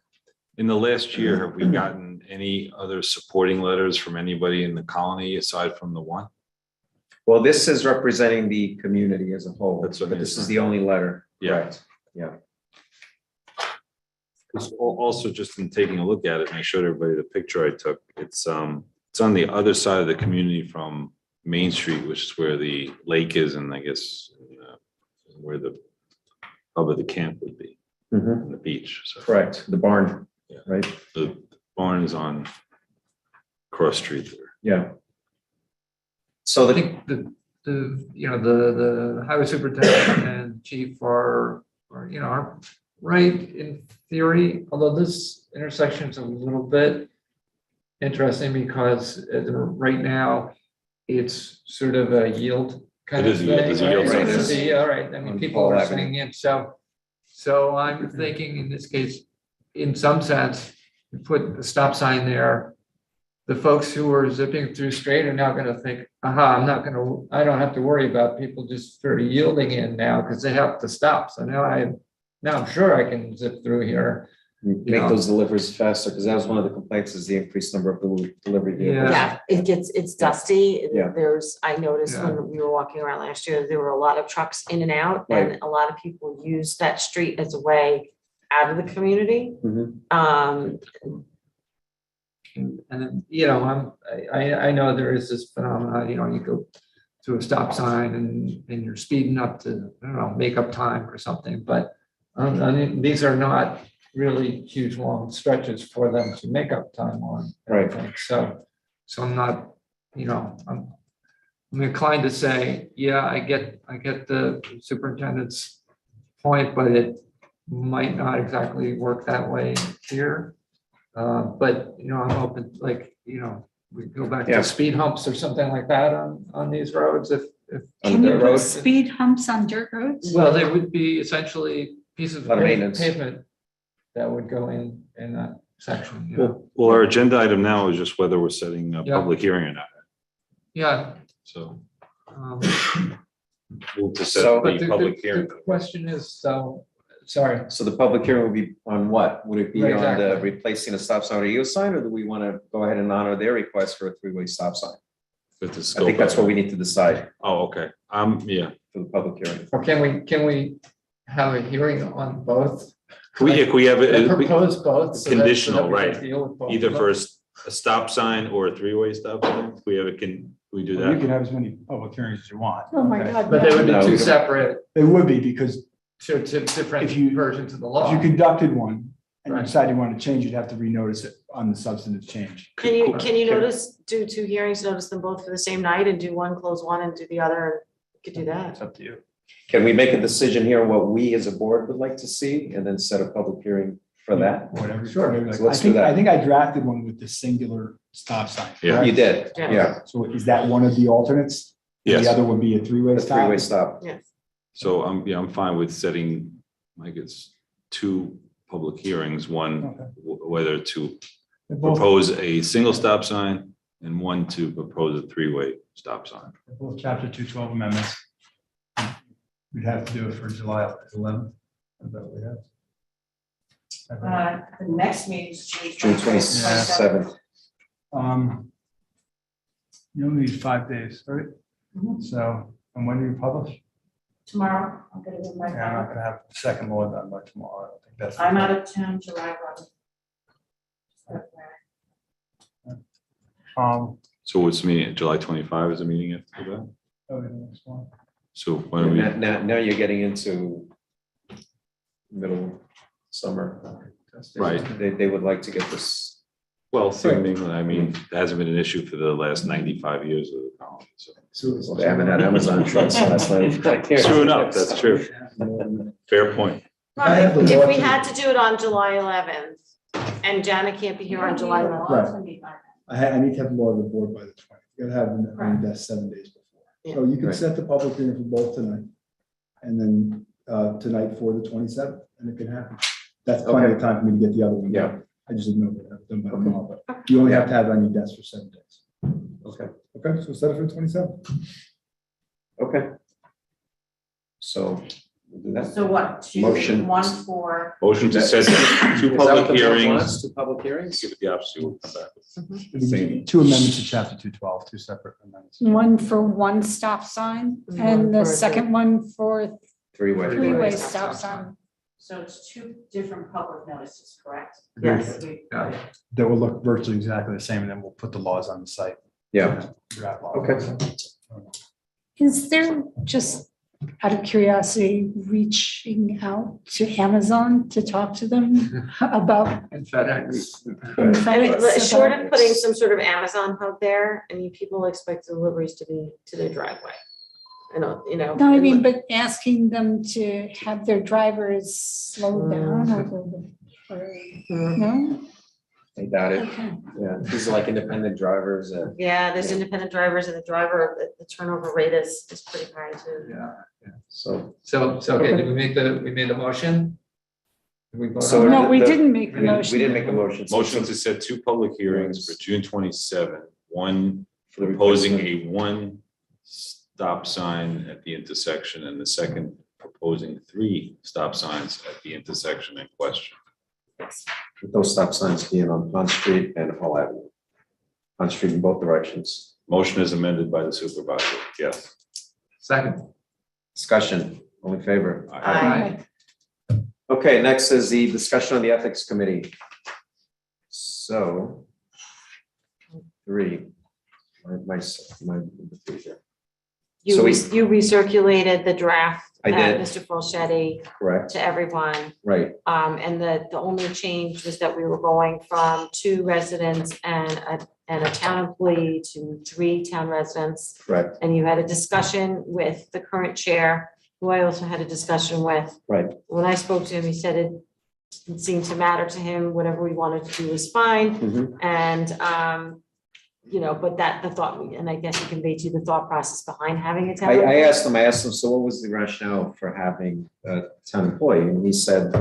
[SPEAKER 2] In the last year, have we gotten any other supporting letters from anybody in the colony aside from the one?
[SPEAKER 3] Well, this is representing the community as a whole,
[SPEAKER 2] That's what I
[SPEAKER 3] but
[SPEAKER 2] mean,
[SPEAKER 3] this
[SPEAKER 2] it's
[SPEAKER 3] is
[SPEAKER 2] not-
[SPEAKER 3] the only letter.
[SPEAKER 2] Yeah.
[SPEAKER 3] Correct. Yeah.
[SPEAKER 2] Because also just in taking a look at it, and I showed everybody the picture I took, it's on the other side of the community from Main Street, which is where the lake is, and I guess where the hub of the camp would be,
[SPEAKER 3] Mhm.
[SPEAKER 2] on the beach. So
[SPEAKER 3] Correct. The barn,
[SPEAKER 2] Yeah.
[SPEAKER 3] right?
[SPEAKER 2] the barn is on Cross Street there.
[SPEAKER 3] Yeah. So
[SPEAKER 1] I
[SPEAKER 3] the,
[SPEAKER 1] think the highway superintendent and chief are right in theory, although this intersection is a little bit interesting because right now it's sort of a yield kind
[SPEAKER 2] It
[SPEAKER 1] of
[SPEAKER 2] is a yield,
[SPEAKER 1] thing.
[SPEAKER 2] there's a yield
[SPEAKER 1] right?
[SPEAKER 3] sign
[SPEAKER 1] So
[SPEAKER 3] there.
[SPEAKER 1] yeah, right. I mean,
[SPEAKER 3] On
[SPEAKER 1] people
[SPEAKER 3] Hall
[SPEAKER 1] are
[SPEAKER 3] Avenue.
[SPEAKER 1] saying it. So I'm thinking in this case, in some sense, you put a stop sign there. The folks who are zipping through straight are now going to think, aha, I don't have to worry about people just sort of yielding in now because they have to stop. So now I'm sure I can zip through here.
[SPEAKER 3] make those deliveries faster, because that was one of the complaints is the increased number of delivery vehicles.
[SPEAKER 4] Yeah, it's dusty.
[SPEAKER 3] Yeah.
[SPEAKER 4] I noticed when we were walking around last year, there were a lot of trucks in and out,
[SPEAKER 3] Right.
[SPEAKER 4] and a lot of people use that street as a way out of the community.
[SPEAKER 3] Mhm.
[SPEAKER 1] And I know there is this phenomenon, you go to a stop sign and you're speeding up to, I don't know, make up time or something, but I mean, these are not really huge, long stretches for them to make up time on. I
[SPEAKER 3] Right.
[SPEAKER 1] think. So I'm not I'm inclined to say, yeah, I get the superintendent's point, but it might not exactly work that way here. But, I'm open, like, we go back
[SPEAKER 3] Yeah.
[SPEAKER 1] to speed humps or something like that on these roads if.
[SPEAKER 5] Can you
[SPEAKER 3] the
[SPEAKER 5] put
[SPEAKER 3] road.
[SPEAKER 5] speed humps on dirt roads?
[SPEAKER 1] Well, there would be essentially pieces
[SPEAKER 3] Lot
[SPEAKER 1] of
[SPEAKER 3] of maintenance.
[SPEAKER 1] pavement that would go in that section.
[SPEAKER 2] Well, our agenda item now is just whether we're setting a
[SPEAKER 1] Yeah.
[SPEAKER 2] public hearing or not.
[SPEAKER 1] Yeah.
[SPEAKER 2] So
[SPEAKER 1] um,
[SPEAKER 2] we'll just set
[SPEAKER 3] So-
[SPEAKER 1] But
[SPEAKER 2] the
[SPEAKER 1] the
[SPEAKER 2] public hearing.
[SPEAKER 1] question is, sorry.
[SPEAKER 3] So the public hearing will be on what? Would it be
[SPEAKER 1] Right,
[SPEAKER 3] on the
[SPEAKER 1] exactly.
[SPEAKER 3] replacing a stop sign or yield sign, or do we want to go ahead and honor their request for a three-way stop sign?
[SPEAKER 2] With the
[SPEAKER 3] I
[SPEAKER 2] scope
[SPEAKER 3] think that's
[SPEAKER 2] of
[SPEAKER 3] what
[SPEAKER 2] it.
[SPEAKER 3] we need to decide
[SPEAKER 2] Oh, okay. Yeah.
[SPEAKER 3] for the public hearing.
[SPEAKER 1] Or can we have a hearing on both?
[SPEAKER 2] If we have it.
[SPEAKER 1] Propose both. so that-
[SPEAKER 2] Conditional,
[SPEAKER 1] so that we can
[SPEAKER 2] right.
[SPEAKER 1] deal with both
[SPEAKER 2] Either
[SPEAKER 1] of
[SPEAKER 2] for
[SPEAKER 1] them?
[SPEAKER 2] a stop sign or a three-way stop sign. If we have it, can we do
[SPEAKER 14] You
[SPEAKER 2] that?
[SPEAKER 14] can have as many public hearings as you want.
[SPEAKER 5] Oh, my
[SPEAKER 14] okay?
[SPEAKER 5] God.
[SPEAKER 1] But they would be
[SPEAKER 3] No, we
[SPEAKER 1] two
[SPEAKER 3] don't.
[SPEAKER 1] separate,
[SPEAKER 14] They would be, because
[SPEAKER 1] two different
[SPEAKER 14] If you-
[SPEAKER 1] versions of the
[SPEAKER 14] if
[SPEAKER 1] law.
[SPEAKER 14] you conducted one and you
[SPEAKER 1] Right.
[SPEAKER 14] decided you want to change, you'd have to renotice it on the substantive change.
[SPEAKER 4] Can you do two hearings, notice them both for the same night and do one, close one and do the other? You could do that.
[SPEAKER 14] It's up to you.
[SPEAKER 3] Can we make a decision here on what we as a board would like to see and then set a public hearing for that?
[SPEAKER 14] Whatever.
[SPEAKER 1] Sure.
[SPEAKER 14] whatever you like.
[SPEAKER 3] So let's
[SPEAKER 14] I think,
[SPEAKER 3] do that.
[SPEAKER 14] I think I drafted one with the singular stop sign.
[SPEAKER 2] Yeah.
[SPEAKER 14] correct?
[SPEAKER 3] You did,
[SPEAKER 4] Yeah.
[SPEAKER 3] yeah,
[SPEAKER 14] So is that one of the alternates?
[SPEAKER 2] Yes.
[SPEAKER 14] The other would be a three-way
[SPEAKER 3] a
[SPEAKER 14] stop?
[SPEAKER 3] three-way stop.
[SPEAKER 4] Yes.
[SPEAKER 2] So I'm fine with setting, I guess, two public hearings, one
[SPEAKER 14] Okay.
[SPEAKER 2] whether to
[SPEAKER 14] They're both,
[SPEAKER 2] propose a single stop sign and one to propose a three-way stop sign.
[SPEAKER 14] they're both chapter 212 amendments. We'd have to do it for July 11th. Is that what we have?
[SPEAKER 8] The next meeting is June
[SPEAKER 3] June
[SPEAKER 8] 27th.
[SPEAKER 3] 27th.
[SPEAKER 14] You only need 5 days, right?
[SPEAKER 8] Mhm.
[SPEAKER 14] So, and when do you publish?
[SPEAKER 8] Tomorrow, I'm gonna do my.
[SPEAKER 14] Yeah, I'm not gonna have the second law done by tomorrow. I don't think that's.
[SPEAKER 8] I'm out of town July 11th.
[SPEAKER 2] So what's the meeting? July 25 is the meeting after that?
[SPEAKER 14] Oh, the next one.
[SPEAKER 2] So why don't we,
[SPEAKER 3] Now you're getting into middle summer.
[SPEAKER 2] Right.
[SPEAKER 3] They would like to get this.
[SPEAKER 2] well, seemingly, I mean, it hasn't been an issue for the last 95 years of the colony, so.
[SPEAKER 3] Well, they haven't had Amazon trucks the last 95 years.
[SPEAKER 2] True enough, that's true. Fair point.
[SPEAKER 4] If we had to do it on July 11th and Janet can't be here on July 11th.
[SPEAKER 19] Right. I need to have the law of the board by the 20th. You gotta have it on the desk 7 days before. So you can
[SPEAKER 3] Right.
[SPEAKER 19] set the public hearing for both tonight. And then tonight for the 27th, and it can happen. That's plenty of time for me to get the other one.
[SPEAKER 3] Yeah.
[SPEAKER 19] done. I just didn't know that I've done by tomorrow, but you only have to have it on your desk for 7 days.
[SPEAKER 3] Okay,
[SPEAKER 19] Okay, so set it for the 27th.
[SPEAKER 3] okay. So we'll do that.
[SPEAKER 8] So what, two,
[SPEAKER 3] Motion.
[SPEAKER 8] one for,
[SPEAKER 2] Motion to set two
[SPEAKER 3] Is that what
[SPEAKER 2] public
[SPEAKER 3] the board
[SPEAKER 2] hearings.
[SPEAKER 3] wants? Two public hearings?
[SPEAKER 2] Give it the opposite. We'll come back with
[SPEAKER 14] It'd be
[SPEAKER 2] Same.
[SPEAKER 14] 2 amendments to chapter 212, 2 separate amendments.
[SPEAKER 5] One for one stop sign
[SPEAKER 4] One
[SPEAKER 5] and the
[SPEAKER 4] for
[SPEAKER 5] second one for
[SPEAKER 3] Three-way.
[SPEAKER 5] three-way stop sign.
[SPEAKER 8] so it's two different public notices, correct?
[SPEAKER 4] Yes.
[SPEAKER 1] Yeah.
[SPEAKER 14] That will look virtually exactly the same, and then we'll put the laws on the site.
[SPEAKER 3] Yeah,
[SPEAKER 14] Draft law.
[SPEAKER 3] okay.
[SPEAKER 5] Is there, just out of curiosity, reaching out to Amazon to talk to them about?
[SPEAKER 1] And FedEx.
[SPEAKER 5] and
[SPEAKER 4] I mean,
[SPEAKER 5] FedEx
[SPEAKER 4] short
[SPEAKER 5] about-
[SPEAKER 4] of putting some sort of Amazon hub there, I mean, people expect deliveries to be to their driveway. I don't,
[SPEAKER 5] No, I mean, but asking them to have their drivers slow down a little bit, or, no?
[SPEAKER 3] I doubt it.
[SPEAKER 5] Okay.
[SPEAKER 3] Yeah, these are like independent drivers.
[SPEAKER 4] Yeah, there's independent drivers and the turnover rate is pretty high too.
[SPEAKER 1] Yeah.
[SPEAKER 3] So.
[SPEAKER 1] So, okay, did we made the motion? Did we vote
[SPEAKER 3] So
[SPEAKER 1] on
[SPEAKER 5] No,
[SPEAKER 1] it?
[SPEAKER 5] we didn't make the
[SPEAKER 3] We
[SPEAKER 5] motion.
[SPEAKER 3] didn't make a motion. So-
[SPEAKER 2] Motion to set two public hearings for June 27. One
[SPEAKER 3] For the
[SPEAKER 2] proposing
[SPEAKER 3] replacement.
[SPEAKER 2] a one stop sign at the intersection and the second proposing 3 stop signs at the intersection in question.
[SPEAKER 3] With those stop signs being on Pond Street and Hall Avenue. Pond Street in both directions.
[SPEAKER 2] Motion is amended by the supervisor. Yes.
[SPEAKER 1] Second.
[SPEAKER 3] Discussion, all in favor?
[SPEAKER 4] Aye.
[SPEAKER 3] Okay, next is the discussion on the Ethics Committee. So. 3. My.
[SPEAKER 4] You
[SPEAKER 3] So we-
[SPEAKER 4] you recirculated the draft.
[SPEAKER 3] I
[SPEAKER 4] that
[SPEAKER 3] did.
[SPEAKER 4] Mr. Fulchetti
[SPEAKER 3] Correct,
[SPEAKER 4] to everyone.
[SPEAKER 3] right.
[SPEAKER 4] And the only change was that we were going from 2 residents and and a town employee to 3 town residents.
[SPEAKER 3] Correct.
[SPEAKER 4] And you had a discussion with the current chair, who I also had a discussion with.
[SPEAKER 3] Right.
[SPEAKER 4] When I spoke to him, he said it seemed to matter to him, whatever we wanted to do was fine.
[SPEAKER 3] Mhm.
[SPEAKER 4] And, but that the thought, and I guess he conveyed to you the thought process behind having a town.
[SPEAKER 3] I
[SPEAKER 4] employee.
[SPEAKER 3] asked him, so what was the rationale for having a town employee? And he said,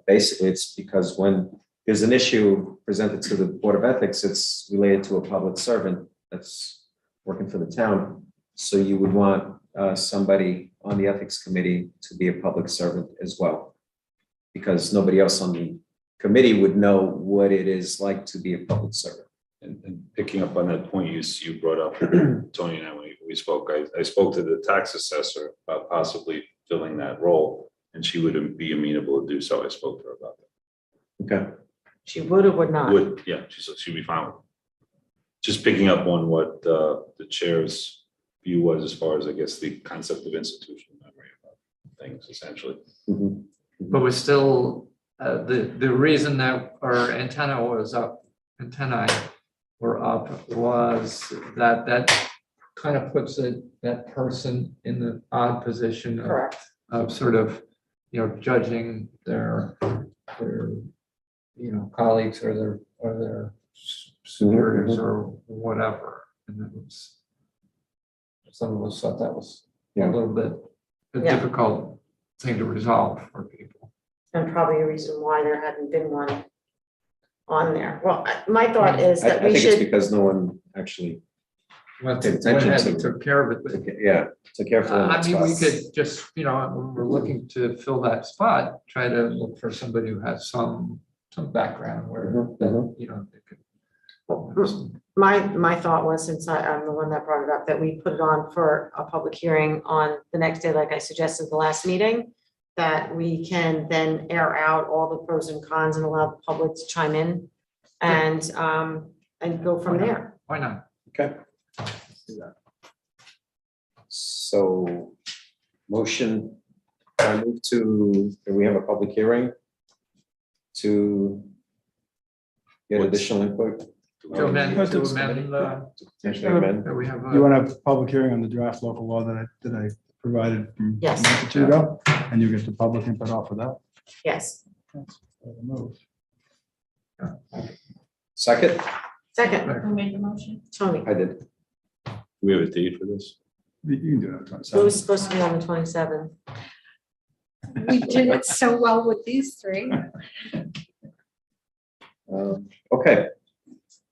[SPEAKER 3] basically, it's because when there's an issue presented to the Board of Ethics, it's related to a public servant that's working for the town. So you would want somebody on the Ethics Committee to be a public servant as well. Because nobody else on the committee would know what it is like to be a public servant.
[SPEAKER 2] And picking up on that point you brought up, Tony and I, when we spoke, I spoke to the tax assessor about possibly filling that role, and she would be amenable to do so. I spoke to her about that.
[SPEAKER 3] Okay.
[SPEAKER 4] She would or would not?
[SPEAKER 2] Would, yeah, she'd be fine with it. Just picking up on what the chair's view was as far as, I guess, the concept of institutional memory about things, essentially.
[SPEAKER 3] Mhm.
[SPEAKER 1] But we're still, the reason that our antennae were up was that kind of puts that person in the odd position of sort of, judging their colleagues or their superiors or whatever. And it was, some of us thought that was a little bit a difficult thing to resolve for people.
[SPEAKER 4] And probably a reason why there hadn't been one on there. Well, my thought is that
[SPEAKER 3] I
[SPEAKER 4] we
[SPEAKER 3] think it's
[SPEAKER 4] should,
[SPEAKER 3] because no one actually
[SPEAKER 1] Went
[SPEAKER 3] paid attention
[SPEAKER 1] ahead
[SPEAKER 3] to
[SPEAKER 1] and took care of it, but
[SPEAKER 3] took care of filling that
[SPEAKER 1] I mean, we
[SPEAKER 3] spot.
[SPEAKER 1] could just, when we're looking to fill that spot, try to look for somebody who has some background where, they could.
[SPEAKER 4] my thought was, since I'm the one that brought it up, that we put it on for a public hearing on the next day, like I suggested the last meeting, that we can then air out all the pros and cons and allow the public to chime in and go from there.
[SPEAKER 1] Why not?
[SPEAKER 3] Okay. So motion, I move to, we have a public hearing to get additional input.
[SPEAKER 1] To amend,
[SPEAKER 3] Potentially amend.
[SPEAKER 1] that we have.
[SPEAKER 14] You want to have a public hearing on the draft local law that I provided from a
[SPEAKER 4] Yes.
[SPEAKER 14] month or two ago, and you get the public input off of that?
[SPEAKER 4] Yes.
[SPEAKER 14] Move.
[SPEAKER 3] Second?
[SPEAKER 4] Second,
[SPEAKER 8] Who made the motion?
[SPEAKER 4] Tony.
[SPEAKER 3] I did.
[SPEAKER 2] Do we have a date for this?
[SPEAKER 14] You can do it.
[SPEAKER 4] It was supposed to be on the 27th.
[SPEAKER 5] We did it so well with these 3.
[SPEAKER 3] Okay.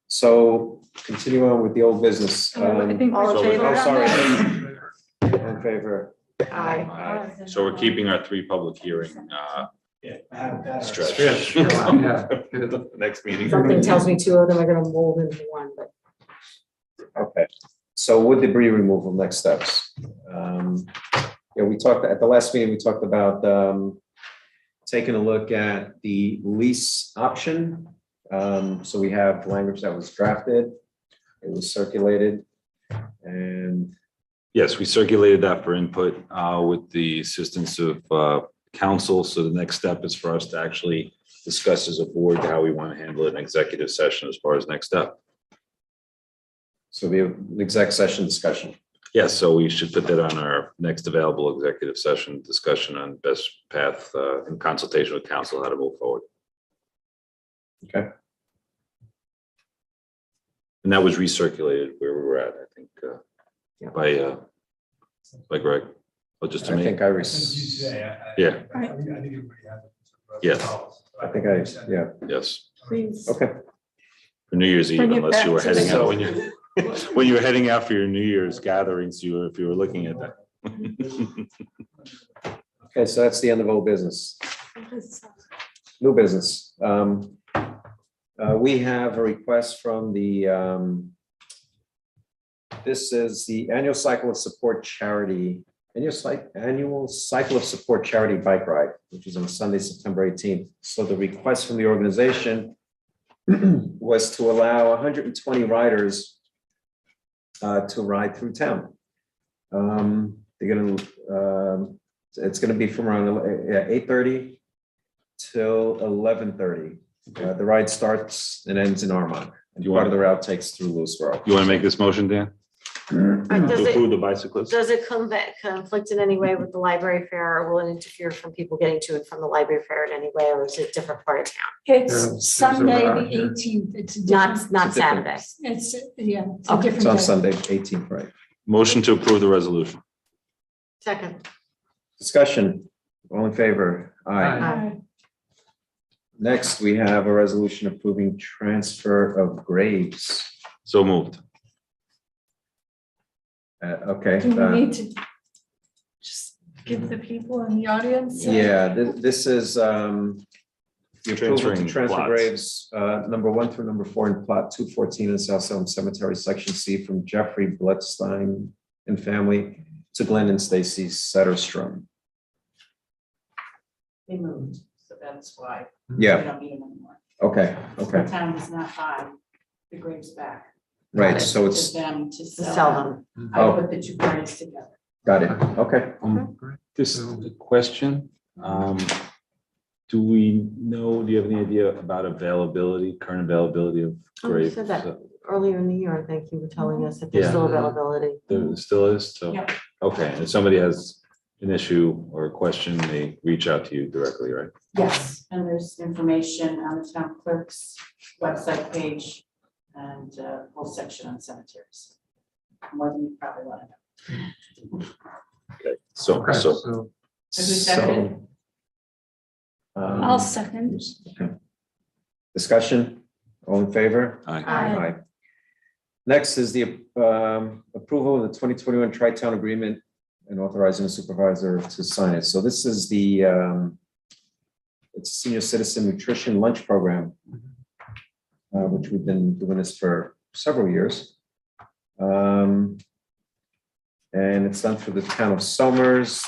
[SPEAKER 3] So continue on with the old business.
[SPEAKER 5] I think
[SPEAKER 4] all in favor?
[SPEAKER 3] Oh, sorry.
[SPEAKER 5] on
[SPEAKER 3] All in favor?
[SPEAKER 4] Aye.
[SPEAKER 2] So we're keeping our 3 public hearing stretch.
[SPEAKER 1] Yeah.
[SPEAKER 2] The next meeting.
[SPEAKER 4] Something tells me 2 of them are gonna mold into one, but
[SPEAKER 3] Okay. So wood debris removal, next steps. We talked at the last meeting, we talked about taking a look at the lease option. So we have language that was drafted, it was circulated, and
[SPEAKER 2] Yes, we circulated that for input with the assistance of council. So the next step is for us to actually discuss as a board how we want to handle an executive session as far as next step.
[SPEAKER 3] so we have an exec session discussion.
[SPEAKER 2] Yes, so we should put that on our next available executive session discussion on best path in consultation with council, how to move forward.
[SPEAKER 3] Okay.
[SPEAKER 2] And that was recirculated where we were at, I think, by Greg. Or just to
[SPEAKER 3] I
[SPEAKER 2] me.
[SPEAKER 3] think
[SPEAKER 2] Yeah. Yes.
[SPEAKER 3] I think
[SPEAKER 2] Yes.
[SPEAKER 4] please.
[SPEAKER 3] Okay.
[SPEAKER 2] For New Year's Eve,
[SPEAKER 5] Bring it
[SPEAKER 2] unless you
[SPEAKER 5] back
[SPEAKER 2] were
[SPEAKER 5] to
[SPEAKER 2] heading
[SPEAKER 3] the-
[SPEAKER 2] out when you were heading out for your New Year's gatherings, if you were looking at that.
[SPEAKER 3] Okay, so that's the end of old business. New business. We have a request from this is the annual cycle of support charity, annual cycle of support charity bike ride, which is on Sunday, September 18th. So the request from the organization was to allow 120 riders to ride through town. It's gonna be from around 8:30 till 11:30. The ride starts and ends in Armonk. And
[SPEAKER 2] You
[SPEAKER 3] part
[SPEAKER 2] want-
[SPEAKER 3] of the route takes through Lewisboro.
[SPEAKER 2] You want to make this motion, Dan?
[SPEAKER 4] Does
[SPEAKER 2] To
[SPEAKER 4] it-
[SPEAKER 2] approve the bicyclists?
[SPEAKER 4] Does it conflict in any way with the library fair, or will it interfere from people getting to and from the library fair in any way, or is it a different part of town?
[SPEAKER 1] There's
[SPEAKER 5] It's
[SPEAKER 1] a
[SPEAKER 5] Sunday,
[SPEAKER 1] route
[SPEAKER 5] the
[SPEAKER 1] here.
[SPEAKER 5] 18th. It's a different.
[SPEAKER 4] Not
[SPEAKER 3] It's a different-
[SPEAKER 4] Saturday.
[SPEAKER 5] It's, yeah, it's a
[SPEAKER 4] Okay.
[SPEAKER 5] different
[SPEAKER 3] It's on
[SPEAKER 5] day.
[SPEAKER 3] Sunday, 18th, right?
[SPEAKER 2] Motion to approve the resolution.
[SPEAKER 4] Second.
[SPEAKER 3] Discussion, all in favor?
[SPEAKER 1] Aye.
[SPEAKER 3] Next, we have a resolution approving transfer of graves.
[SPEAKER 2] So moved.
[SPEAKER 3] Okay.
[SPEAKER 5] Do we need to just give the people in the audience?
[SPEAKER 3] Yeah, this is the approval to
[SPEAKER 2] Transferring
[SPEAKER 3] transfer
[SPEAKER 2] plots.
[SPEAKER 3] graves, number 1 through number 4 in plot 214 in South Salem Cemetery, section C, from Jeffrey Bloodstein and family to Glenn and Stacy Setterstrom.
[SPEAKER 8] They moved, so that's why.
[SPEAKER 3] Yeah.
[SPEAKER 8] We don't need them anymore.
[SPEAKER 3] Okay, okay,
[SPEAKER 8] The town does not buy the graves back.
[SPEAKER 3] right, so
[SPEAKER 8] It's
[SPEAKER 3] it's,
[SPEAKER 8] them to
[SPEAKER 4] To
[SPEAKER 8] sell
[SPEAKER 4] sell
[SPEAKER 8] them.
[SPEAKER 4] them.
[SPEAKER 8] I
[SPEAKER 3] Oh.
[SPEAKER 8] put the two graves together.
[SPEAKER 3] got it, okay.
[SPEAKER 2] This question, do we know, do you have any idea about availability, current availability of
[SPEAKER 4] Oh, you
[SPEAKER 2] graves?
[SPEAKER 4] said that earlier in the year, I think you were telling us that there's
[SPEAKER 2] Yeah.
[SPEAKER 4] still availability.
[SPEAKER 2] There still is, so,
[SPEAKER 8] Yep.
[SPEAKER 2] okay, if somebody has an issue or a question, they reach out to you directly, right?
[SPEAKER 8] Yes, and there's information on the town clerk's website page and a whole section on cemeteries. More than you probably want to know.
[SPEAKER 2] Okay, so,
[SPEAKER 1] Okay,
[SPEAKER 2] so,
[SPEAKER 1] so
[SPEAKER 8] So who seconded?
[SPEAKER 5] I'll second.
[SPEAKER 3] Okay. Discussion, all in favor?
[SPEAKER 2] aye.
[SPEAKER 5] Aye.
[SPEAKER 3] Next is the approval of the 2021 Tri-Town Agreement and authorizing the supervisor to sign it. So this is the it's a senior citizen nutrition lunch program, which we've been doing this for several years. And it's done through the town of Somers.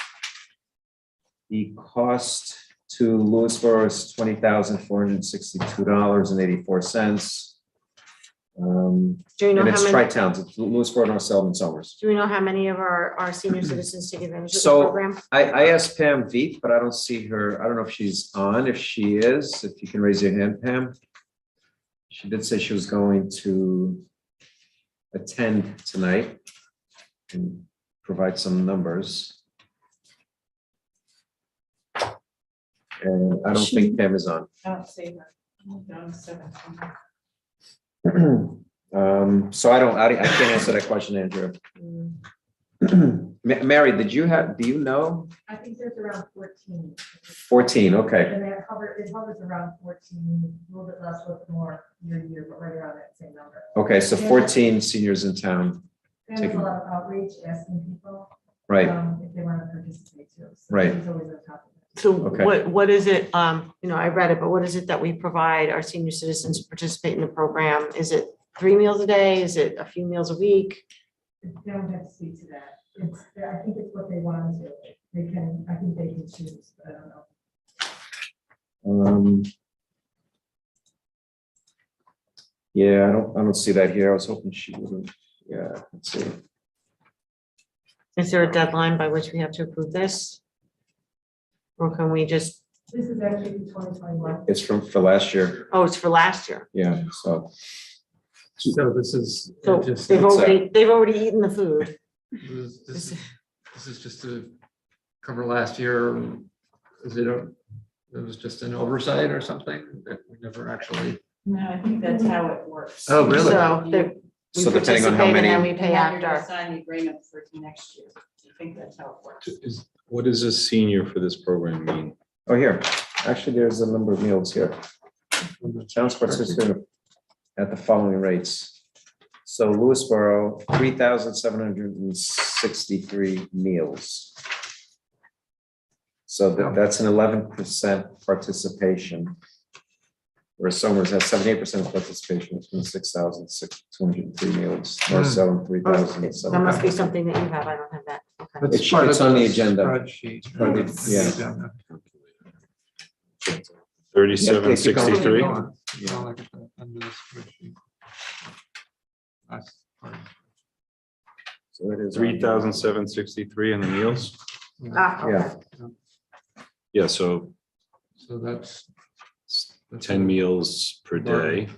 [SPEAKER 3] The cost to Lewisboro is $20,462.84.
[SPEAKER 4] Do you know
[SPEAKER 3] And
[SPEAKER 4] how
[SPEAKER 3] it's
[SPEAKER 4] many,
[SPEAKER 3] tri-towns, it's Lewisboro, North Salem, and Somers.
[SPEAKER 4] do we know how many of our senior citizens take advantage of this
[SPEAKER 3] So
[SPEAKER 4] program?
[SPEAKER 3] I asked Pam Veith, but I don't see her. I don't know if she's on. If she is, if you can raise your hand, Pam. She did say she was going to attend tonight and provide some numbers. And I don't think Pam is on.
[SPEAKER 8] I don't see her. Down 17.
[SPEAKER 3] So I can't answer that question, Andrew. Mary, do you know?
[SPEAKER 7] I think there's around 14.
[SPEAKER 3] 14, okay.
[SPEAKER 7] And it hovers around 14, a little bit less, a little bit more year to year, but right around that same number.
[SPEAKER 3] Okay, so 14 seniors in town.
[SPEAKER 7] And there's a lot of outreach, asking people.
[SPEAKER 3] Right.
[SPEAKER 7] If they want to participate too. So
[SPEAKER 3] Right.
[SPEAKER 7] It's always on top of it.
[SPEAKER 4] So
[SPEAKER 3] Okay.
[SPEAKER 4] what is it, I read it, but what is it that we provide our senior citizens to participate in the program? Is it 3 meals a day? Is it a few meals a week?
[SPEAKER 7] They don't have to speak to that. I think it's what they want to do. I think they can choose, but I don't know.
[SPEAKER 3] Yeah, I don't see that here. I was hoping she would. Yeah, let's see.
[SPEAKER 4] Is there a deadline by which we have to approve this? Or can we just,
[SPEAKER 7] This is actually 2021.
[SPEAKER 3] It's for last year.
[SPEAKER 4] oh, it's for last year.
[SPEAKER 3] Yeah, so.
[SPEAKER 1] So this is.
[SPEAKER 4] So
[SPEAKER 1] just-
[SPEAKER 4] they've already eaten the food.
[SPEAKER 1] This is just to cover last year. Is it was just an oversight or something that we never actually?
[SPEAKER 8] No, I think that's how it works.
[SPEAKER 1] Oh, really?
[SPEAKER 4] So we
[SPEAKER 3] So depending on how
[SPEAKER 4] participate and
[SPEAKER 3] many-
[SPEAKER 4] then we
[SPEAKER 8] And
[SPEAKER 4] pay
[SPEAKER 8] then you're gonna
[SPEAKER 4] after.
[SPEAKER 8] sign the agreement for next year. I think that's how it works.
[SPEAKER 2] What does a senior for this program mean?
[SPEAKER 3] Oh, here, actually, there's a number of meals here. Towns participate at the following rates. So Lewisboro, 3,763 meals. So that's an 11% participation. Whereas Somers has 78% participation, which means 6,203 meals. North Salem,
[SPEAKER 4] That must be
[SPEAKER 3] 3,007.
[SPEAKER 4] something that you have. I don't have that. Okay.
[SPEAKER 3] It's on the agenda.
[SPEAKER 1] Spreadsheet.
[SPEAKER 3] Part of the- yeah.
[SPEAKER 1] Agenda.
[SPEAKER 2] 3763?
[SPEAKER 1] Yeah, like at the end of the spreadsheet. That's fine.
[SPEAKER 3] So it is.
[SPEAKER 2] 3,763 in the meals?
[SPEAKER 4] Ah, okay.
[SPEAKER 3] Yeah.
[SPEAKER 2] Yeah, so
[SPEAKER 1] So that's.
[SPEAKER 2] 10 meals per day.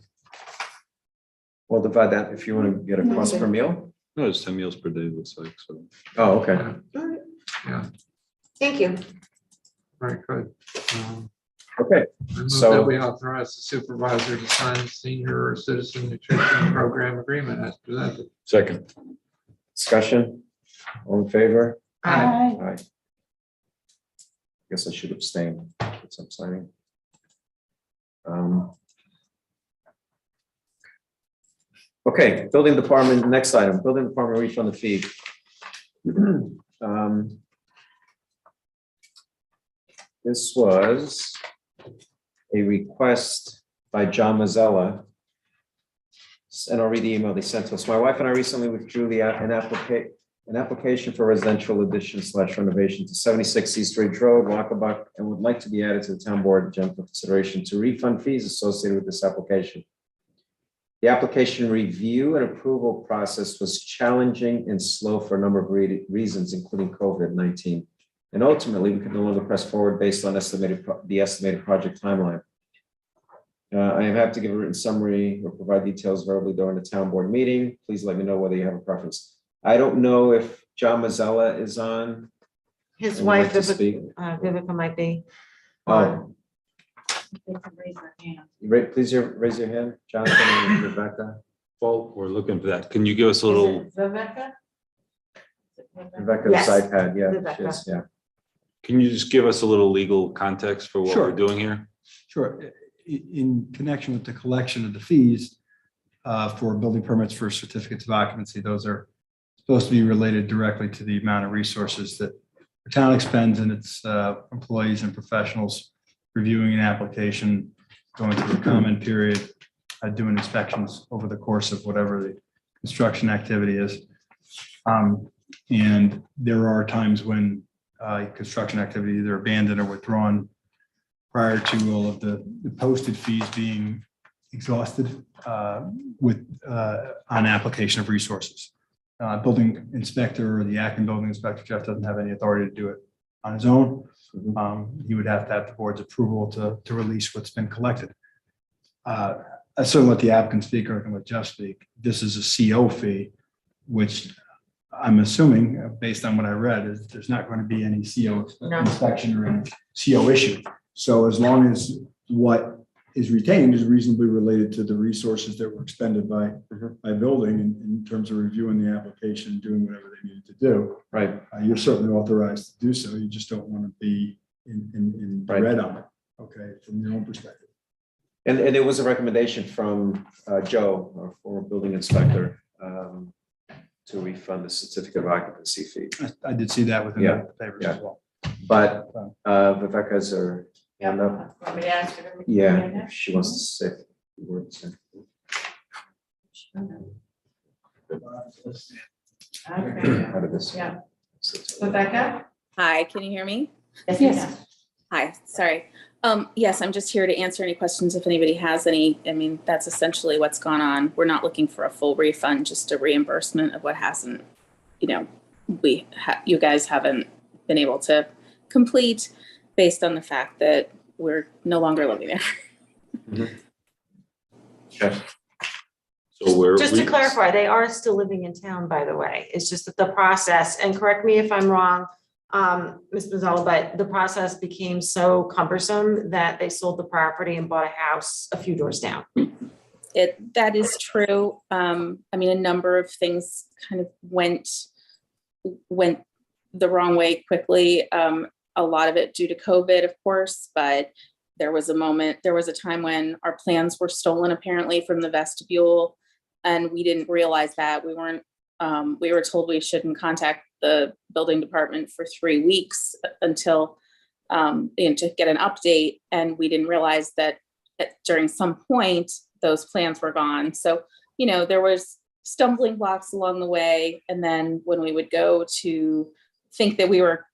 [SPEAKER 3] We'll divide that if you want to get a cost per meal.
[SPEAKER 2] No, it's 10 meals per day, looks like, so.
[SPEAKER 3] Oh, okay.
[SPEAKER 1] Yeah,
[SPEAKER 4] Thank you.
[SPEAKER 1] very good.
[SPEAKER 3] Okay,
[SPEAKER 1] I move
[SPEAKER 3] So-
[SPEAKER 1] that we authorize the supervisor to sign the senior citizen nutrition program agreement as presented.
[SPEAKER 2] Second.
[SPEAKER 3] discussion, all in favor?
[SPEAKER 5] Aye.
[SPEAKER 3] Aye. Guess I should abstain, since I'm signing. Okay, building department, next item, building department refund the fee. This was a request by John Mazzella. And I'll read the email they sent to us. My wife and I recently withdrew an application for residential addition / renovation to 76 East Ridge Road, Wacabuck, and would like to be added to the town board agenda for consideration to refund fees associated with this application. The application review and approval process was challenging and slow for a number of reasons, including COVID-19. And ultimately, we could no longer press forward based on the estimated project timeline. I have to give a written summary or provide details verbally during the town board meeting. Please let me know whether you have a preference. I don't know if John Mazzella is on.
[SPEAKER 4] His
[SPEAKER 3] and would like
[SPEAKER 4] wife,
[SPEAKER 3] to speak.
[SPEAKER 4] Vivica might be.
[SPEAKER 3] Oh,
[SPEAKER 8] They can raise their hand.
[SPEAKER 3] please raise your hand, Jonathan and Rebecca.
[SPEAKER 2] Well, we're looking for that. Can you give us a little,
[SPEAKER 8] Is it Rebecca?
[SPEAKER 3] Rebecca's
[SPEAKER 4] Yes,
[SPEAKER 3] iPad, yeah, she
[SPEAKER 4] Rebecca.
[SPEAKER 3] is, yeah.
[SPEAKER 2] can you just give us a little legal context for what we're
[SPEAKER 14] Sure.
[SPEAKER 2] doing here?
[SPEAKER 14] Sure. In connection with the collection of the fees for building permits for certificates of occupancy, those are supposed to be related directly to the amount of resources that the town expends and its employees and professionals reviewing an application, going through a comment period, doing inspections over the course of whatever the construction activity is. And there are times when construction activity either abandoned or withdrawn prior to all of the posted fees being exhausted on application of resources. Building inspector or the acting building inspector, Jeff, doesn't have any authority to do it on his own. He would have to have the board's approval to release what's been collected. I certainly let the applicant speak, or I can let Jeff speak. This is a CO fee, which I'm assuming, based on what I read, is there's not going to be any CO
[SPEAKER 4] No.
[SPEAKER 14] inspection or any CO issue. So as long as what is retained is reasonably related to the resources that were expended by building in terms of reviewing the application, doing whatever they needed to do.
[SPEAKER 3] Right.
[SPEAKER 14] You're certainly authorized to do so. You just don't want to be in the
[SPEAKER 3] Right.
[SPEAKER 14] red on it, okay, from your own perspective.
[SPEAKER 3] And there was a recommendation from Joe, our former building inspector, to refund the certificate of occupancy fee.
[SPEAKER 14] I did see that within
[SPEAKER 3] Yeah,
[SPEAKER 14] the papers
[SPEAKER 3] yeah.
[SPEAKER 14] as well.
[SPEAKER 3] But Rebecca's her hand up.
[SPEAKER 8] Want me to ask her to-
[SPEAKER 3] Yeah, if she wants to say a few words.
[SPEAKER 8] Okay.
[SPEAKER 3] Out of this.
[SPEAKER 8] Yeah. Rebecca?
[SPEAKER 20] Hi, can you hear me?
[SPEAKER 8] Yes.
[SPEAKER 5] Yes.
[SPEAKER 20] Hi, sorry. Yes, I'm just here to answer any questions if anybody has any. I mean, that's essentially what's gone on. We're not looking for a full refund, just a reimbursement of what hasn't, you guys haven't been able to complete based on the fact that we're no longer living there.
[SPEAKER 3] Okay.
[SPEAKER 2] So we're.
[SPEAKER 4] Just to clarify, they are still living in town, by the way. It's just that the process, and correct me if I'm wrong, Ms. Mazzella, but the process became so cumbersome that they sold the property and bought a house a few doors down.
[SPEAKER 20] That is true. I mean, a number of things kind of went the wrong way quickly. A lot of it due to COVID, of course, but there was a time when our plans were stolen apparently from the vestibule, and we didn't realize that. We were told we shouldn't contact the building department for 3 weeks until to get an update, and we didn't realize that during some point those plans were gone. So there was stumbling blocks along the way, and then when we would go to think that we were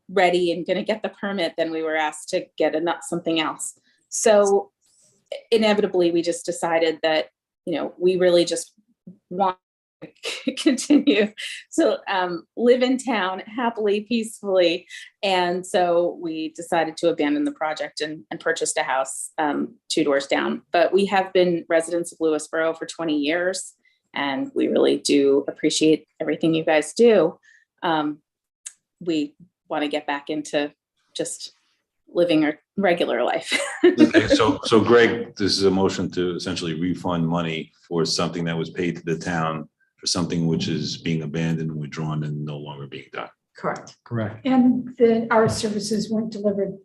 [SPEAKER 20] ready and going to get the permit, then we were asked to get something else. So inevitably we just decided that we really just want continue. So live in town happily, peacefully. And so we decided to abandon the project and purchased a house 2 doors down. But we have been residents of Lewisboro for 20 years, and we really do appreciate everything you guys do. We want to get back into just living our regular life.
[SPEAKER 2] Okay, so Greg, this is a motion to essentially refund money for something that was paid to the town for something which is being abandoned, withdrawn, and no longer being done.
[SPEAKER 4] Correct.
[SPEAKER 14] Correct.
[SPEAKER 5] And that our services weren't delivered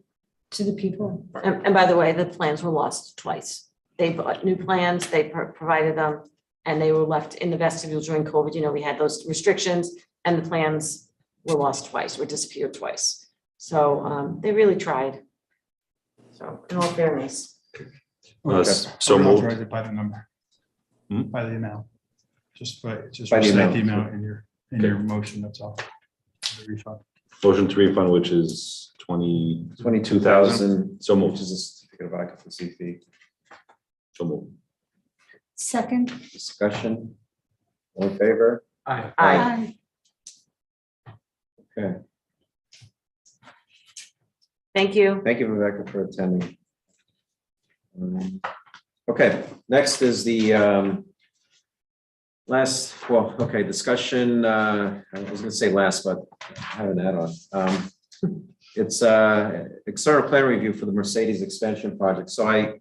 [SPEAKER 5] to the people.
[SPEAKER 4] And by the way, the plans were lost twice. They bought new plans, they provided them, and they were left in the vestibule during COVID. You know, we had those restrictions, and the plans were lost twice, were disappeared twice. So they really tried. So in all fairness.
[SPEAKER 2] So moved.
[SPEAKER 14] Authorize it by the number.
[SPEAKER 2] Hmm?
[SPEAKER 14] By the amount. Just
[SPEAKER 3] By the
[SPEAKER 14] recite
[SPEAKER 3] amount.
[SPEAKER 14] the amount in your motion, that's all. The refund.
[SPEAKER 2] Motion to refund, which is
[SPEAKER 3] 22,000.
[SPEAKER 2] So
[SPEAKER 3] Which
[SPEAKER 2] moved.
[SPEAKER 3] is a certificate of occupancy fee.
[SPEAKER 2] So moved.
[SPEAKER 5] Second.
[SPEAKER 3] Discussion. All in favor?
[SPEAKER 1] Aye.
[SPEAKER 4] Aye.
[SPEAKER 3] Okay.
[SPEAKER 4] Thank you.
[SPEAKER 3] Thank you, Rebecca, for attending. Okay, next is the discussion. I was gonna say last, but I have an add-on. It's external plan review for the Mercedes expansion project. So I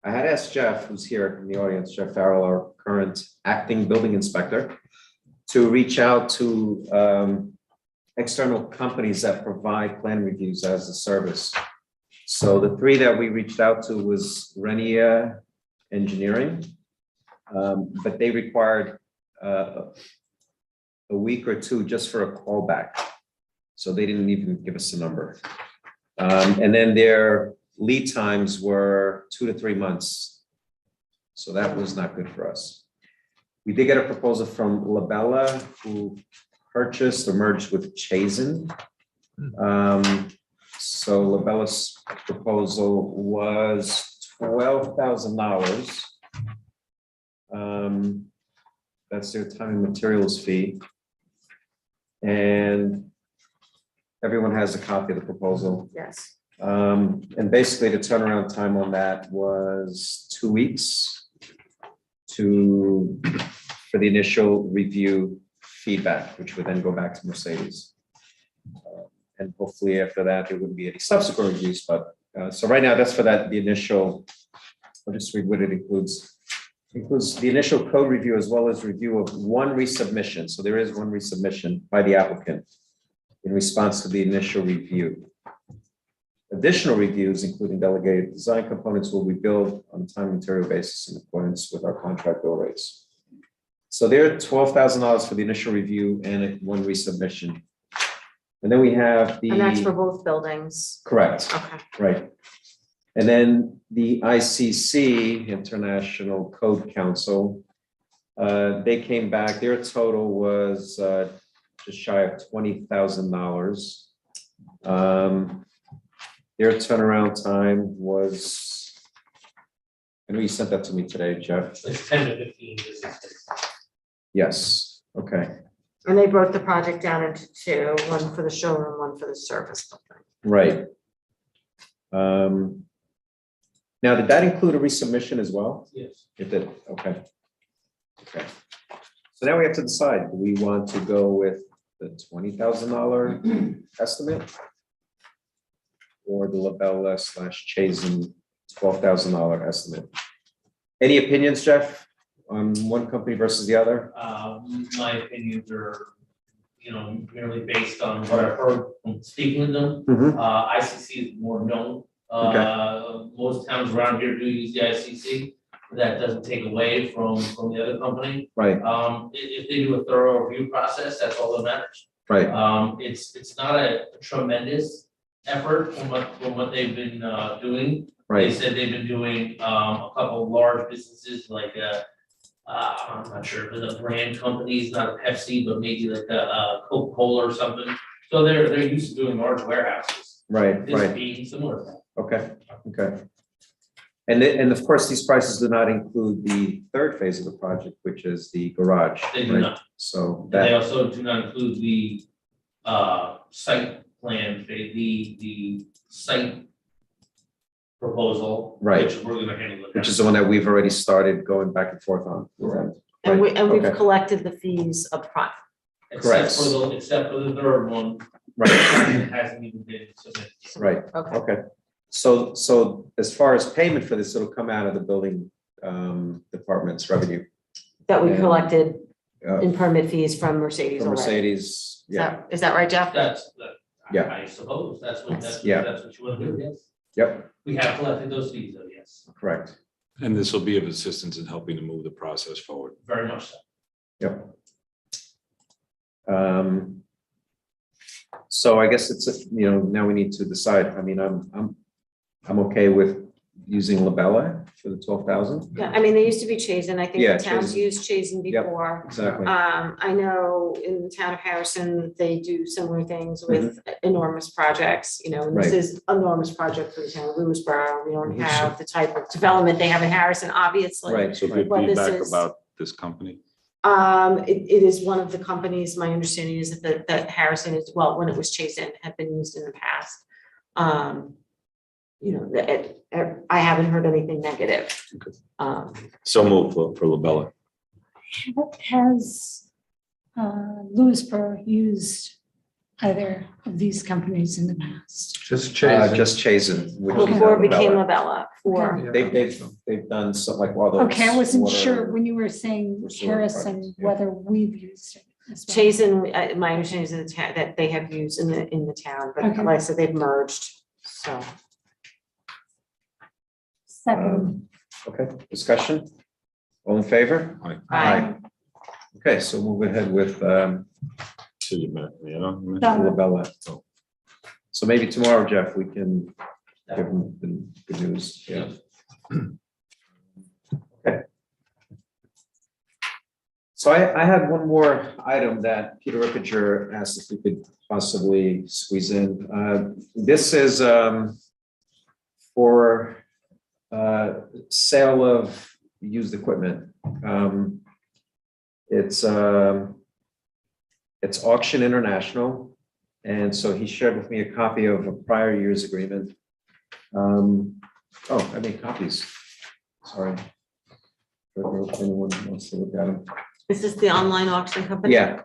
[SPEAKER 3] had asked Jeff, who's here in the audience, Jeff Farrell, our current acting building inspector, to reach out to external companies that provide plan reviews as a service. So the 3 that we reached out to was Renia Engineering, but they required a week or 2 just for a callback. So they didn't even give us a number. And then their lead times were 2 to 3 months. So that was not good for us. We did get a proposal from Labella, who purchased or merged with Chazen. So Labella's proposal was $12,000. That's their time and materials fee. And everyone has a copy of the proposal.
[SPEAKER 4] Yes.
[SPEAKER 3] And basically the turnaround time on that was 2 weeks for the initial review feedback, which would then go back to Mercedes. And hopefully after that, there wouldn't be any subsequent reviews, but so right now that's for that, the initial, I'll just read what it includes. Includes the initial code review as well as review of 1 resubmission. So there is 1 resubmission by the applicant in response to the initial review. Additional reviews, including delegated design components, will be billed on a time and material basis in accordance with our contract bill rates. So they're $12,000 for the initial review and 1 resubmission. And then we have the.
[SPEAKER 4] And that's for both buildings.
[SPEAKER 3] Correct.
[SPEAKER 4] Okay.
[SPEAKER 3] Right. And then the ICC, International Code Council, they came back, their total was just shy of $20,000. Their turnaround time was, I know you sent that to me today, Jeff.
[SPEAKER 15] Like 10 to 15 business days.
[SPEAKER 3] Yes, okay,
[SPEAKER 4] And they broke the project down into 2, 1 for the showroom, 1 for the service building.
[SPEAKER 3] right. Now, did that include a resubmission as well?
[SPEAKER 15] Yes.
[SPEAKER 3] It did, okay. Okay. So now we have to decide, do we want to go with the $20,000 estimate? Or the Labella / Chazen $12,000 estimate? Any opinions, Jeff, on one company versus the other?
[SPEAKER 15] My opinions are, merely based on what I've heard from speaking with them.
[SPEAKER 3] Mhm.
[SPEAKER 15] ICC is more known.
[SPEAKER 3] Okay.
[SPEAKER 15] Most towns around here do use the ICC. That doesn't take away from the other company.
[SPEAKER 3] Right,
[SPEAKER 15] If they do a thorough review process, that's all that matters.
[SPEAKER 3] right,
[SPEAKER 15] It's not a tremendous effort from what they've been doing. They
[SPEAKER 3] right,
[SPEAKER 15] said they've been doing a couple of large businesses like I'm not sure if it's a brand companies, not a Pepsi, but maybe like a Coca-Cola or something. So they're used to doing large warehouses.
[SPEAKER 3] right,
[SPEAKER 15] This
[SPEAKER 3] right.
[SPEAKER 15] being similar to that.
[SPEAKER 3] Okay, okay. And of course, these prices do not include the third phase of the project, which is the garage.
[SPEAKER 15] They do
[SPEAKER 3] right?
[SPEAKER 15] not.
[SPEAKER 3] So
[SPEAKER 15] And they
[SPEAKER 3] that,
[SPEAKER 15] also do not include the site plan, the site proposal.
[SPEAKER 3] Right.
[SPEAKER 15] Which we're gonna handle.
[SPEAKER 3] which is the one that we've already started going back and forth on.
[SPEAKER 4] And we've
[SPEAKER 3] Okay.
[SPEAKER 4] collected the fees upfront.
[SPEAKER 3] Correct.
[SPEAKER 15] Except for the third one.
[SPEAKER 3] Right.
[SPEAKER 15] It hasn't even been submitted yet.
[SPEAKER 3] Right,
[SPEAKER 4] Okay.
[SPEAKER 3] okay. So as far as payment for this, it'll come out of the building department's revenue.
[SPEAKER 4] That we
[SPEAKER 3] And,
[SPEAKER 4] collected
[SPEAKER 3] uh,
[SPEAKER 4] in permit fees from Mercedes
[SPEAKER 3] From
[SPEAKER 4] already.
[SPEAKER 3] Mercedes, yeah,
[SPEAKER 4] Is that right, Jeff?
[SPEAKER 3] Yeah.
[SPEAKER 15] I suppose that's what
[SPEAKER 3] Yeah.
[SPEAKER 15] that's what you want to do, yes.
[SPEAKER 3] yep,
[SPEAKER 15] We have collected those fees, though, yes,
[SPEAKER 3] correct,
[SPEAKER 2] And this will be of assistance in helping to move the process forward.
[SPEAKER 15] very much so.
[SPEAKER 3] yep. So I guess it's, now we need to decide. I mean, I'm okay with using Labella for the 12,000.
[SPEAKER 4] Yeah, I mean, they used to be Chazen. I think
[SPEAKER 3] Yeah,
[SPEAKER 4] the towns
[SPEAKER 3] Chazen.
[SPEAKER 4] used Chazen
[SPEAKER 3] Yep,
[SPEAKER 4] before.
[SPEAKER 3] exactly.
[SPEAKER 4] I know in the town of Harrison, they do similar things with enormous projects, and this
[SPEAKER 3] Mm-hmm. Right.
[SPEAKER 4] is enormous project for the town of Lewisboro. We don't
[SPEAKER 3] Mhm.
[SPEAKER 4] have the type of development they have in Harrison, obviously.
[SPEAKER 3] Right,
[SPEAKER 2] So good
[SPEAKER 4] What this
[SPEAKER 2] feedback
[SPEAKER 4] is-
[SPEAKER 2] about this company.
[SPEAKER 4] It is one of the companies, my understanding is that Harrison is, well, when it was Chazen, had been used in the past. I haven't heard anything negative.
[SPEAKER 2] So move for Labella.
[SPEAKER 5] Has Lewisboro used either of these companies in the past?
[SPEAKER 1] Just Chazen.
[SPEAKER 3] Just Chazen. which is
[SPEAKER 4] Before it
[SPEAKER 3] Labella.
[SPEAKER 4] became Labella, for,
[SPEAKER 3] They've done some like all those.
[SPEAKER 5] Okay, I wasn't
[SPEAKER 3] water-
[SPEAKER 5] sure when you were saying
[SPEAKER 3] sewer
[SPEAKER 5] Harrison,
[SPEAKER 3] projects, yeah.
[SPEAKER 5] whether we've used it as well.
[SPEAKER 4] Chazen, my understanding is in the town, that they have used in the town, but
[SPEAKER 5] Okay.
[SPEAKER 4] like I said, they've merged, so.
[SPEAKER 5] Second.
[SPEAKER 3] Okay, discussion? All in favor?
[SPEAKER 4] Aye.
[SPEAKER 3] Okay, so we'll go ahead with Labella. So maybe tomorrow, Jeff, we can give them the good news. Yeah. Okay. So I had one more item that Peter Rippinger asked if we could possibly squeeze in. This is for sale of used equipment. It's Auction International. And so he shared with me a copy of a prior year's agreement. I made copies. Sorry. If anyone wants to look at them.
[SPEAKER 4] Is this the online auction company?
[SPEAKER 3] Yeah.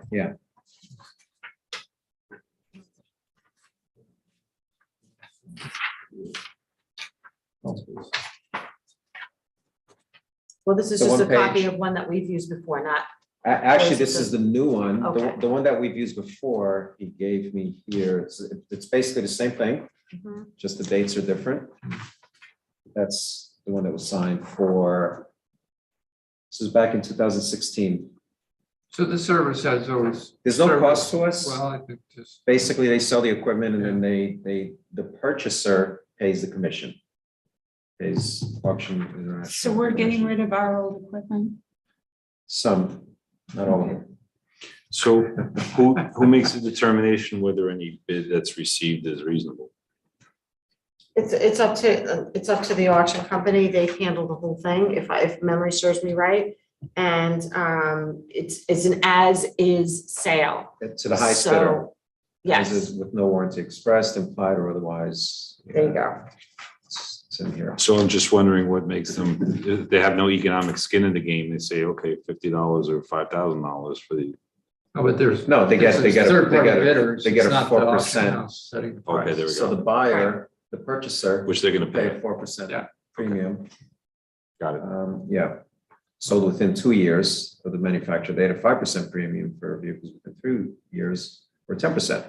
[SPEAKER 4] Well, this is
[SPEAKER 3] The
[SPEAKER 4] just a
[SPEAKER 3] one
[SPEAKER 4] copy
[SPEAKER 3] page.
[SPEAKER 4] of one that we've used before, not,
[SPEAKER 3] Actually, this is the new one.
[SPEAKER 4] Okay.
[SPEAKER 3] The one that we've used before, he gave me here. It's basically the same thing,
[SPEAKER 4] Mhm.
[SPEAKER 3] just the dates are different. That's the one that was signed for, this is back in 2016.
[SPEAKER 1] So the service has always.
[SPEAKER 3] There's no
[SPEAKER 1] service-
[SPEAKER 3] cost to us.
[SPEAKER 1] Well, I think just,
[SPEAKER 3] Basically, they sell the equipment and then the purchaser pays the commission. Pays Auction International.
[SPEAKER 5] So we're getting rid of our old equipment.
[SPEAKER 3] Some, not all of them.
[SPEAKER 2] So who makes the determination whether any bid that's received is reasonable?
[SPEAKER 4] it's up to the auction company. They handle the whole thing, if memory serves me right. And it's an as-is sale.
[SPEAKER 3] To the highest bidder.
[SPEAKER 4] So, yes,
[SPEAKER 3] As is with no warranty expressed, implied, or otherwise.
[SPEAKER 4] there you go.
[SPEAKER 3] It's in here.
[SPEAKER 2] So I'm just wondering what makes them, they have no economic skin in the game. They say, okay, $50 or $5,000 for the,
[SPEAKER 1] no, but there's.
[SPEAKER 3] No, they get a
[SPEAKER 1] Third-party bidders.
[SPEAKER 3] they get
[SPEAKER 1] It's
[SPEAKER 3] a
[SPEAKER 1] not the auction
[SPEAKER 3] 4%.
[SPEAKER 1] house setting the
[SPEAKER 2] okay,
[SPEAKER 1] price.
[SPEAKER 2] there we
[SPEAKER 3] So the
[SPEAKER 2] go.
[SPEAKER 3] buyer, the purchaser,
[SPEAKER 2] Which they're gonna
[SPEAKER 3] pay
[SPEAKER 2] pay.
[SPEAKER 3] a 4%
[SPEAKER 1] Yeah.
[SPEAKER 3] premium.
[SPEAKER 2] Got it.
[SPEAKER 3] Yeah. Sold within 2 years of the manufacturer, they had a 5% premium for vehicles within 3 years, or 10%.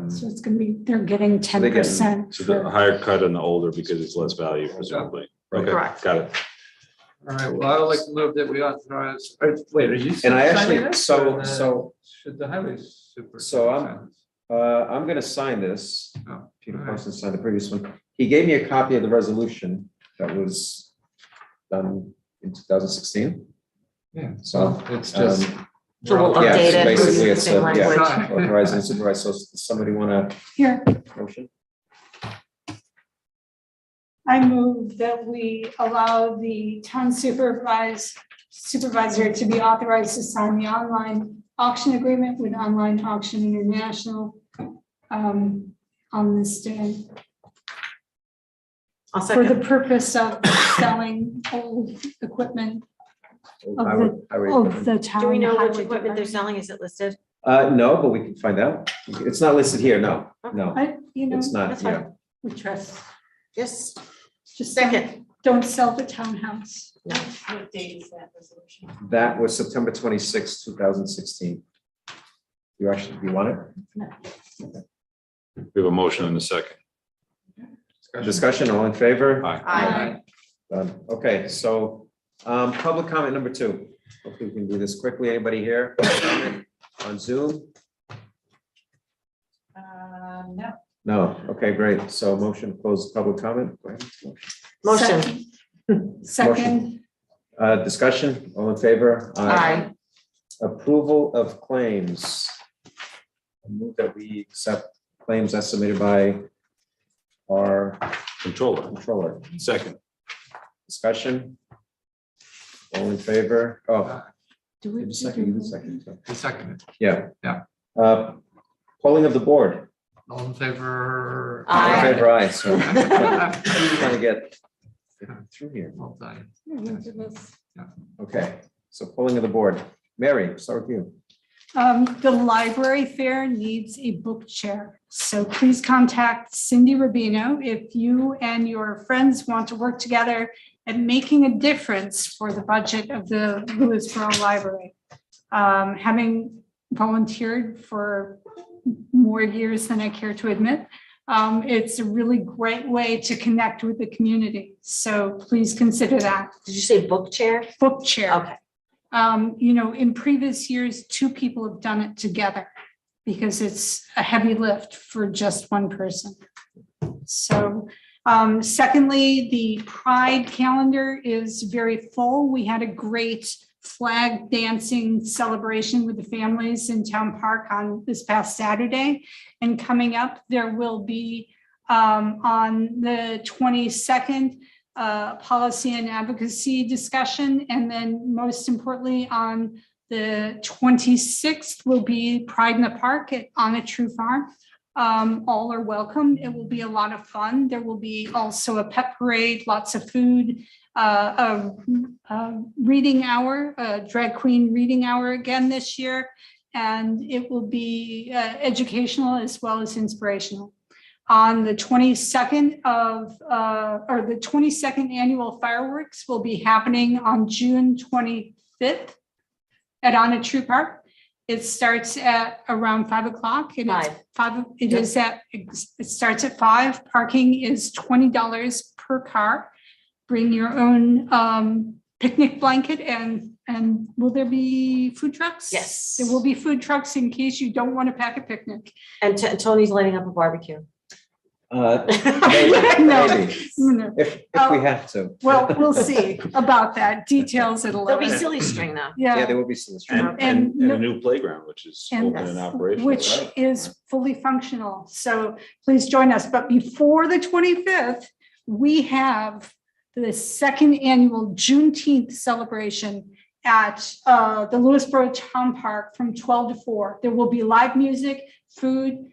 [SPEAKER 5] So it's gonna be, they're getting
[SPEAKER 3] So they get-
[SPEAKER 5] 10%.
[SPEAKER 2] So the higher cut on the older because it's less value presumably.
[SPEAKER 3] Right.
[SPEAKER 2] Okay,
[SPEAKER 4] Correct.
[SPEAKER 2] got it.
[SPEAKER 1] All right, well, I would like to move that we authorize, wait, are you?
[SPEAKER 3] And I actually,
[SPEAKER 1] signing this,
[SPEAKER 3] so-
[SPEAKER 1] or the-
[SPEAKER 3] so-
[SPEAKER 1] Should the highway super?
[SPEAKER 3] So I'm gonna sign this.
[SPEAKER 1] Oh,
[SPEAKER 3] Peter
[SPEAKER 1] all right.
[SPEAKER 3] Parsons signed the previous one. He gave me a copy of the resolution that was done in 2016.
[SPEAKER 1] Yeah,
[SPEAKER 3] So,
[SPEAKER 1] so it's just.
[SPEAKER 4] So we'll
[SPEAKER 3] Yeah,
[SPEAKER 4] update
[SPEAKER 3] so
[SPEAKER 4] it.
[SPEAKER 3] basically
[SPEAKER 4] use the
[SPEAKER 3] it's
[SPEAKER 4] same
[SPEAKER 3] a- yeah.
[SPEAKER 4] language.
[SPEAKER 3] Authorizing and supervise. So does somebody want to
[SPEAKER 5] Here,
[SPEAKER 3] motion?
[SPEAKER 5] I move that we allow the town supervisor to be authorized to sign the online auction agreement with Online Auction International on this day
[SPEAKER 4] I'll
[SPEAKER 5] for the
[SPEAKER 4] second.
[SPEAKER 5] purpose of selling old equipment of the town.
[SPEAKER 4] Do we know which
[SPEAKER 5] highway
[SPEAKER 4] equipment they're
[SPEAKER 5] department.
[SPEAKER 4] selling? Is it listed?
[SPEAKER 3] No, but we can find out. It's not listed here, no, no.
[SPEAKER 5] You know,
[SPEAKER 3] It's not,
[SPEAKER 4] that's
[SPEAKER 3] yeah.
[SPEAKER 4] fine.
[SPEAKER 5] we trust,
[SPEAKER 4] Yes.
[SPEAKER 5] just
[SPEAKER 4] Second.
[SPEAKER 5] don't sell the townhouse.
[SPEAKER 8] What date is that resolution?
[SPEAKER 3] That was September 26, 2016. You want it?
[SPEAKER 2] We have a motion and a second.
[SPEAKER 3] Discussion, all in favor?
[SPEAKER 2] Aye.
[SPEAKER 4] Aye.
[SPEAKER 3] Done. Okay, so public comment number 2. Hopefully we can do this quickly. Anybody here? Comment on Zoom?
[SPEAKER 8] No.
[SPEAKER 3] No. Okay, great. So motion to close public comment. Go ahead.
[SPEAKER 4] Motion.
[SPEAKER 5] Second,
[SPEAKER 3] Discussion, all in favor?
[SPEAKER 4] Aye.
[SPEAKER 3] Approval of claims. I move that we accept claims as submitted by our controller.
[SPEAKER 2] Second.
[SPEAKER 3] Discussion. All in favor? Oh,
[SPEAKER 5] do we?
[SPEAKER 3] you second, you second.
[SPEAKER 1] The second.
[SPEAKER 3] Yeah.
[SPEAKER 1] Yeah.
[SPEAKER 3] Polling of the board.
[SPEAKER 1] All in favor?
[SPEAKER 3] All in
[SPEAKER 4] Aye.
[SPEAKER 3] favor, aye. So trying to get through here.
[SPEAKER 1] Well done.
[SPEAKER 3] Okay, so polling of the board. Mary, start with you.
[SPEAKER 5] The library fair needs a book chair, so please contact Cindy Rubino if you and your friends want to work together at making a difference for the budget of the Lewisboro Library. Having volunteered for more years than I care to admit, it's a really great way to connect with the community. So please consider that.
[SPEAKER 4] Did you say book chair?
[SPEAKER 5] Book chair.
[SPEAKER 4] Okay.
[SPEAKER 5] In previous years, 2 people have done it together because it's a heavy lift for just one person. So, secondly, the Pride calendar is very full. We had a great flag dancing celebration with the families in Town Park on this past Saturday. And coming up, there will be on the 22nd, policy and advocacy discussion. And then most importantly, on the 26th will be Pride in the Park on a True Farm. All are welcome. It will be a lot of fun. There will be also a pep parade, lots of food, a reading hour, a drag queen reading hour again this year. And it will be educational as well as inspirational. On the 22nd or the 22nd annual fireworks will be happening on June 25th at Anna True Park. It starts at around 5 o'clock. And it starts at 5. Parking is $20 per car. Bring your own picnic blanket and will there be food trucks?
[SPEAKER 4] Yes.
[SPEAKER 5] There will be food trucks in case you don't want to pack a picnic.
[SPEAKER 4] And Tony's lighting up a barbecue.
[SPEAKER 3] Maybe,
[SPEAKER 5] No.
[SPEAKER 3] maybe,
[SPEAKER 5] No.
[SPEAKER 3] if we have to.
[SPEAKER 5] Well, we'll see about that. Details at
[SPEAKER 4] There'll
[SPEAKER 5] 11.
[SPEAKER 4] be silly string though.
[SPEAKER 3] Yeah, there will be some.
[SPEAKER 2] And a new playground, which is
[SPEAKER 5] And-
[SPEAKER 2] open and operational.
[SPEAKER 5] Which
[SPEAKER 2] right?
[SPEAKER 5] is fully functional. So please join us. But before the 25th, we have the 2nd annual Juneteenth celebration at the Lewisboro Town Park from 12 to 4. There will be live music, food,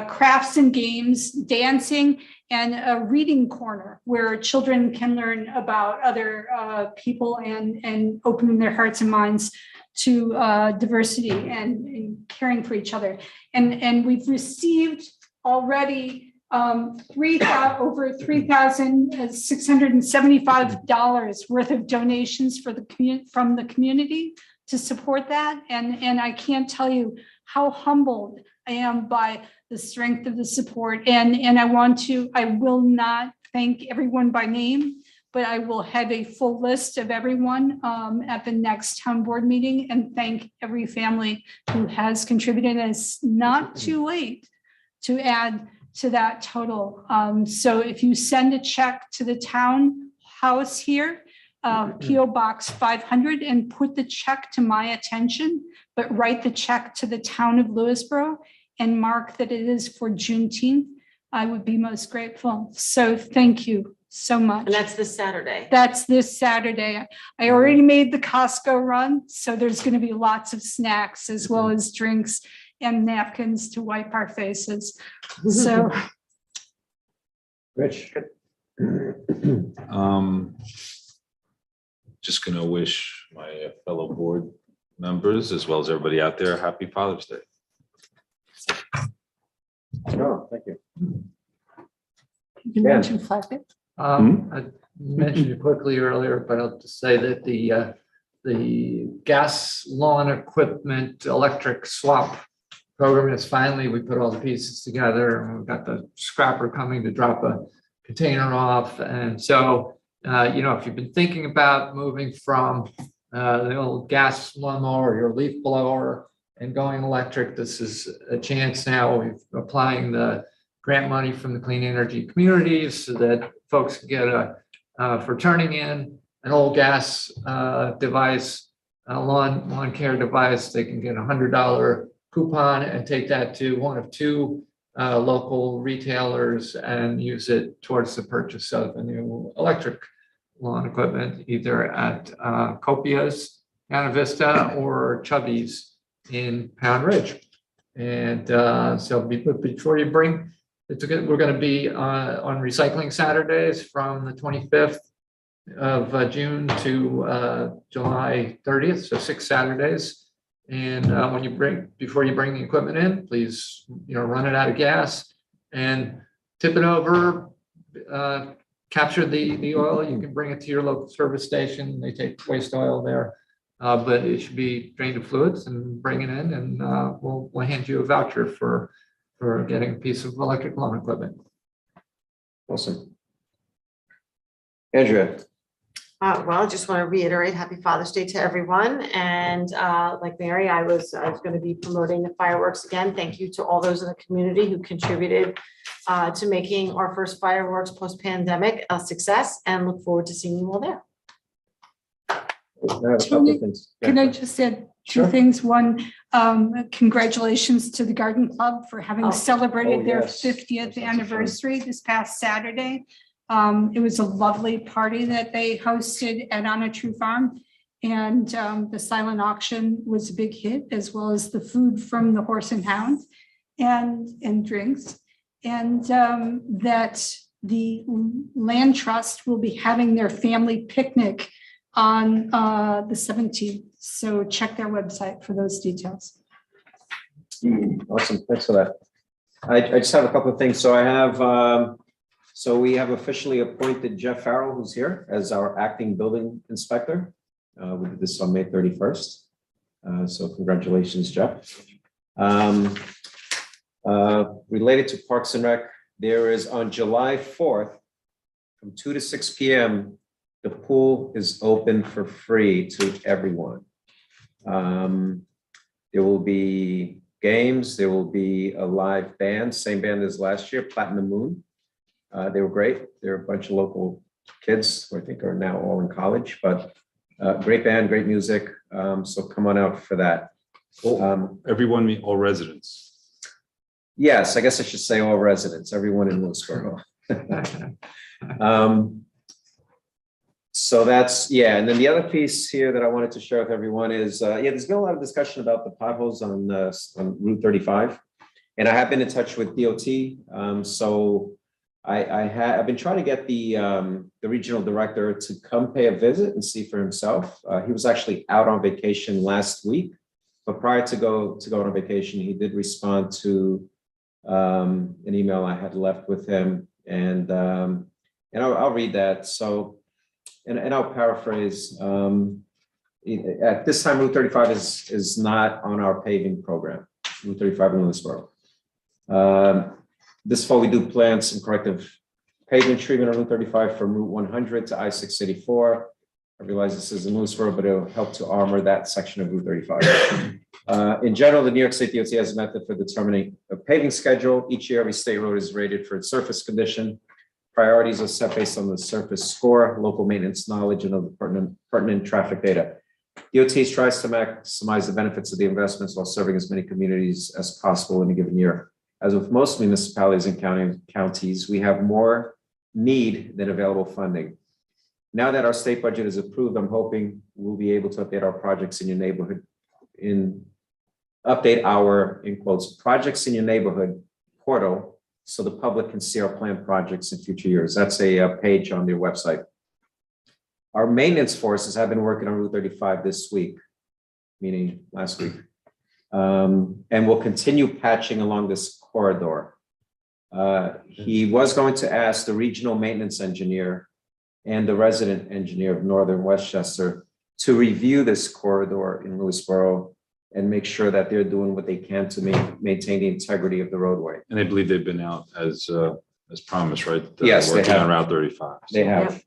[SPEAKER 5] crafts and games, dancing, and a reading corner where children can learn about other people and opening their hearts and minds to diversity and caring for each other. And we've received already over $3,675 worth of donations from the community to support that. And I can't tell you how humbled I am by the strength of the support. And I will not thank everyone by name, but I will have a full list of everyone at the next town board meeting and thank every family who has contributed. And it's not too late to add to that total. So if you send a check to the town house here, PO Box 500, and put the check to my attention, but write the check to the town of Lewisboro and mark that it is for Juneteenth, I would be most grateful. So thank you so much.
[SPEAKER 4] And that's this Saturday.
[SPEAKER 5] That's this Saturday. I already made the Costco run, so there's going to be lots of snacks as well as drinks and napkins to wipe our faces. So
[SPEAKER 3] Rich.
[SPEAKER 2] Just gonna wish my fellow board members, as well as everybody out there, happy Father's Day.
[SPEAKER 3] No, thank you.
[SPEAKER 5] you can
[SPEAKER 3] Dan.
[SPEAKER 5] mention Flappy.
[SPEAKER 1] I mentioned it quickly earlier, but I'll just say that the gas lawn equipment electric swap program is finally, we put all the pieces together and we've got the scrapper coming to drop a container off. And so, if you've been thinking about moving from the old gas lawnmower or your leaf blower and going electric, this is a chance now. We're applying the grant money from the Clean Energy Communities so that folks can get for turning in an old gas device, a lawn care device, they can get $100 coupon and take that to one of two local retailers and use it towards the purchase of a new electric lawn equipment, either at Copia's, Ana Vista, or Chubby's in Pound Ridge. And so before you bring, we're going to be on recycling Saturdays from the 25th of June to July 30th, so 6 Saturdays. And before you bring the equipment in, please, run it out of gas and tip it over, capture the oil. You can bring it to your local service station. They take waste oil there, but it should be drained of fluids and bring it in, and we'll hand you a voucher for getting a piece of electric lawn equipment.
[SPEAKER 3] Awesome. Andrea.
[SPEAKER 4] Well, I just want to reiterate Happy Father's Day to everyone. And like Mary, I was going to be promoting the fireworks again. Thank you to all those in the community who contributed to making our first fireworks post-pandemic a success, and look forward to seeing you all there.
[SPEAKER 5] Can I just add two things? One, congratulations to the Garden Club for having celebrated their 50th anniversary this past Saturday. It was a lovely party that they hosted at On a True Farm, and the silent auction was a big hit, as well as the food from the Horse and Hound and drinks. And that the Land Trust will be having their family picnic on the 17th. So check their website for those details.
[SPEAKER 3] Awesome, thanks for that. I just have a couple of things. So I have, so we have officially appointed Jeff Farrell, who's here, as our acting building inspector. We did this on May 31st. So congratulations, Jeff. Related to Parks and Rec, there is on July 4th, from 2 to 6 p.m., the pool is open for free to everyone. There will be games. There will be a live band, same band as last year, Platinum Moon. They were great. They're a bunch of local kids who I think are now all in college, but great band, great music. So come on out for that.
[SPEAKER 2] Everyone, all residents.
[SPEAKER 3] Yes, I guess I should say all residents, everyone in Lewisboro. So that's, yeah. And then the other piece here that I wanted to share with everyone is, there's been a lot of discussion about the potholes on Route 35. And I have been in touch with DOT. So I've been trying to get the regional director to come pay a visit and see for himself. He was actually out on vacation last week, but prior to go on vacation, he did respond to an email I had left with him, and I'll read that. So, and I'll paraphrase. At this time, Route 35 is not on our paving program. Route 35 in Lewisboro. This fall, we do plan some corrective pavement treatment on Route 35 from Route 100 to I-684. I realize this is in Lewisboro, but it'll help to armor that section of Route 35. In general, the New York State DOT has a method for determining a paving schedule. Each year, every state road is rated for its surface condition. Priorities are set based on the surface score, local maintenance knowledge, and other pertinent traffic data. DOT tries to maximize the benefits of the investments while serving as many communities as possible in a given year. As with most municipalities and counties, we have more need than available funding. Now that our state budget is approved, I'm hoping we'll be able to update our projects in your neighborhood update our, in quotes, projects in your neighborhood portal so the public can see our planned projects in future years. That's a page on their website. Our maintenance forces have been working on Route 35 this week, meaning last week, and will continue patching along this corridor. He was going to ask the regional maintenance engineer and the resident engineer of Northern Westchester to review this corridor in Lewisboro and make sure that they're doing what they can to maintain the integrity of the roadway.
[SPEAKER 2] And I believe they've been out as promised, right?
[SPEAKER 3] Yes, they
[SPEAKER 2] Working on
[SPEAKER 3] have.
[SPEAKER 2] Route 35.
[SPEAKER 3] They have.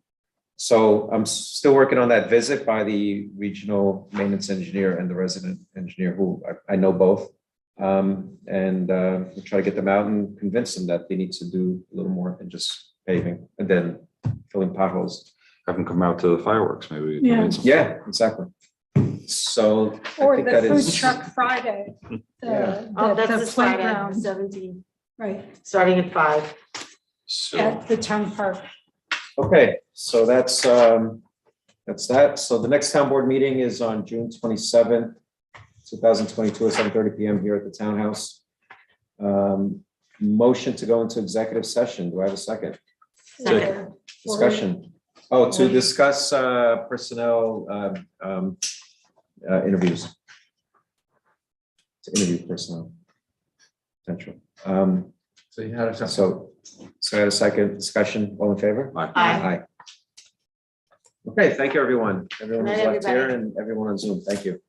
[SPEAKER 3] So I'm still working on that visit by the regional maintenance engineer and the resident engineer, who I know both. We'll try to get them out and convince them that they need to do a little more than just paving and then filling potholes.
[SPEAKER 2] Have them come out to the fireworks, maybe.
[SPEAKER 5] Yeah.
[SPEAKER 3] Yeah, exactly. So I
[SPEAKER 5] Or
[SPEAKER 3] think
[SPEAKER 5] the
[SPEAKER 3] that
[SPEAKER 5] food
[SPEAKER 3] is.
[SPEAKER 5] truck Friday.
[SPEAKER 3] Yeah.
[SPEAKER 4] Oh, that's
[SPEAKER 5] The
[SPEAKER 4] this Friday,
[SPEAKER 5] playground,
[SPEAKER 4] 17,
[SPEAKER 5] right,
[SPEAKER 4] starting at 5.
[SPEAKER 2] So
[SPEAKER 5] at the town park.
[SPEAKER 3] Okay, so that's that. So the next town board meeting is on June 27th, 2022 at 7:30 PM here at the townhouse. Motion to go into executive session. Do I have a second?
[SPEAKER 4] Second.
[SPEAKER 3] Discussion. Oh, to discuss personnel interviews. To interview personnel. Potential.
[SPEAKER 1] So you had a.
[SPEAKER 3] So I had a second discussion. All in favor?
[SPEAKER 2] Aye.
[SPEAKER 3] Aye. Okay, thank you, everyone. Everyone
[SPEAKER 4] Good
[SPEAKER 3] who's
[SPEAKER 4] night,
[SPEAKER 3] left here
[SPEAKER 4] everybody.
[SPEAKER 3] and everyone on Zoom. Thank you.